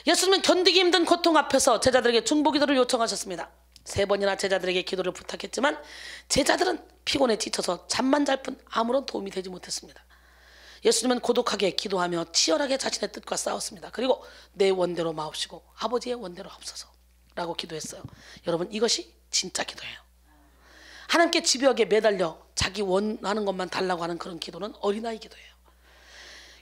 예수님은 견디기 힘든 고통 앞에서 제자들에게 중보기도를 요청하셨습니다. 3번이나 제자들에게 기도를 부탁했지만 제자들은 피곤에 지쳐서 잠만 잘 뿐 아무런 도움이 되지 못했습니다. 예수님은 고독하게 기도하며 치열하게 자신의 뜻과 싸웠습니다. 그리고 내 원대로 마옵시고 아버지의 원대로 하옵소서 라고 기도했어요. 여러분, 이것이 진짜 기도예요. 하나님께 집요하게 매달려 자기 원하는 것만 달라고 하는 그런 기도는 어린아이 기도예요.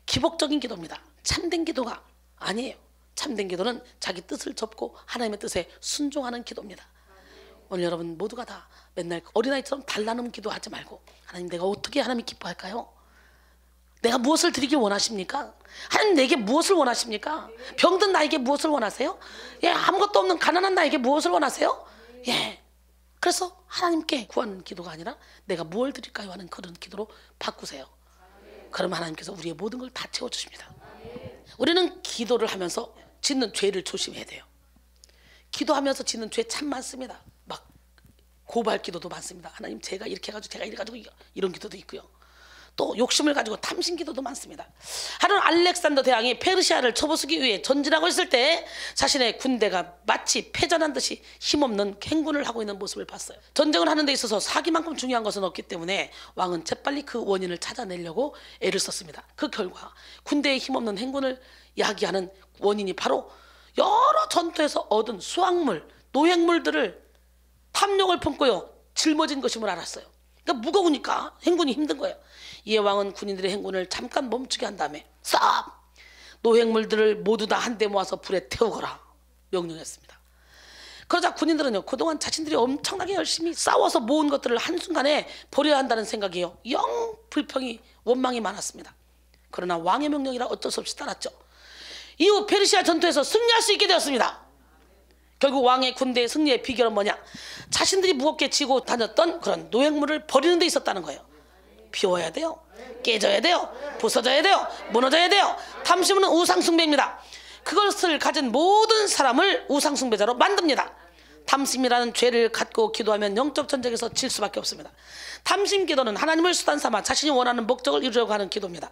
기복적인 기도입니다. 참된 기도가 아니에요. 참된 기도는 자기 뜻을 접고 하나님의 뜻에 순종하는 기도입니다. 오늘 여러분 모두가 다 맨날 어린아이처럼 달라는 기도하지 말고, 하나님, 내가 어떻게 하나님이 기뻐할까요? 내가 무엇을 드리길 원하십니까? 하나님, 내게 무엇을 원하십니까? 병든 나에게 무엇을 원하세요? 예, 아무것도 없는 가난한 나에게 무엇을 원하세요? 예, 그래서 하나님께 구하는 기도가 아니라 내가 무엇을 드릴까요? 하는 그런 기도로 바꾸세요. 그러면 하나님께서 우리의 모든 걸 다 채워주십니다. 우리는 기도를 하면서 짓는 죄를 조심해야 돼요. 기도하면서 짓는 죄 참 많습니다. 막 고발 기도도 많습니다. 하나님, 제가 이렇게 해가지고 제가 이래가지고 이런 기도도 있고요. 또 욕심을 가지고 탐심 기도도 많습니다. 하루는 알렉산더 대왕이 페르시아를 쳐부수기 위해 전진하고 있을 때 자신의 군대가 마치 패전한 듯이 힘없는 행군을 하고 있는 모습을 봤어요. 전쟁을 하는 데 있어서 사기만큼 중요한 것은 없기 때문에 왕은 재빨리 그 원인을 찾아내려고 애를 썼습니다. 그 결과 군대의 힘없는 행군을 야기하는 원인이 바로 여러 전투에서 얻은 수확물, 노획물들을 탐욕을 품고요 짊어진 것임을 알았어요. 그러니까 무거우니까 행군이 힘든 거예요. 이에 왕은 군인들의 행군을 잠깐 멈추게 한 다음에 싹 노획물들을 모두 다 한데 모아서 불에 태우거라 명령했습니다. 그러자 군인들은요, 그동안 자신들이 엄청나게 열심히 싸워서 모은 것들을 한순간에 버려야 한다는 생각이요, 영 불평이 원망이 많았습니다. 그러나 왕의 명령이라 어쩔 수 없이 따랐죠. 이후 페르시아 전투에서 승리할 수 있게 되었습니다. 결국 왕의 군대의 승리의 비결은 뭐냐? 자신들이 무겁게 지고 다녔던 그런 노획물을 버리는 데 있었다는 거예요. 비워야 돼요. 깨져야 돼요. 부서져야 돼요. 무너져야 돼요. 탐심은 우상숭배입니다. 그것을 가진 모든 사람을 우상숭배자로 만듭니다. 탐심이라는 죄를 갖고 기도하면 영적 전쟁에서 질 수밖에 없습니다. 탐심 기도는 하나님을 수단 삼아 자신이 원하는 목적을 이루려고 하는 기도입니다.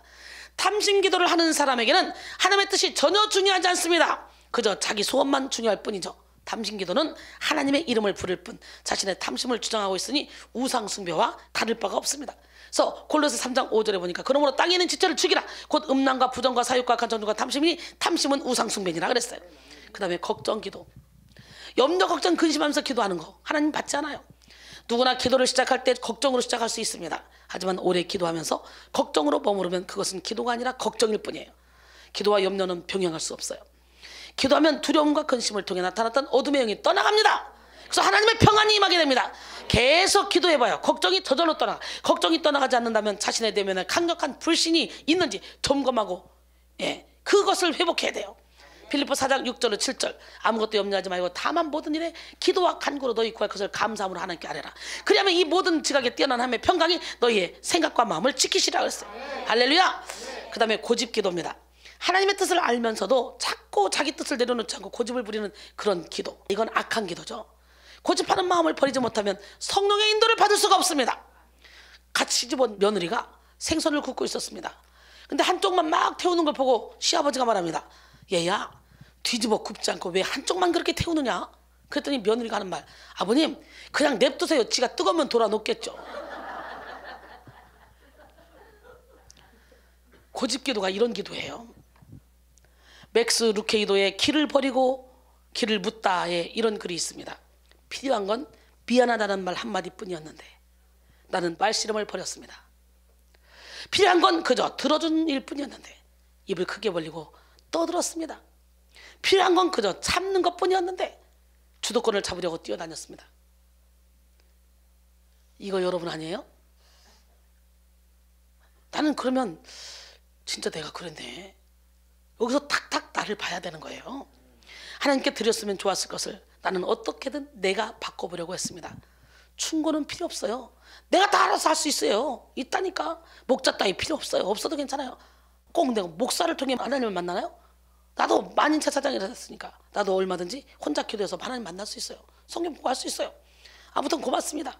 탐심 기도를 하는 사람에게는 하나님의 뜻이 전혀 중요하지 않습니다. 그저 자기 소원만 중요할 뿐이죠. 탐심 기도는 하나님의 이름을 부를 뿐 자신의 탐심을 주장하고 있으니 우상 숭배와 다를 바가 없습니다. 그래서 골로새 3장 5절에 보니까 그러므로 땅에 있는 지체를 죽이라. 곧 음란과 부정과 사욕과 간전과 탐심이니 탐심은 우상 숭배니라 그랬어요. 그 다음에 걱정 기도, 염려 걱정 근심하면서 기도하는 거 하나님 받지 않아요. 누구나 기도를 시작할 때 걱정으로 시작할 수 있습니다. 하지만 오래 기도하면서 걱정으로 머무르면 그것은 기도가 아니라 걱정일 뿐이에요. 기도와 염려는 병행할 수 없어요. 기도하면 두려움과 근심을 통해 나타났던 어둠의 영이 떠나갑니다. 그래서 하나님의 평안이 임하게 됩니다. 계속 기도해봐요. 걱정이 저절로 떠나가. 걱정이 떠나가지 않는다면 자신의 내면에 강력한 불신이 있는지 점검하고 그것을 회복해야 돼요. 빌립보 4장 6절로 7절 아무것도 염려하지 말고 다만 모든 일에 기도와 간구로 너희 구할 것을 감사함으로 하나님께 아뢰라. 그러면 이 모든 지각에 뛰어난 하나님의 평강이 너희의 생각과 마음을 지키시라 그랬어요. 할렐루야. 그 다음에 고집 기도입니다. 하나님의 뜻을 알면서도 자꾸 자기 뜻을 내려놓지 않고 고집을 부리는 그런 기도, 이건 악한 기도죠. 고집하는 마음을 버리지 못하면 성령의 인도를 받을 수가 없습니다. 같이 집은 며느리가 생선을 굽고 있었습니다. 근데 한쪽만 막 태우는 걸 보고 시아버지가 말합니다. 얘야, 뒤집어 굽지 않고 왜 한쪽만 그렇게 태우느냐? 그랬더니 며느리가 하는 말, 아버님 그냥 냅두세요. 지가 뜨거우면 돌아 녹겠죠. 고집 기도가 이런 기도예요. 맥스 루케이도의 길을 버리고 길을 묻다에 이런 글이 있습니다. 필요한 건 미안하다는 말 한마디뿐이었는데 나는 말씨름을 버렸습니다. 필요한 건 그저 들어준 일뿐이었는데 입을 크게 벌리고 떠들었습니다. 필요한 건 그저 참는 것뿐이었는데 주도권을 잡으려고 뛰어다녔습니다. 이거 여러분 아니에요? 나는 그러면 진짜 내가 그랬네. 여기서 탁탁 나를 봐야 되는 거예요. 하나님께 드렸으면 좋았을 것을 나는 어떻게든 내가 바꿔보려고 했습니다. 충고는 필요 없어요. 내가 다 알아서 할 수 있어요. 있다니까. 목자 따위 필요 없어요. 없어도 괜찮아요. 꼭 내가 목사를 통해 하나님을 만나나요? 나도 만인차사장이라 했으니까 나도 얼마든지 혼자 기도해서 하나님 만날 수 있어요. 성경 보고 할 수 있어요. 아무튼 고맙습니다.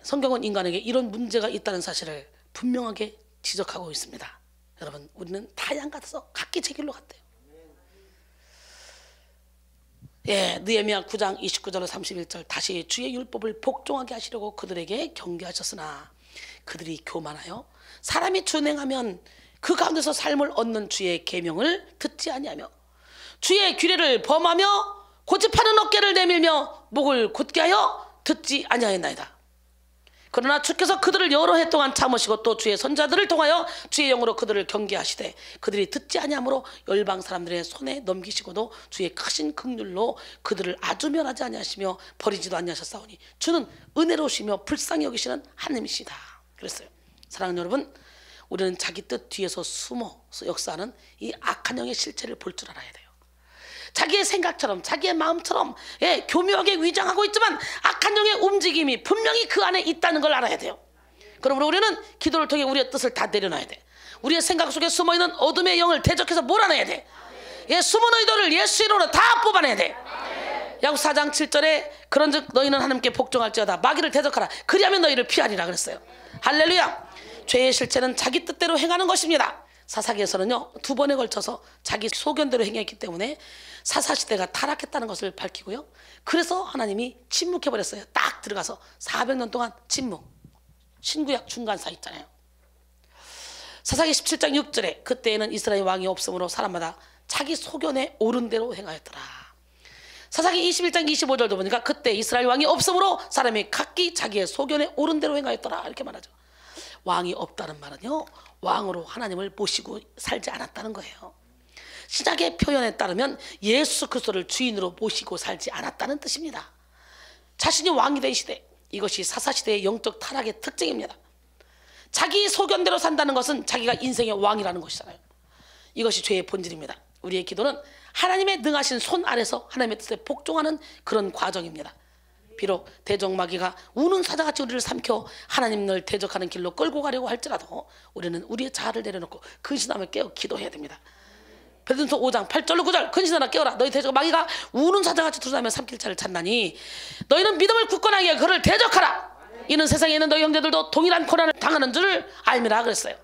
성경은 인간에게 이런 문제가 있다는 사실을 분명하게 지적하고 있습니다. 여러분, 우리는 다 양 같아서 각기 제 길로 갔대요. 느헤미야 9장 29절로 31절 다시 주의 율법을 복종하게 하시려고 그들에게 경계하셨으나 그들이 교만하여 사람이 준행하면 그 가운데서 삶을 얻는 주의 계명을 듣지 아니하며 주의 규례를 범하며 고집하는 어깨를 내밀며 목을 곧게 하여 듣지 아니하였나이다. 그러나 주께서 그들을 여러 해 동안 참으시고 또 주의 선자들을 통하여 주의 영으로 그들을 경계하시되 그들이 듣지 아니하므로 열방 사람들의 손에 넘기시고도 주의 크신 긍휼로 그들을 아주 멸하지 아니하시며 버리지도 아니하셨사오니 주는 은혜로우시며 불쌍히 여기시는 하나님이시다. 그랬어요. 사랑하는 여러분, 우리는 자기 뜻 뒤에서 숨어서 역사하는 이 악한 영의 실체를 볼 줄 알아야 돼요. 자기의 생각처럼 자기의 마음처럼 교묘하게 위장하고 있지만 악한 영의 움직임이 분명히 그 안에 있다는 걸 알아야 돼요. 그러므로 우리는 기도를 통해 우리의 뜻을 다 내려놔야 돼. 우리의 생각 속에 숨어있는 어둠의 영을 대적해서 몰아내야 돼. 숨은 의도를 예수 이름으로 다 뽑아내야 돼. 야고보 4장 7절에 그런즉 너희는 하나님께 복종할지어다 마귀를 대적하라 그리하면 너희를 피하리라 그랬어요. 할렐루야. 죄의 실체는 자기 뜻대로 행하는 것입니다. 사사기에서는요 2번에 걸쳐서 자기 소견대로 행했기 때문에 사사시대가 타락했다는 것을 밝히고요. 그래서 하나님이 침묵해버렸어요. 딱 들어가서 400년 동안 침묵. 신구약 중간사 있잖아요. 사사기 17장 6절에 그때에는 이스라엘 왕이 없으므로 사람마다 자기 소견에 옳은 대로 행하였더라. 사사기 21장 25절도 보니까 그때 이스라엘 왕이 없으므로 사람이 각기 자기의 소견에 옳은 대로 행하였더라 이렇게 말하죠. 왕이 없다는 말은요 왕으로 하나님을 모시고 살지 않았다는 거예요. 신약의 표현에 따르면 예수 그리스도를 주인으로 모시고 살지 않았다는 뜻입니다. 자신이 왕이 되시되 이것이 사사시대의 영적 타락의 특징입니다. 자기 소견대로 산다는 것은 자기가 인생의 왕이라는 것이잖아요. 이것이 죄의 본질입니다. 우리의 기도는 하나님의 능하신 손 아래서 하나님의 뜻에 복종하는 그런 과정입니다. 비록 대적마귀가 우는 사자같이 우리를 삼켜 하나님을 대적하는 길로 끌고 가려고 할지라도 우리는 우리의 자아를 내려놓고 근신하며 깨어 기도해야 됩니다. 베드로전서 5장 8절로 9절 근신하라 깨어라 너희 대적마귀가 우는 사자같이 두루다니며 삼킬 자를 찾나니 너희는 믿음을 굳건하게 그를 대적하라. 이는 세상에 있는 너희 형제들도 동일한 고난을 당하는 줄을 알미라 그랬어요.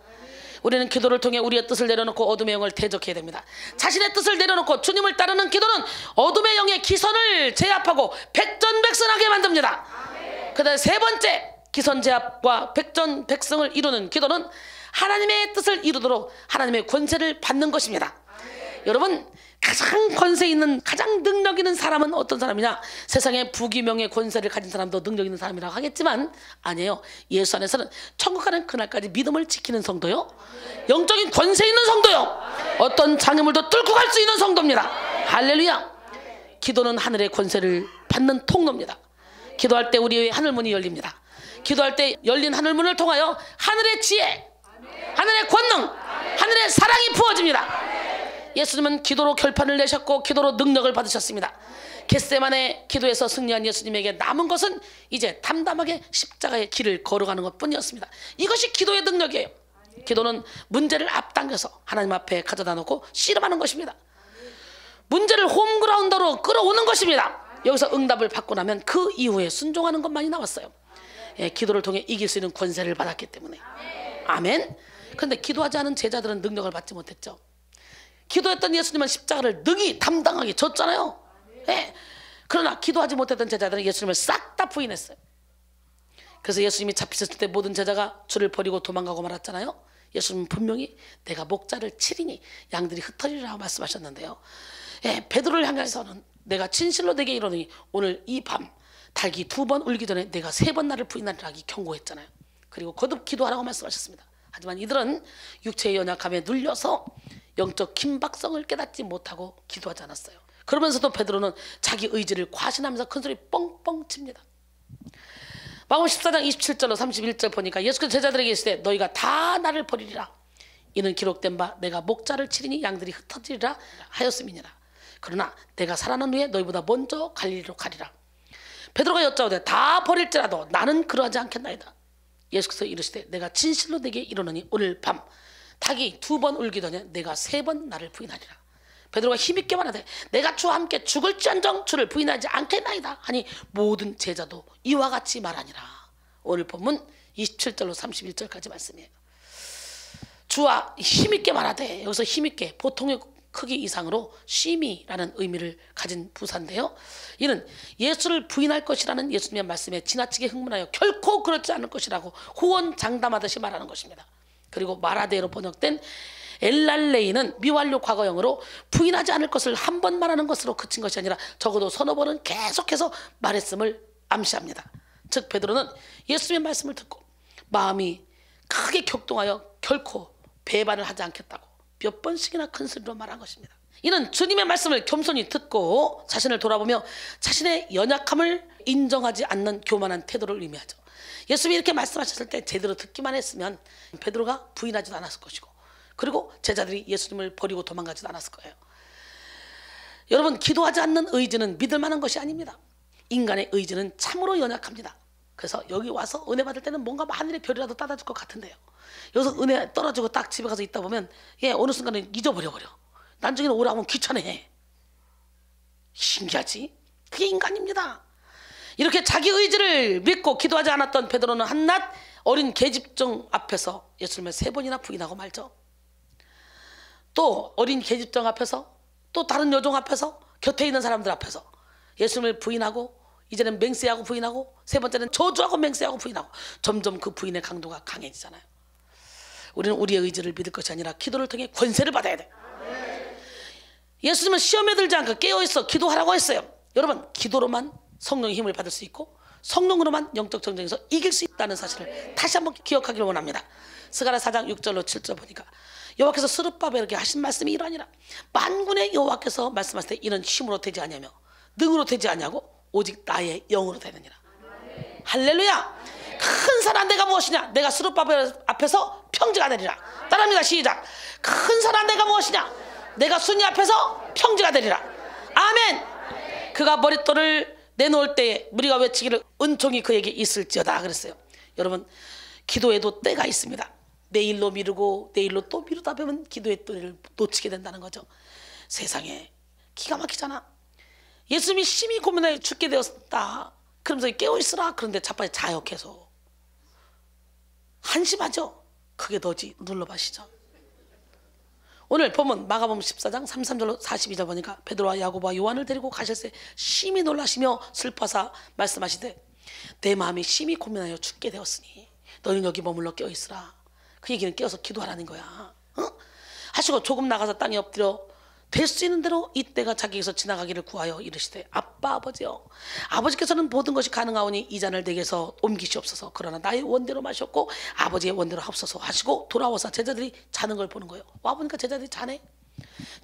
우리는 기도를 통해 우리의 뜻을 내려놓고 어둠의 영을 대적해야 됩니다. 자신의 뜻을 내려놓고 주님을 따르는 기도는 어둠의 영의 기선을 제압하고 백전백승하게 만듭니다. 그 다음에 세 번째 기선제압과 백전백승을 이루는 기도는 하나님의 뜻을 이루도록 하나님의 권세를 받는 것입니다. 여러분 가장 권세 있는 가장 능력 있는 사람은 어떤 사람이냐? 세상의 부귀명예 권세를 가진 사람도 능력 있는 사람이라고 하겠지만 아니에요. 예수 안에서는 천국 가는 그날까지 믿음을 지키는 성도요, 영적인 권세 있는 성도요, 어떤 장애물도 뚫고 갈 수 있는 성도입니다. 할렐루야. 기도는 하늘의 권세를 받는 통로입니다. 기도할 때 우리의 하늘문이 열립니다. 기도할 때 열린 하늘문을 통하여 하늘의 지혜, 하늘의 권능, 하늘의 사랑이 부어집니다. 예수님은 기도로 결판을 내셨고 기도로 능력을 받으셨습니다. 겟세마네 기도에서 승리한 예수님에게 남은 것은 이제 담담하게 십자가의 길을 걸어가는 것뿐이었습니다. 이것이 기도의 능력이에요. 기도는 문제를 앞당겨서 하나님 앞에 가져다 놓고 씨름하는 것입니다. 문제를 홈그라운드로 끌어오는 것입니다. 여기서 응답을 받고 나면 그 이후에 순종하는 것만이 남았어요. 기도를 통해 이길 수 있는 권세를 받았기 때문에. 아멘. 그런데 기도하지 않은 제자들은 능력을 받지 못했죠. 기도했던 예수님은 십자가를 능히 담당하게 졌잖아요. 그러나 기도하지 못했던 제자들은 예수님을 싹 다 부인했어요. 그래서 예수님이 잡히셨을 때 모든 제자가 주를 버리고 도망가고 말았잖아요. 예수님은 분명히 내가 목자를 치리니 양들이 흩어지리라고 말씀하셨는데요. 베드로를 향해서는 내가 진실로 내게 이르노니 오늘 이 밤 닭이 2번 울기 전에 내가 3번 나를 부인하리라 경고했잖아요. 그리고 거듭 기도하라고 말씀하셨습니다. 하지만 이들은 육체의 연약함에 눌려서 영적 긴박성을 깨닫지 못하고 기도하지 않았어요. 그러면서도 베드로는 자기 의지를 과신하면서 큰소리 뻥뻥 칩니다. 마가복음 14장 27절로 31절 보니까 예수께서 제자들에게 이르시되 너희가 다 나를 버리리라. 이는 기록된 바 내가 목자를 치리니 양들이 흩어지리라 하였음이니라. 그러나 내가 살아난 후에 너희보다 먼저 갈릴리로 가리라. 베드로가 여짜오되 다 버릴지라도 나는 그러하지 않겠나이다. 예수께서 이르시되 내가 진실로 내게 이르노니 오늘 밤 닭이 2번 울기 전에 내가 3번 나를 부인하리라. 베드로가 힘있게 말하되 내가 주와 함께 죽을지언정 주를 부인하지 않겠나이다 하니 모든 제자도 이와 같이 말하니라. 오늘 본문 27절로 31절까지 말씀이에요. 주와 힘있게 말하되 여기서 힘있게 보통의 크기 이상으로 심히라는 의미를 가진 부사인데요. 이는 예수를 부인할 것이라는 예수님의 말씀에 지나치게 흥분하여 결코 그렇지 않을 것이라고 호언장담하듯이 말하는 것입니다. 그리고 마라데로 번역된 엘랄레이는 미완료 과거형으로 부인하지 않을 것을 한 번 말하는 것으로 그친 것이 아니라 적어도 서너 번은 계속해서 말했음을 암시합니다. 즉 베드로는 예수님의 말씀을 듣고 마음이 크게 격동하여 결코 배반을 하지 않겠다고 몇 번씩이나 큰 소리로 말한 것입니다. 이는 주님의 말씀을 겸손히 듣고 자신을 돌아보며 자신의 연약함을 인정하지 않는 교만한 태도를 의미하죠. 예수님이 이렇게 말씀하셨을 때 제대로 듣기만 했으면 베드로가 부인하지도 않았을 것이고, 그리고 제자들이 예수님을 버리고 도망가지도 않았을 거예요. 여러분, 기도하지 않는 의지는 믿을 만한 것이 아닙니다. 인간의 의지는 참으로 연약합니다. 그래서 여기 와서 은혜 받을 때는 뭔가 하늘의 별이라도 따라줄 것 같은데요, 여기서 은혜 떨어지고 딱 집에 가서 있다 보면 어느 순간에 잊어버려. 나중에는 오라고 하면 귀찮아해. 신기하지? 그게 인간입니다. 이렇게 자기 의지를 믿고 기도하지 않았던 베드로는 한낱 어린 계집종 앞에서 예수님을 3번이나 부인하고 말죠. 또 어린 계집종 앞에서, 또 다른 여종 앞에서, 곁에 있는 사람들 앞에서 예수님을 부인하고, 이제는 맹세하고 부인하고, 3번째는 저주하고 맹세하고 부인하고, 점점 그 부인의 강도가 강해지잖아요. 우리는 우리의 의지를 믿을 것이 아니라 기도를 통해 권세를 받아야 돼. 예수님은 시험에 들지 않고 깨어있어 기도하라고 했어요. 여러분, 기도로만 성령의 힘을 받을 수 있고 성령으로만 영적 전쟁에서 이길 수 있다는 사실을 다시 한번 기억하기를 원합니다. 스가랴 4장 6절로 7절 보니까 여호와께서 스룹바벨에게 하신 말씀이 이러하니라. 만군의 여호와께서 말씀하실 때 이는 힘으로 되지 아니하며 능으로 되지 아니하고 오직 나의 영으로 되느니라. 할렐루야. 큰 사람 내가 무엇이냐? 내가 스룹바벨 앞에서 평지가 되리라. 따라합니다. 시작. 큰 사람 내가 무엇이냐? 내가 순위 앞에서 평지가 되리라. 아멘. 그가 머릿돌을 내놓을 때에 무리가 외치기를 은총이 그에게 있을지어다 그랬어요. 여러분, 기도에도 때가 있습니다. 내일로 미루고 내일로 또 미루다 보면 기도의 때를 놓치게 된다는 거죠. 세상에 기가 막히잖아. 예수님이 심히 고민하여 죽게 되었다 그러면서 깨어있으라. 그런데 자빠져 자요. 계속 한심하죠. 그게 너지. 눌러봐시죠. 오늘 보면 마가복음 14장 33절로 42절 보니까 베드로와 야고보와 요한을 데리고 가셨을 때 심히 놀라시며 슬퍼서 말씀하시되 내 마음이 심히 고민하여 죽게 되었으니 너는 여기 머물러 깨어있으라. 그 얘기는 깨어서 기도하라는 거야. 하시고 조금 나가서 땅에 엎드려 될 수 있는 대로 이때가 자기에게서 지나가기를 구하여 이르시되 아빠 아버지여, 아버지께서는 모든 것이 가능하오니 이 잔을 내게서 옮기시옵소서. 그러나 나의 원대로 마셨고 아버지의 원대로 합소서 하시고 돌아와서 제자들이 자는 걸 보는 거예요. 와보니까 제자들이 자네.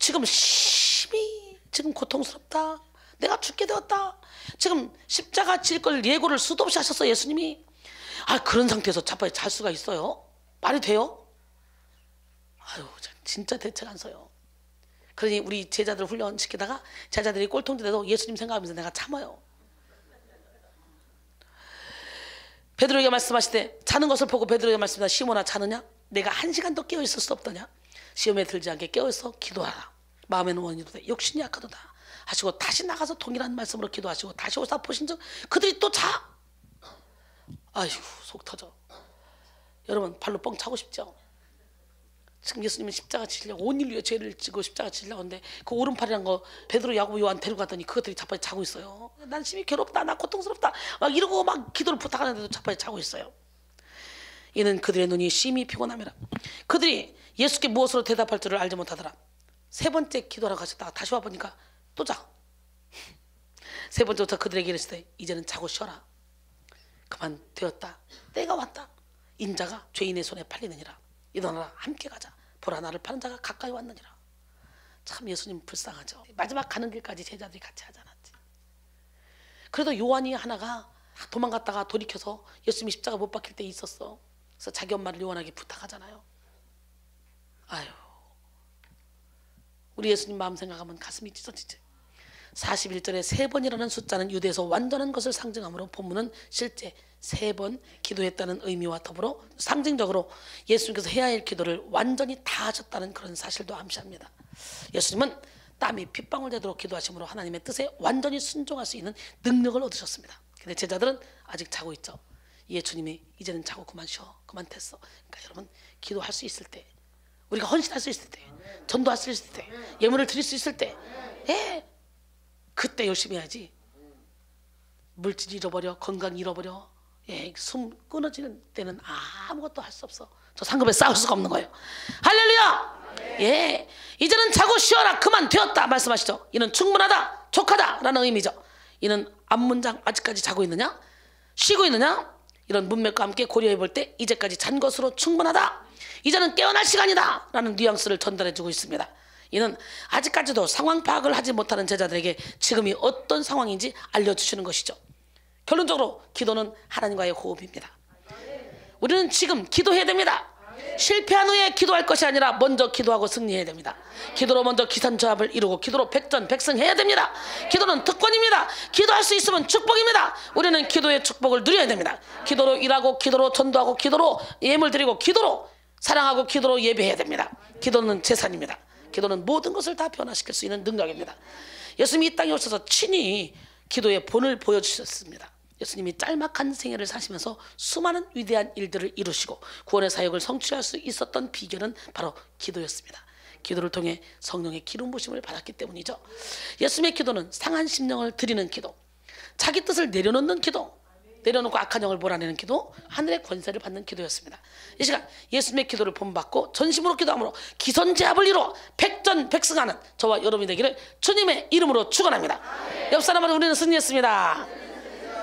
지금 심히 지금 고통스럽다. 내가 죽게 되었다. 지금 십자가 질 걸 예고를 수도 없이 하셨어 예수님이. 그런 상태에서 자빠져 잘 수가 있어요? 말이 돼요? 진짜 대책 안 서요. 그러니 우리 제자들 훈련시키다가 제자들이 꼴통들에도 예수님 생각하면서 내가 참아요. 베드로에게 말씀하시되 자는 것을 보고 베드로에게 말씀하시되 시몬아 자느냐? 내가 1시간도 깨어있을 수 없더냐? 시험에 들지 않게 깨어있어 기도하라. 마음에는 원이 도되 욕심이 약하도다 하시고 다시 나가서 동일한 말씀으로 기도하시고 다시 오사 보신즉 그들이 또 자. 아이고 속 터져. 여러분 발로 뻥 차고 싶죠? 지금 예수님은 십자가 지시려고 온 인류의 죄를 지고 십자가 지시려고 하는데 그 오른팔이란 거 베드로 야고보 요한 데리고 갔더니 그것들이 자빠져 자고 있어요. 난 심히 괴롭다. 나 고통스럽다. 막 이러고 막 기도를 부탁하는데도 자빠져 자고 있어요. 이는 그들의 눈이 심히 피곤함이라. 그들이 예수께 무엇으로 대답할 줄을 알지 못하더라. 3번째 기도하러 가셨다가 다시 와보니까 또 자. 3번째부터 그들에게 이르시되 이제는 자고 쉬어라. 그만 되었다. 때가 왔다. 인자가 죄인의 손에 팔리느니라. 일어나라 함께 가자. 보라 나를 파는 자가 가까이 왔느니라. 참 예수님 불쌍하죠. 마지막 가는 길까지 제자들이 같이 하지 않았지. 그래도 요한이 하나가 도망갔다가 돌이켜서 예수님이 십자가 못 박힐 때 있었어. 그래서 자기 엄마를 요한에게 부탁하잖아요. 아유, 우리 예수님 마음 생각하면 가슴이 찢어지지. 41절에 3번이라는 숫자는 유대에서 완전한 것을 상징하므로 본문은 실제 3번 기도했다는 의미와 더불어 상징적으로 예수님께서 해야 할 기도를 완전히 다 하셨다는 그런 사실도 암시합니다. 예수님은 땀이 핏방울 되도록 기도하심으로 하나님의 뜻에 완전히 순종할 수 있는 능력을 얻으셨습니다. 근데 제자들은 아직 자고 있죠. 예수님이 이제는 자고 그만 쉬어. 그만 됐어. 그러니까 여러분 기도할 수 있을 때 우리가 헌신할 수 있을 때, 전도할 수 있을 때, 예물을 드릴 수 있을 때, 예, 그때 열심히 해야지. 물질 잃어버려, 건강 잃어버려, 예, 숨 끊어지는 때는 아무것도 할 수 없어. 저 상급에 싸울 수가 없는 거예요. 할렐루야. 예, 이제는 자고 쉬어라, 그만 되었다 말씀하시죠. 이는 충분하다, 족하다라는 의미죠. 이는 앞문장 아직까지 자고 있느냐, 쉬고 있느냐, 이런 문맥과 함께 고려해 볼 때 이제까지 잔 것으로 충분하다, 이제는 깨어날 시간이다 라는 뉘앙스를 전달해 주고 있습니다. 이는 아직까지도 상황 파악을 하지 못하는 제자들에게 지금이 어떤 상황인지 알려주시는 것이죠. 결론적으로 기도는 하나님과의 호흡입니다. 우리는 지금 기도해야 됩니다. 실패한 후에 기도할 것이 아니라 먼저 기도하고 승리해야 됩니다. 기도로 먼저 기선제압을 이루고 기도로 백전백승해야 됩니다. 기도는 특권입니다. 기도할 수 있으면 축복입니다. 우리는 기도의 축복을 누려야 됩니다. 기도로 일하고, 기도로 전도하고, 기도로 예물 드리고, 기도로 사랑하고, 기도로 예배해야 됩니다. 기도는 재산입니다. 기도는 모든 것을 다 변화시킬 수 있는 능력입니다. 예수님이 이 땅에 오셔서 친히 기도의 본을 보여주셨습니다. 예수님이 짤막한 생애를 사시면서 수많은 위대한 일들을 이루시고 구원의 사역을 성취할 수 있었던 비결은 바로 기도였습니다. 기도를 통해 성령의 기름 부심을 받았기 때문이죠. 예수님의 기도는 상한 심령을 드리는 기도, 자기 뜻을 내려놓는 기도, 내려놓고 악한 영을 몰아내는 기도, 하늘의 권세를 받는 기도였습니다. 이 시간 예수님의 기도를 본받고 전심으로 기도함으로 기선제압을 이루어 백전백승하는 저와 여러분이 되기를 주님의 이름으로 축원합니다. 옆 사람은 우리는 승리했습니다.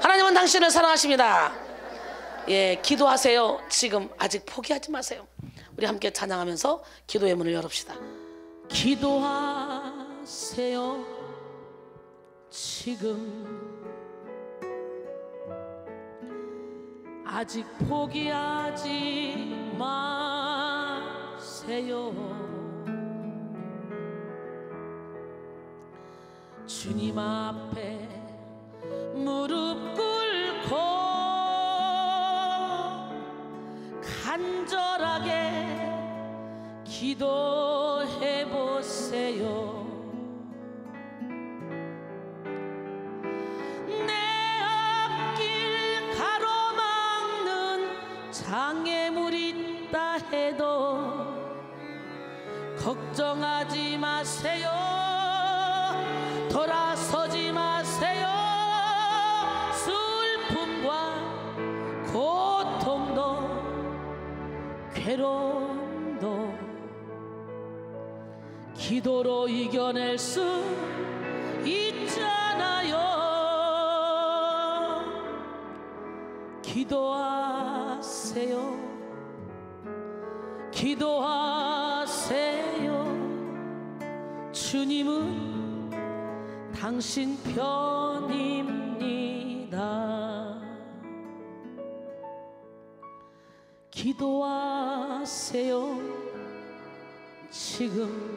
하나님은 당신을 사랑하십니다. 예, 기도하세요. 지금 아직 포기하지 마세요. 우리 함께 찬양하면서 기도의 문을 열읍시다. 기도하세요. 지금 아직 포기하지 마세요. 주님 앞에 무릎 꿇고 간절하게 기도해 보세요. 내 앞길 가로막는 장애물이 있다 해도 걱정하지 마세요. 돌아서지 마세요. 고통도 괴로움도 기도로 이겨낼 수 있잖아요. 기도하세요. 기도하세요. 주님은 당신 편입니다. 기도하세요. 지금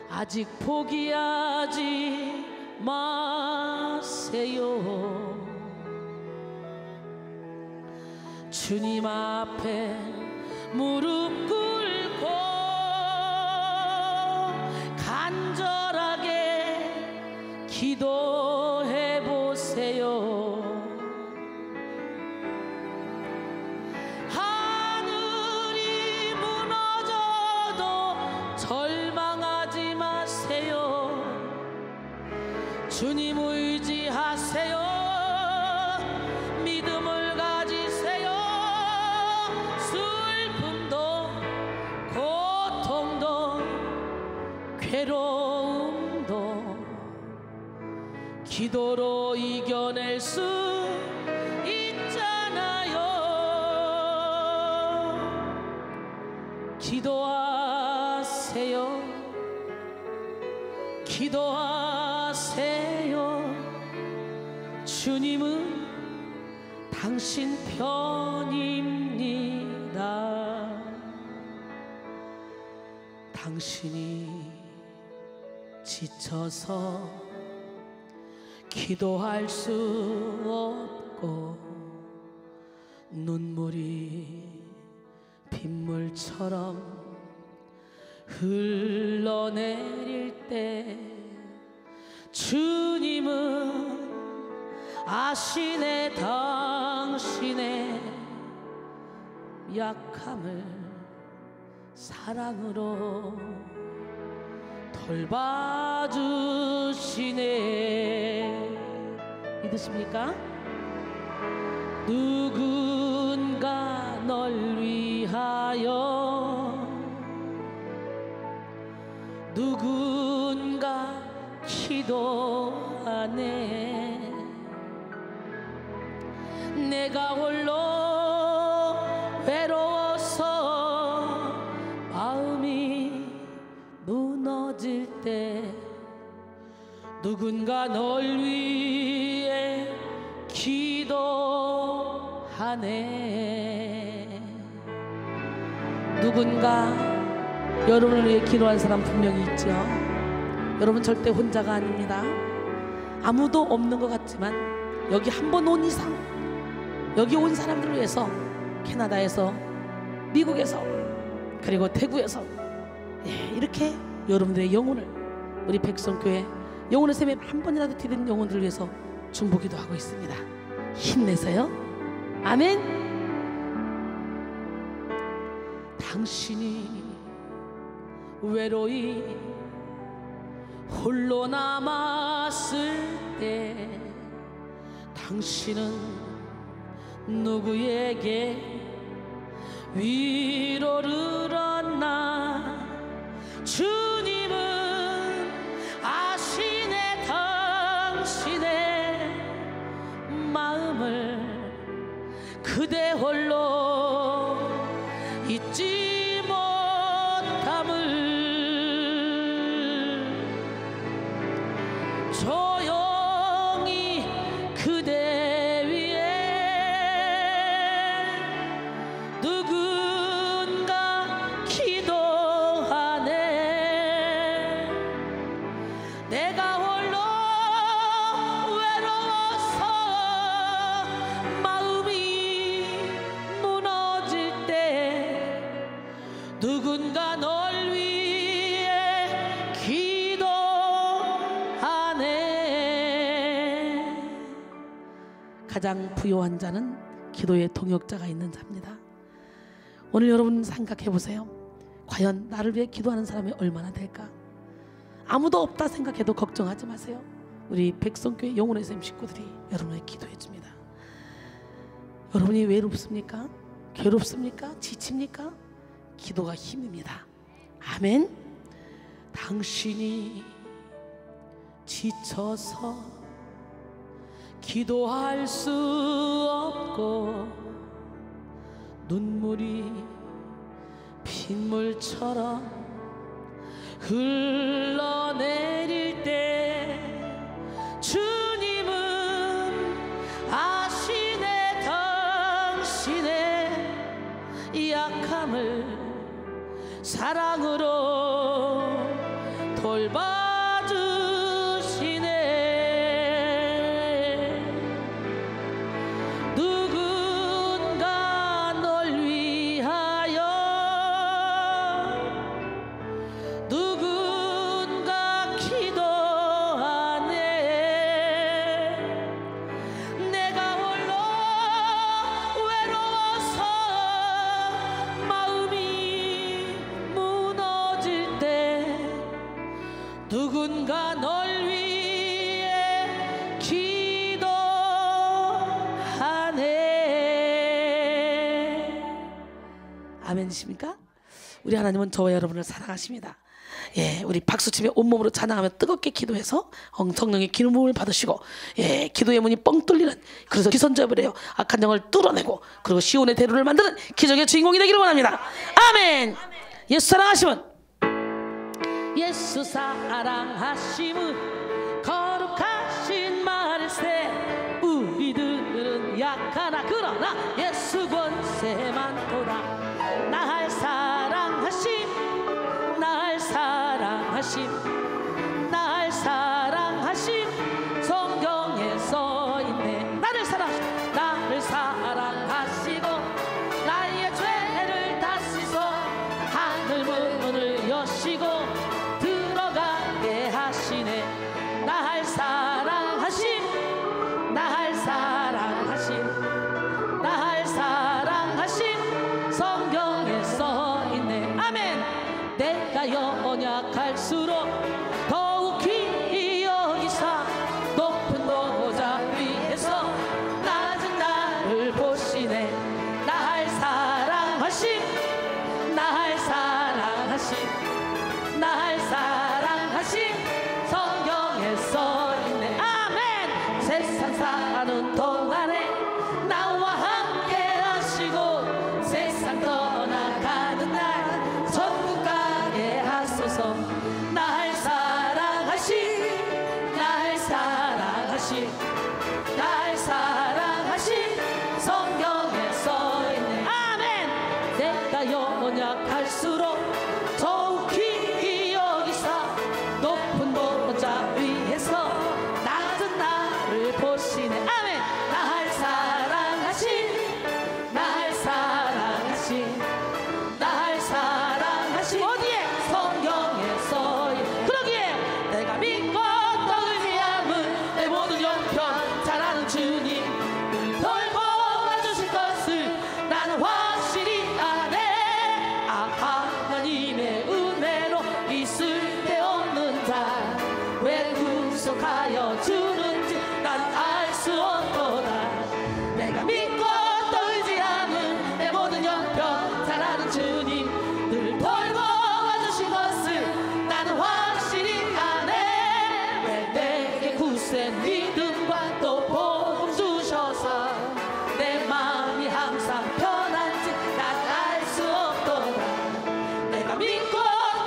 아직 포기하지 마세요. 주님 앞에 무릎 꿇고 간절하게 기도해 보세요. 주님 의지하세요. 믿음을 가지세요. 슬픔도 고통도 괴로움도 기도로 이겨낼 수 있잖아요. 기도하세요. 기도하세요. 주님은 당신 편입니다. 당신이 지쳐서 기도할 수 없고 눈물이 빗물처럼 흘러내릴 때 주님은 아시네. 당신의 약함을 사랑으로 돌봐주시네. 믿으십니까? 누군가 널 위하여 누군가 기도하네. 내가 홀로 외로워서 마음이 무너질 때 누군가 널 위해 기도하네. 누군가 여러분을 위해 기도한 사람 분명히 있죠. 여러분 절대 혼자가 아닙니다. 아무도 없는 것 같지만 여기 한 번 온 이상, 여기 온 사람들을 위해서 캐나다에서, 미국에서, 그리고 대구에서 이렇게 여러분들의 영혼을, 우리 백성교회 영혼의 샘에 한 번이라도 디딘 영혼들을 위해서 중보기도 하고 있습니다. 힘내세요. 아멘. 당신이 외로이 홀로 남았을 때 당신은 누구에게 위로를 얻나? 주님은 아시네 당신의 마음을. 그대 홀로 잊지 못함을. 조용히 그대 위에 누군가 기도하네. 내가 홀로 외로워서 마음이 무너질 때 누군가 널 위해 기도하네. 가장 부요한 자는 기도의 동역자가 있는 자입니다. 오늘 여러분 생각해 보세요. 과연 나를 위해 기도하는 사람이 얼마나 될까? 아무도 없다 생각해도 걱정하지 마세요. 우리 백성교회 영혼의 샘 식구들이 여러분을 기도해 줍니다. 여러분이 외롭습니까? 괴롭습니까? 지칩니까? 기도가 힘입니다. 아멘. 당신이 지쳐서 기도할 수 없고 눈물이 빗물처럼 흘러내릴 때 주님은 아시네 당신의 약함을 사랑으로 돌봐주시네. 누군가 널 위하여 누군가 기도하네. 내가 홀로 외로워서 마음이 무너질 때 누군가 널 위해 기도하네. 아멘이십니까? 우리 하나님은 저와 여러분을 사랑하십니다. 예, 우리 박수치며 온몸으로 찬양하며 뜨겁게 기도해서 성령의 기름부음을 받으시고, 예, 기도의 문이 뻥 뚫리는, 그래서 기선제압을 악한 영을 뚫어내고, 그리고 시온의 대로를 만드는 기적의 주인공이 되기를 원합니다. 아멘. 예수 사랑하시면, 예수 사랑하심은 거룩하신 말세. 우리들은 약하나 그러나 예수 권세 많도다. 날 사랑하심, 날 사랑하심, 날 사랑하심. 성경에 써있네. 나를 사랑하시고 나를 사랑하시고 나의 죄를 다 씻어 하늘 문을 여시고 들어가게 하시네. 날 사랑하심, 날 사랑하심, 날 사랑하심. 갈수록 더욱 귀히 여기사 높은 보좌 위에서 낮은 나를 보시네. 날 사랑하신 날 사랑하신 날 사랑하신 성경에 써있네. 아멘. 세상 사는 동안에 나와 함께 하시고 세상 떠나가는 날 천국 가게 하소서. 날 사랑하신 날 사랑하신 날 사랑하신 성경에 써있네. 아멘. 내가 연약할수록 더욱 귀히 여기사 높은 보좌 위에서 낮은 나를 보시네. 아멘. 날 사랑하신 날 사랑하신 날 사랑하신 어디에? 성경에 써있네. 그러기에 내가 믿고 떠들지 않은 내 모든 형편 잘 아는 주님 늘 돌보아 주실 것을 나는 확실히 아네. 아 하나님의 은혜로 있을 데 없는 자 왜 구속하여 주는지 난 알 수 없도다. 내가 믿고 떨지 않은 내 모든 형편 잘 아는 주님 늘 돌보아 주신 것을 나는 확실히 아네. 왜 내게 굳센 믿음과 또 복음 주셔서 내 마음이 항상 편한지 난 알 수 없도다. 내가 믿고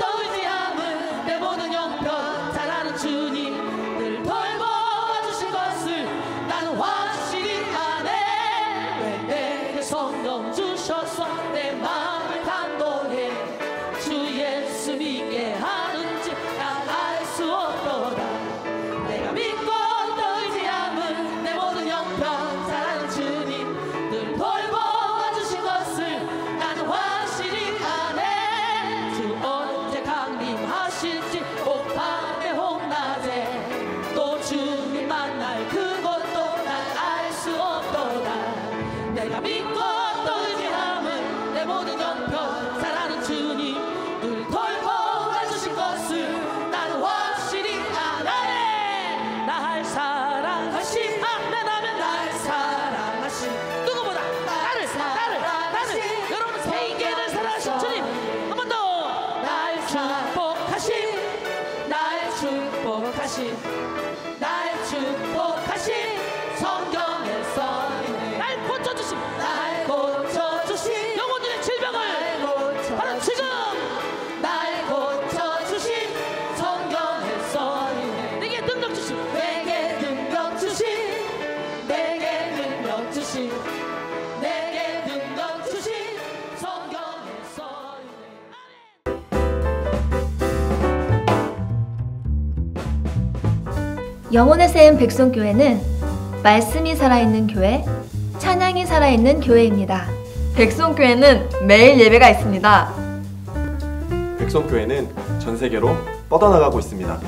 떨지 않은 내 모든 형편 잘 아는 주님 늘 돌보아 주신 것을 나는 확실히 아네. 왜 내게 성령 주셔서 내 마음을 감동해 주 예수 믿게 하는지 난 알 수 없도다. 내가 믿고 떨지 않은 내 모든 형편 잘 아는 주님 늘 돌보아 주신 것을 나는 확실히 아네. 주 언제 강림하실지 오밤에 홍낮에 또 주님 만날 그것도 난 알 수 없도다. 내가 믿고 떨지 않은 내 모든 형편 잘 아는 주님 늘 돌보아 주신 것을 나는 확실히 아네. 날 사랑하신 아멘 아멘. 날 사랑하신 누구보다 나를 여러분 세계를 사랑하신 주님 한 번 더. 날 축복하신 날 축복하신 날 축복하신 성경에 써있네. 날 고쳐주신 날 고쳐주신 영혼들의 질병을 바로 지금 날 고쳐주신 성경에 써있네. 내게 능력 주신 내게 능력 주신 내게 능력 주신 내게 능력 주신 성경에 써있네. 영혼의 샘 백송교회는 말씀이 살아있는 교회, 찬양이 살아있는 교회입니다. 백송교회는 매일 예배가 있습니다. 백송교회는 전 세계로 뻗어나가고 있습니다.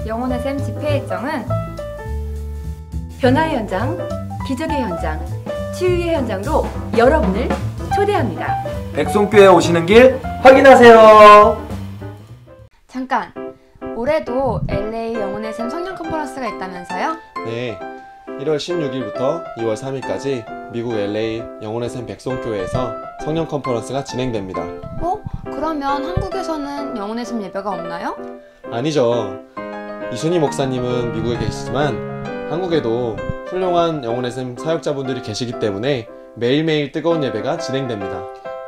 영혼의 샘 집회 일정은 변화의 현장, 기적의 현장, 치유의 현장으로 여러분을 초대합니다. 백송교회 오시는 길 확인하세요. 잠깐! 올해도 LA 영혼의 샘 성령 컨퍼런스가 있다면서요? 네, 1월 16일부터 2월 3일까지 미국 LA 영혼의 샘 백송교회에서 성령 컨퍼런스가 진행됩니다. 그러면 한국에서는 영혼의 샘 예배가 없나요? 아니죠. 이순희 목사님은 미국에 계시지만 한국에도 훌륭한 영혼의 샘 사역자분들이 계시기 때문에 매일매일 뜨거운 예배가 진행됩니다.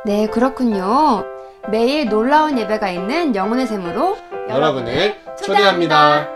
네, 그렇군요. 매일 놀라운 예배가 있는 영혼의 샘으로 여러분을 초대합니다.